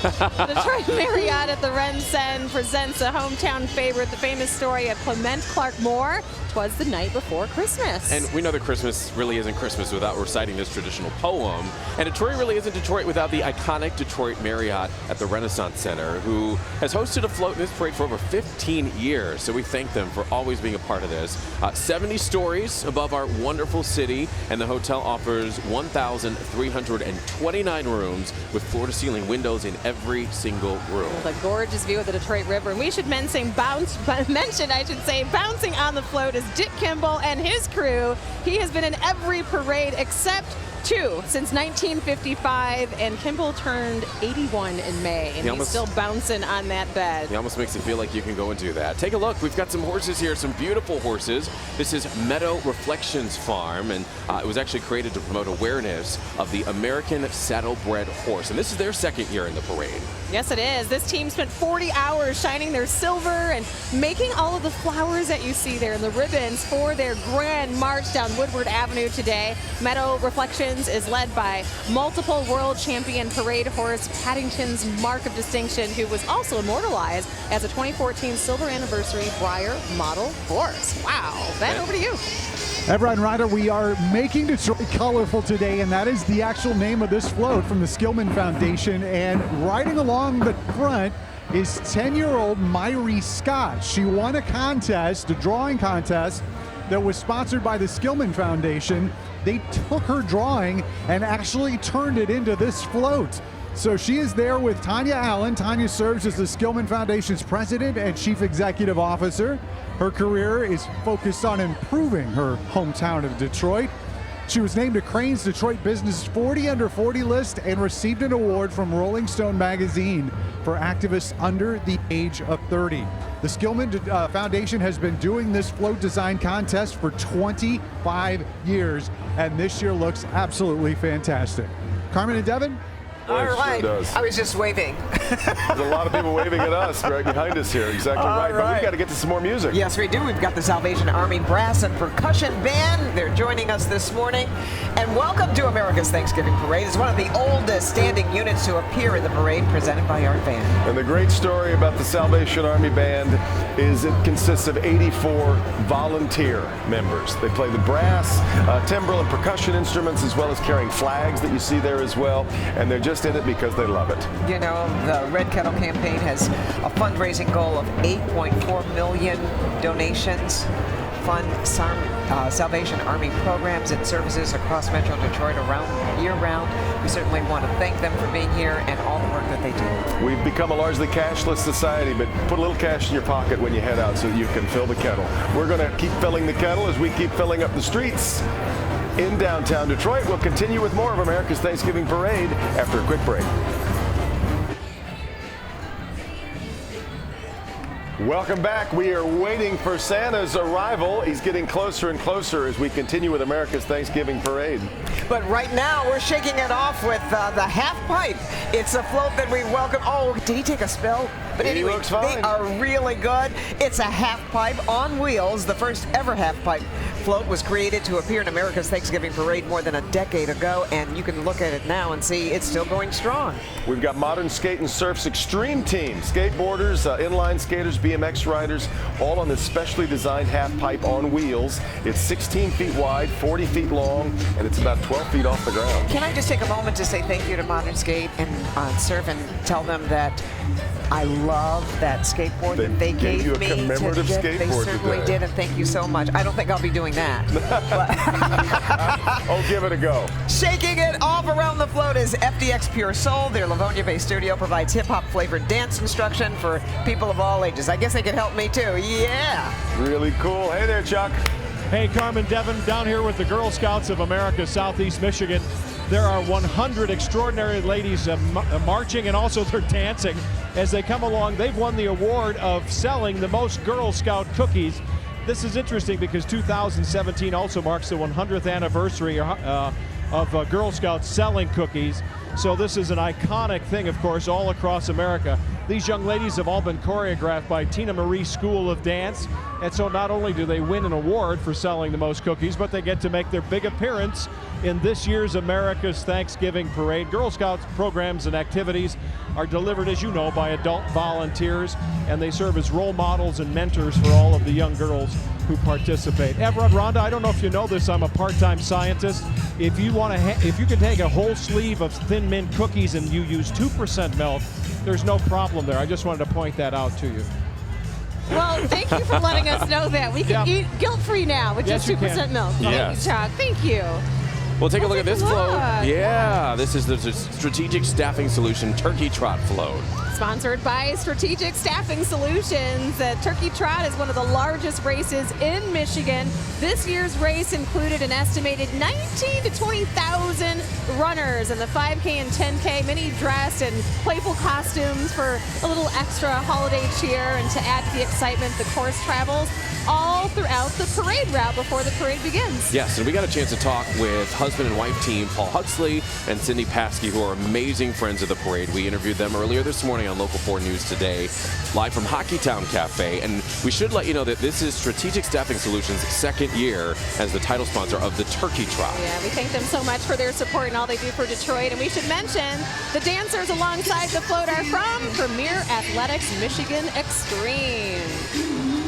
Detroit Marriott at the Ren Cen presents a hometown favorite, the famous story of Clement Clark Moore, 'Twas the Night Before Christmas. And we know that Christmas really isn't Christmas without reciting this traditional poem. And Detroit really isn't Detroit without the iconic Detroit Marriott at the Renaissance Center, who has hosted a float in this parade for over 15 years. So we thank them for always being a part of this. 70 stories above our wonderful city, and the hotel offers 1,329 rooms with floor-to-ceiling windows in every single room. The gorgeous view of the Detroit River. And we should mention, bouncing on the float is Dick Kimball and his crew. He has been in every parade except 2 since 1955, and Kimball turned 81 in May, and he's still bouncing on that bed. He almost makes it feel like you can go and do that. Take a look. We've got some horses here, some beautiful horses. This is Meadow Reflections Farm, and it was actually created to promote awareness of the American saddlebred horse, and this is their 2nd year in the parade. Yes, it is. This team spent 40 hours shining their silver and making all of the flowers that you see there and the ribbons for their grand march down Woodward Avenue today. Meadow Reflections is led by multiple world champion parade horse Paddington's Mark of Distinction, who was also immortalized as a 2014 Silver Anniversary Breyer Model Horse. Wow. Ben, over to you. Everett and Ryder, we are making Detroit colorful today, and that is the actual name of this float from the Skillman Foundation. And riding along the front is 10-year-old Myrie Scott. She won a contest, a drawing contest, that was sponsored by the Skillman Foundation. They took her drawing and actually turned it into this float. So she is there with Tonya Allen. Tonya serves as the Skillman Foundation's president and chief executive officer. Her career is focused on improving her hometown of Detroit. She was named to Crane's Detroit Business 40 Under 40 list and received an award from Rolling Stone magazine for activists under the age of 30. The Skillman Foundation has been doing this float design contest for 25 years, and this year looks absolutely fantastic. Carmen and Devin? All right. Sure does. I was just waving. There's a lot of people waving at us right behind us here. Exactly right. But we've got to get to some more music. Yes, we do. We've got the Salvation Army Brass and Percussion Band. They're joining us this morning. And welcome to America's Thanksgiving Parade. It's one of the oldest standing units to appear in the parade, presented by Art Van. And the great story about the Salvation Army Band is it consists of 84 volunteer members. They play the brass, timbrel, and percussion instruments, as well as carrying flags that you see there as well. And they're just in it because they love it. You know, the Red Kettle campaign has a fundraising goal of 8.4 million donations. Fund Salvation Army programs and services across Metro Detroit year-round. We certainly want to thank them for being here and all the work that they do. We've become a largely cashless society, but put a little cash in your pocket when you head out so that you can fill the kettle. We're going to keep filling the kettle as we keep filling up the streets in downtown Detroit. We'll continue with more of America's Thanksgiving Parade after a quick break. Welcome back. We are waiting for Santa's arrival. He's getting closer and closer as we continue with America's Thanksgiving Parade. But right now, we're shaking it off with the Halfpipe. It's a float that we welcome. Oh, did he take a spill? But anyway, they are really good. It's a Halfpipe on wheels. The first ever Halfpipe float was created to appear in America's Thanksgiving Parade more than a decade ago, and you can look at it now and see it's still going strong. We've got Modern Skate and Surf's Extreme Team. Skateboarders, inline skaters, BMX riders, all on this specially designed Halfpipe on wheels. It's 16 feet wide, 40 feet long, and it's about 12 feet off the ground. Can I just take a moment to say thank you to Modern Skate and Surf and tell them that I love that skateboard that they gave you a me commemorative to get. skateboard They certainly today. did, and thank you so much. I don't think I'll be doing that. Oh, give it a go. Shaking it off around the float is FDX Pure Soul. Their Livonia-based studio provides hip-hop flavored dance instruction for people of all ages. I guess they could help me too. Yeah. Really cool. Hey there, Chuck. Hey, Carmen, Devin, down here with the Girl Scouts of America, Southeast Michigan. There are 100 extraordinary ladies marching, and also they're dancing as they come along. They've won the award of selling the most Girl Scout cookies. This is interesting because 2017 also marks the 100th anniversary of Girl Scouts selling cookies. So this is an iconic thing, of course, all across America. These young ladies have all been choreographed by Tina Marie School of Dance. And so not only do they win an award for selling the most cookies, but they get to make their big appearance in this year's America's Thanksgiving Parade. Girl Scouts programs and activities are delivered, as you know, by adult volunteers, and they serve as role models and mentors for all of the young girls who participate. Everett, Rhonda, I don't know if you know this, I'm a part-time scientist. If you want to, if you can take a whole sleeve of Thin Mint cookies and you use 2% milk, there's no problem there. I just wanted to point that out to you. Well, thank you for letting us know that. We can eat guilt-free now with just 2% milk. Yes. Chuck, thank you. Well, take a look at this float. look. Yeah, this is the Strategic Staffing Solution Turkey Trot float. Sponsored by Strategic Staffing Solutions. Turkey Trot is one of the largest races in Michigan. This year's race included an estimated 19,000 to 20,000 runners, and the 5K and 10K, many dressed in playful costumes for a little extra holiday cheer, and to add to the excitement, the course travels all throughout the parade route before the parade begins. Yes, and we got a chance to talk with husband and wife team Paul Huxley and Cindy Paskey, who are amazing friends of the parade. We interviewed them earlier this morning on Local 4 News Today, live from Hockeytown Cafe. And we should let you know that this is Strategic Staffing Solutions' second year as the title sponsor of the Turkey Trot. Yeah, we thank them so much for their support and all they do for Detroit. And we should mention the dancers alongside the float are from Premier Athletics Michigan Extreme.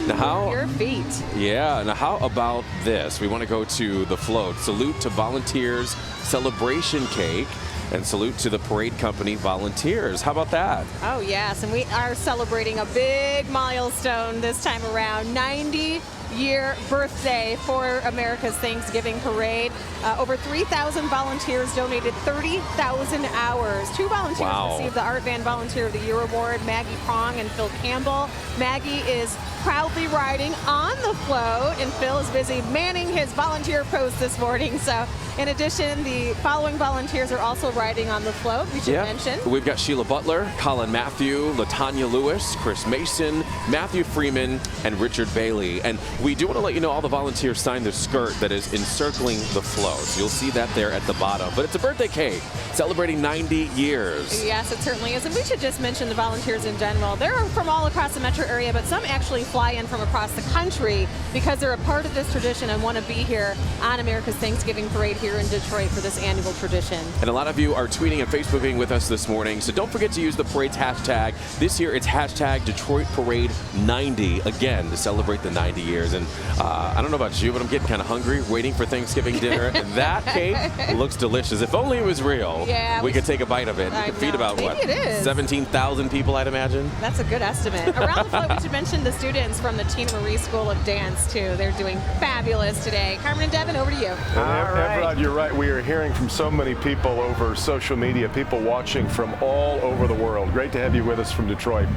Now, Your feet. Yeah, now how about this? We want to go to the float. Salute to volunteers, celebration cake, and salute to the parade company volunteers. How about that? Oh, yes, and we are celebrating a big milestone this time around, 90-year birthday for America's Thanksgiving Parade. Over 3,000 volunteers donated 30,000 hours. 2 volunteers received the Art Van Volunteer of the Year Award, Maggie Prong and Phil Campbell. Maggie is proudly riding on the float, and Phil is busy manning his volunteer post this morning. So in addition, the following volunteers are also riding on the float, we should mention. We've got Sheila Butler, Colin Matthew, LaTanya Lewis, Chris Mason, Matthew Freeman, and Richard Bailey. And we do want to let you know all the volunteers signed the skirt that is encircling the float. So you'll see that there at the bottom. But it's a birthday cake celebrating 90 years. Yes, it certainly is. And we should just mention the volunteers in general. They're from all across the metro area, but some actually fly in from across the country because they're a part of this tradition and want to be here on America's Thanksgiving Parade here in Detroit for this annual tradition. And a lot of you are tweeting and Facebooking with us this morning, so don't forget to use the parade's hashtag. This year it's hashtag Detroit Parade 90, again, to celebrate the 90 years. And I don't know about you, but I'm getting kind of hungry, waiting for Thanksgiving dinner. And that cake looks delicious. If only it was real, we could take a bite of it. We could feed about, Maybe what, it is. 17,000 people, I'd imagine? That's a good estimate. Around the float, we should mention the students from the Tina Marie School of Dance, too. They're doing fabulous today. Carmen and Devin, over to you. Everett, you're right. We are hearing from so many people over social media, people watching from all over the world. Great to have you with us from Detroit.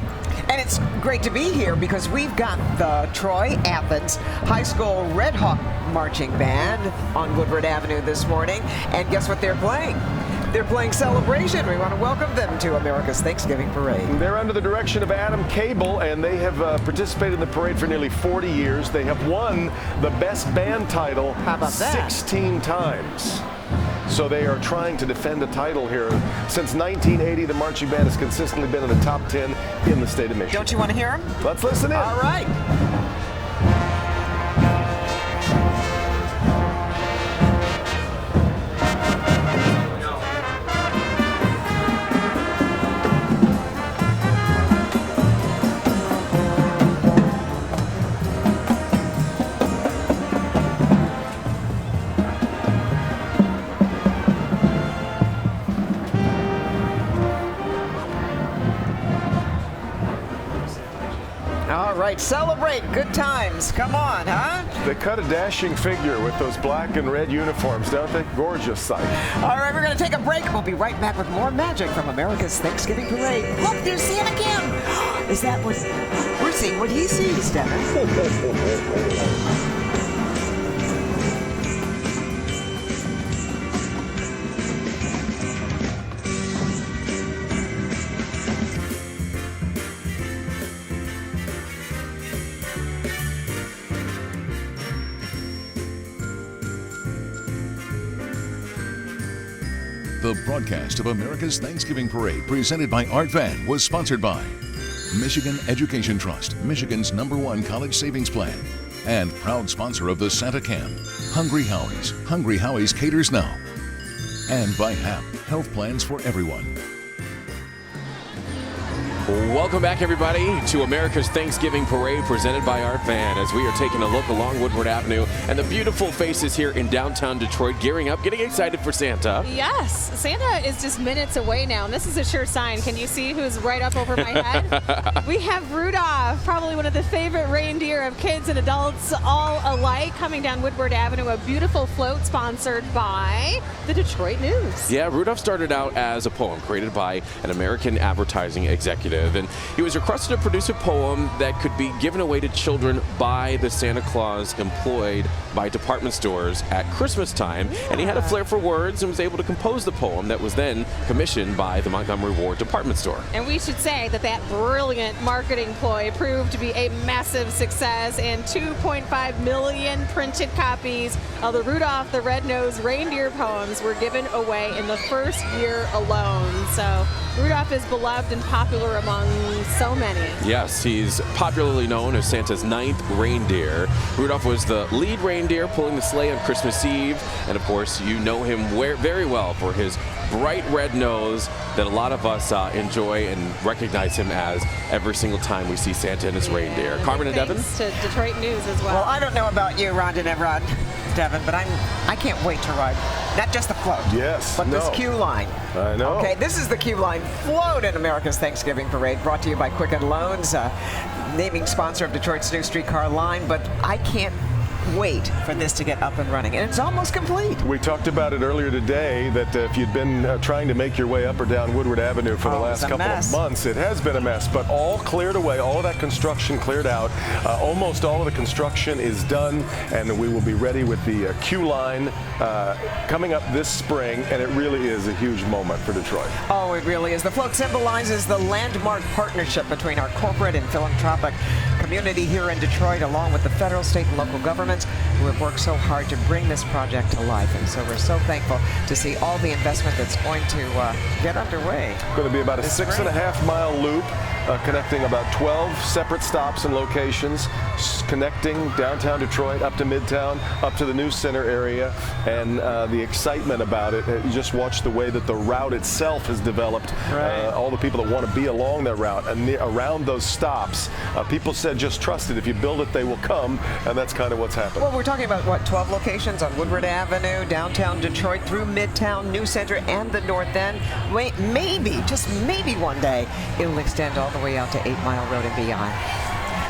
And it's great to be here because we've got the Troy Athens High School Red Hawk Marching Band on Woodward Avenue this morning. And guess what they're playing? They're playing Celebration. We want to welcome them to America's Thanksgiving Parade. They're under the direction of Adam Cable, and they have participated in the parade for nearly 40 years. They have won the Best Band title 16 times. So they are trying to defend a title here. Since 1980, the marching band has consistently been in the top 10 in the state of Michigan. Don't you want to hear them? Let's listen in. All right. Celebrate good times. Come on, huh? They cut a dashing figure with those black and red uniforms, don't they? Gorgeous sight. All right, we're going to take a break. We'll be right back with more magic from America's Thanksgiving Parade. Look, there's Santa again. Is that what we're seeing? What he sees, Devin? The The broadcast of America's Thanksgiving Parade, presented by Art Van, was sponsored by Michigan Education Trust, Michigan's #1 college savings plan, and proud sponsor of the Santa Camp, Hungry Howie's. Hungry Howie's caters now. And by HAP, health plans for everyone. Welcome back, everybody, to America's Thanksgiving Parade presented by Art Van, as we are taking a look along Woodward Avenue and the beautiful faces here in downtown Detroit, gearing up, getting excited for Santa. Yes, Santa is just minutes away now, and this is a sure sign. Can you see who's right up over my head? We have Rudolph, probably one of the favorite reindeer of kids and adults all alike, coming down Woodward Avenue, a beautiful float sponsored by the Detroit News. Yeah, Rudolph started out as a poem created by an American advertising executive, and he was requested to produce a poem that could be given away to children by the Santa Claus employed by department stores at Christmas time. Yeah. And he had a flair for words and was able to compose the poem that was then commissioned by the Montgomery Ward department store. And we should say that that brilliant marketing ploy proved to be a massive success, and 2.5 million printed copies of the Rudolph the Red-Nosed Reindeer poems were given away in the first year alone. So Rudolph is beloved and popular among so many. Yes, he's popularly known as Santa's 9th reindeer. Rudolph was the lead reindeer pulling the sleigh on Christmas Eve, and of course you know him very well for his bright red nose that a lot of us enjoy and recognize him as every single time we see Santa and his reindeer. Carmen and Devin? Thanks to Detroit News as well. Well, I don't know about you, Rhonda and Evrod, Devin, but I can't wait to ride not just the float. Yes. But this queue line. I know. Okay, this is the queue line float in America's Thanksgiving Parade, brought to you by Quicken Loans, naming sponsor of Detroit's new streetcar line. But I can't wait for this to get up and running, and it's almost complete. We talked about it earlier today that if you'd been trying to make your way up or down Woodward Avenue for the last couple of months, it has been a mess, but all cleared away, all of that construction cleared out. Almost all of the construction is done, and we will be ready with the queue line coming up this spring, and it really is a huge moment for Detroit. Oh, it really is. The float symbolizes the landmark partnership between our corporate and philanthropic community here in Detroit, along with the federal, state, and local governments who have worked so hard to bring this project to life. And so we're so thankful to see all the investment that's going to get underway. It's going to be about a 6.5 mile loop connecting about 12 separate stops and locations, connecting downtown Detroit up to Midtown, up to the News Center area, and the excitement about it. You just watch the way that the route itself has developed. Right. All the people that want to be along that route and around those stops. People said just trust it. If you build it, they will come, and that's kind of what's happened. Well, we're talking about, what, 12 locations on Woodward Avenue, downtown Detroit, through Midtown, News Center, and the North End. Maybe, just maybe one day, it'll extend all the way out to 8 Mile Road and beyond.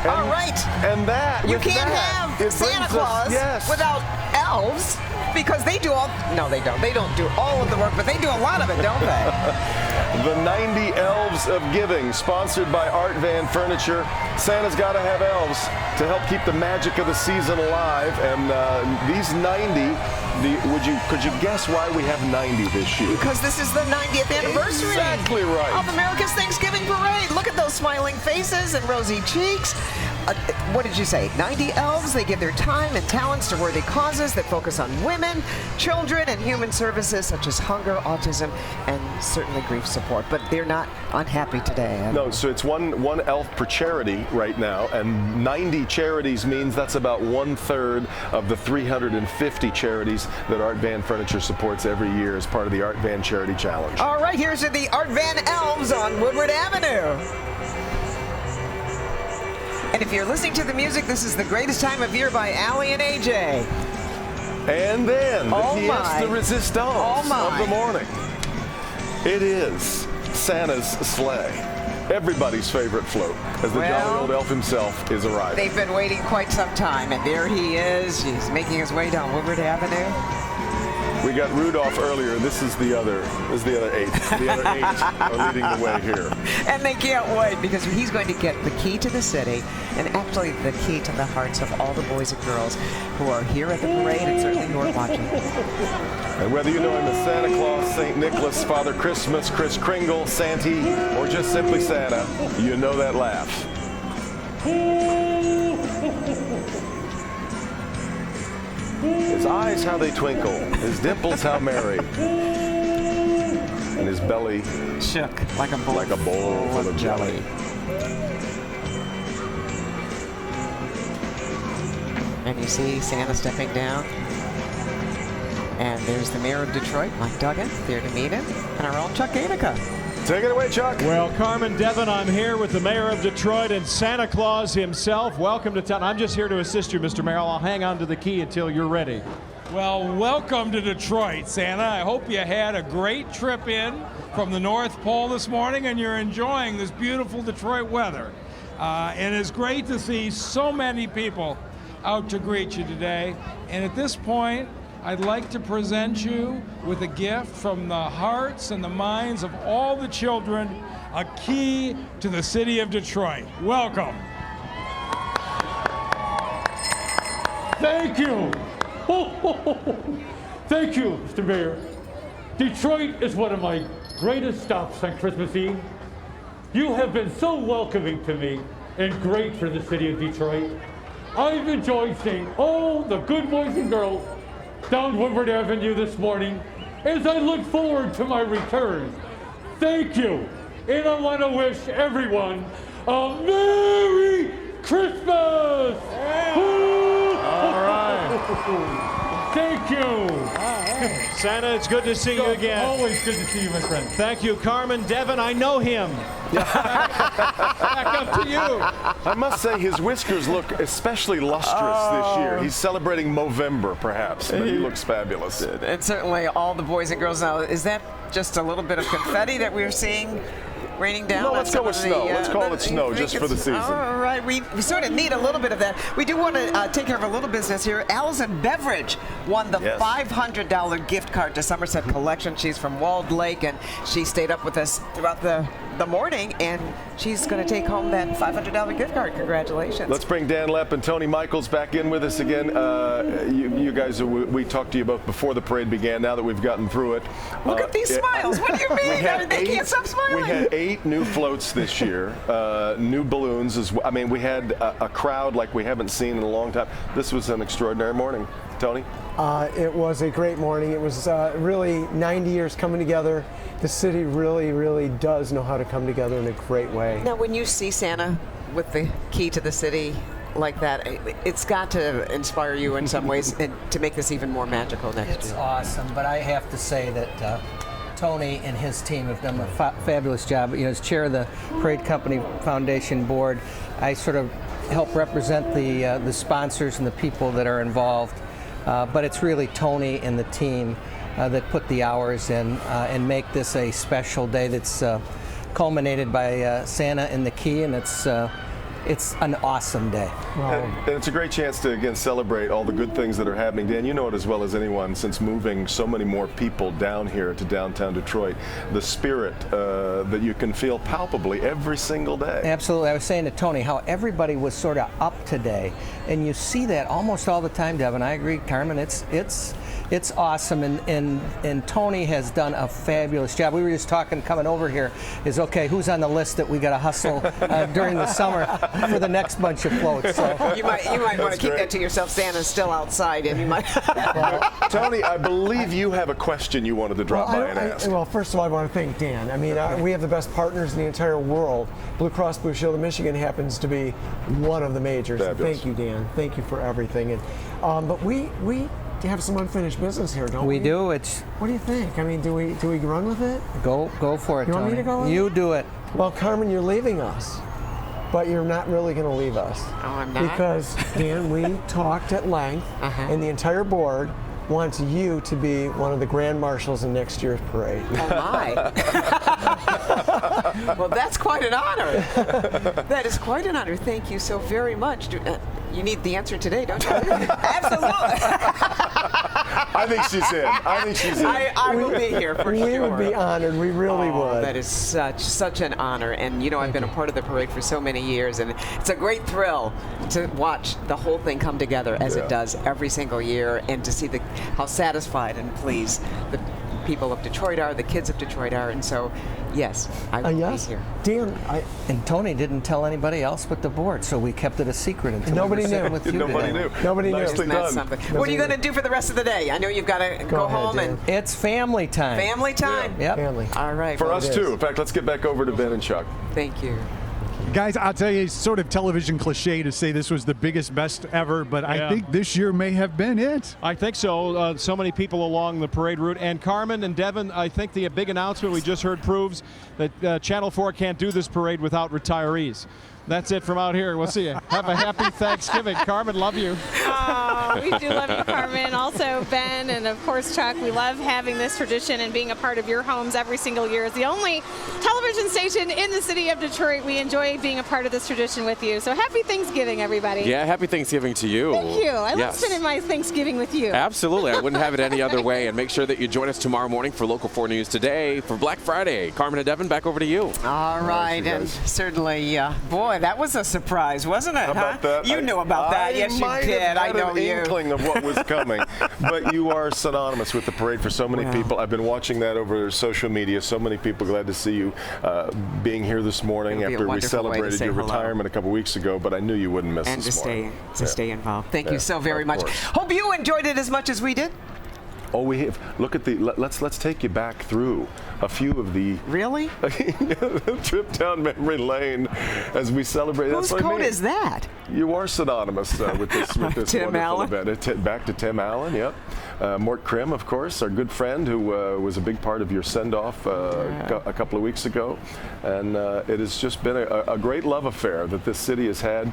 All right. And that, you can't have Santa Claus without elves, because they do all, no, they don't. They don't do all of the work, but they do a lot of it, don't they? The 90 Elves of Giving, sponsored by Art Van Furniture. Santa's got to have elves to help keep the magic of the season alive. And these 90, could you guess why we have 90 this year? Because this is the 90th anniversary. Exactly right. Of America's Thanksgiving Parade. Look at those smiling faces and rosy cheeks. What did you say? 90 elves. They give their time and talents to worthy causes that focus on women, children, and human services such as hunger, autism, and certainly grief support. But they're not unhappy today. No, so it's one elf per charity right now, and 90 charities means that's about 1/3 of the 350 charities that Art Van Furniture supports every year as part of the Art Van Charity Challenge. All right, here's the Art Van Elves on Woodward Avenue. And if you're listening to the music, this is The Greatest Time of Year by Allie and AJ. And then the pièce de résistance of the morning. It is Santa's sleigh. Everybody's favorite float, as the jolly old elf himself is arriving. They've been waiting quite some time, and there he is. He's making his way down Woodward Avenue. We got Rudolph earlier. This is the other 8. The other 8 are leading the way here. And they can't wait, because he's going to get the key to the city, and actually the key to the hearts of all the boys and girls who are here at the parade, and certainly who are watching. And whether you know him as Santa Claus, St. Nicholas, Father Christmas, Kris Kringle, Santy, or just simply Santa, you know that laugh. His eyes, how they twinkle. His dimples, how merry. and his belly shook like a bowl full of jelly. And you see Santa stepping down. And there's the mayor of Detroit, Mike Duggan, there to meet him, and our own Chuck Ganica. Take it away, Chuck. Well, Carmen Devin, I'm here with the mayor of Detroit and Santa Claus himself. Welcome to town. I'm just here to assist you, Mr. Mayor. I'll hang on to the key until you're ready. Well, welcome to Detroit, Santa. I hope you had a great trip in from the North Pole this morning and you're enjoying this beautiful Detroit weather. And it's great to see so many people out to greet you today. And at this point, I'd like to present you with a gift from the hearts and the minds of all the children, a key to the city of Detroit. Welcome. Thank you. Thank you, Mr. Mayor. Detroit is one of my greatest stops on Christmas Eve. You have been so welcoming to me and great for the city of Detroit. I've enjoyed seeing all the good boys and girls down Woodward Avenue this morning as I look forward to my return. Thank you. And I want to wish everyone a Merry Christmas! All right. Thank you. Santa, it's good to see you again. Always good to see you, my friend. Thank you, Carmen Devin. I know him. Back up to you. I must say his whiskers look especially lustrous this year. He's celebrating Movember, perhaps, but he looks fabulous. And certainly all the boys and girls now, is that just a little bit of confetti that we're seeing raining down? No, let's go with snow. Let's call it snow just for the season. All right, we sort of need a little bit of that. We do want to take care of a little business here. Allison Beveridge won the $500 gift card to Somerset Collection. She's from Walled Lake, and she stayed up with us throughout the morning, and she's going to take home that $500 gift card. Congratulations. Let's bring Dan Lepp and Tony Michaels back in with us again. You guys, we talked to you about before the parade began. Now that we've gotten through it. Look at these smiles. What do you mean? They can't stop smiling. We had 8 new floats this year, new balloons as well. I mean, we had a crowd like we haven't seen in a long time. This was an extraordinary morning. Tony? It was a great morning. It was really 90 years coming together. The city really, really does know how to come together in a great way. Now, when you see Santa with the key to the city like that, it's got to inspire you in some ways and to make this even more magical next year. It's awesome, but I have to say that Tony and his team have done a fabulous job. You know, as chair of the Parade Company Foundation Board, I sort of help represent the sponsors and the people that are involved. But it's really Tony and the team that put the hours in and make this a special day that's culminated by Santa and the Key, and it's an awesome day. And it's a great chance to, again, celebrate all the good things that are happening. Dan, you know it as well as anyone, since moving so many more people down here to downtown Detroit, the spirit that you can feel palpably every single day. Absolutely. I was saying to Tony how everybody was sort of up today, and you see that almost all the time, Devin. I agree, Carmen. It's awesome, and Tony has done a fabulous job. We were just talking, coming over here, is okay, who's on the list that we got to hustle during the summer for the next bunch of floats. So. You might want to keep that to yourself. Santa's still outside, and you might. Tony, I believe you have a question you wanted to drop by and ask. Well, first of all, I want to thank Dan. I mean, we have the best partners in the entire world. Blue Cross Blue Shield of Michigan happens to be one of the majors. Thank you, Dan. Thank you for everything. And but we have some unfinished business here, don't we? We do. What do you think? I mean, do we run with it? Go for it, You Tony. want me to go with You do it. Well, Carmen, you're leaving us. But you're not really going to leave us. Oh, I'm not? Because, Dan, we talked at length, and the entire board wants you to be one of the grand marshals in next year's parade. Oh, my. Well, that's quite an honor. That is quite an honor. Thank you so very much. You need the answer today, don't you? Absolutely. I think she's in. I will be here for sure. We would be honored. We really would. That is such an honor. And, you know, I've been a part of the parade for so many years, and it's a great thrill to watch the whole thing come together as it does every single year, and to see how satisfied and pleased the people of Detroit are, the kids of Detroit are, and so, yes, I will be here. Dan, and Tony didn't tell anybody else but the board, so we kept it a secret until Nobody we were sitting knew. with you Nobody today. knew. Nobody knew. Isn't that something? What are you going to do for the rest of the day? I know you've got to go ahead, home Dan. and It's family time. family time. Yep. Family. All right. For well, us, too. In fact, let's get back over to Ben and Chuck. Thank you. Guys, I'll tell you, it's sort of television cliche to say this was the biggest, best ever, but I think this year may have been it. I think so. So many people along the parade route. And Carmen and Devin, I think the big announcement we just heard proves that Channel 4 can't do this parade without retirees. That's it from out here. We'll see you. Have a happy Thanksgiving. Carmen, love you. Oh, we do love you, Carmen. Also, Ben, and of course, Chuck. We love having this tradition and being a part of your homes every single year. It's the only television station in the city of Detroit. We enjoy being a part of this tradition with you. So happy Thanksgiving, everybody. Yeah, happy Thanksgiving to you. Thank you. I love Yes. spending my Thanksgiving with you. Absolutely. I wouldn't have it any other way. And make sure that you join us tomorrow morning for Local 4 News Today for Black Friday. Carmen and Devin, back over to you. All right, and certainly, boy, that was a surprise, wasn't it? How about that? You knew about that. Yes, you did. I know an you. inkling of what was coming, but you are synonymous with the parade for so many people. I've been watching that over social media. So many people. Glad to see you being here this morning It'll be a after we wonderful way to celebrated say your hello. retirement a couple weeks ago. But I knew you wouldn't miss And this to morning. stay involved. Thank Yeah, you so very of much. course. Hope you enjoyed it as much as we did. Oh, we have. Look at the. Let's take you back through a few of the. Really? Trip down memory lane as we celebrate. Whose That's what I code mean. is that? You are synonymous with this Tim wonderful Allen? event. Back to Tim Allen. Yep. Mort Krim, of course, our good friend who was a big part of your send-off a couple of weeks ago, and it has just been a great love affair that this city has had.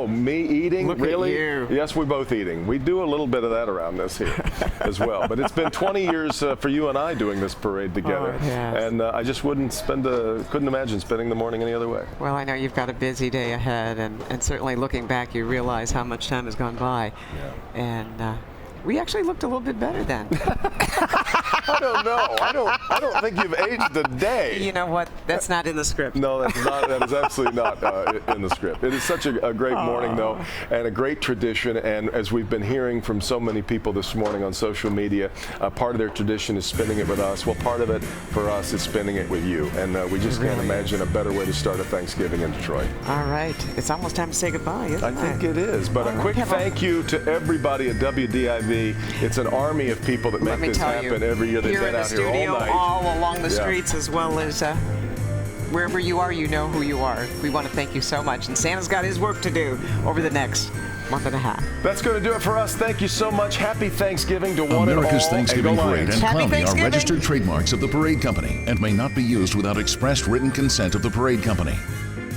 Me eating? Look at really? you. Yes, we're both eating. We do a little bit of that around this here as well. But it's been 20 years for you and I doing this parade together, and I just couldn't imagine spending the morning any other way. Well, I know you've got a busy day ahead, and certainly looking back, you realize how much time has gone by. Yeah. And we actually looked a little bit better then. I don't know. I don't think you've aged a day. You know what? That's not in the script. No, that's not. That is absolutely not in the script. It is such a great morning, though, and a great tradition. And as we've been hearing from so many people this morning on social media, part of their tradition is spending it with us. Well, part of it for us is spending it with you. And we just can't imagine a better way to start a Thanksgiving in Detroit. All right. It's almost time to say goodbye, isn't it? I think it is. But a quick thank you to everybody at WDIV. It's an army of people that make this happen every year. They've Here been in the out here studio, all night. all along the streets, as well as wherever you are, you know who you are. We want to thank you so much. And Santa's got his work to do over the next month and a half. That's going to do it for us. Thank you so much. Happy Thanksgiving to one and all. America's Thanksgiving Parade and Happy Clowny are Thanksgiving. registered trademarks of the Parade Company and may not be used without expressed written consent of the Parade Company.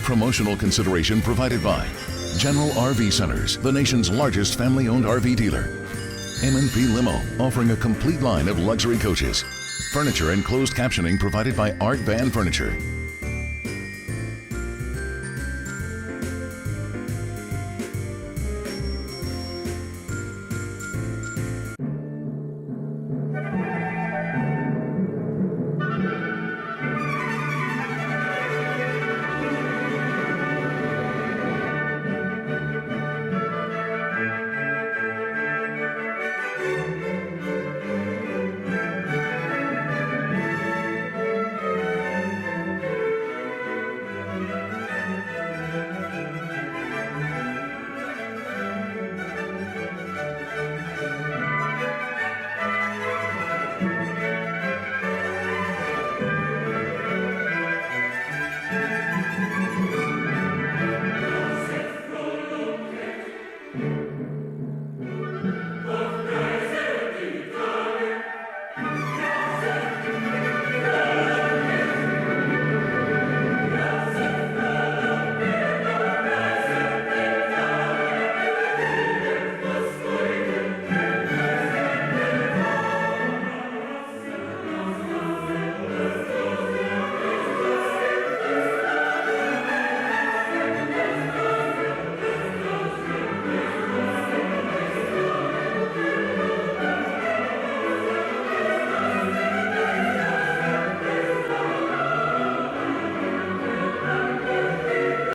Promotional consideration provided by General RV Centers, the nation's largest family-owned RV dealer. M&P Limo, offering a complete line of luxury coaches. Furniture and closed captioning provided by Art Van Furniture.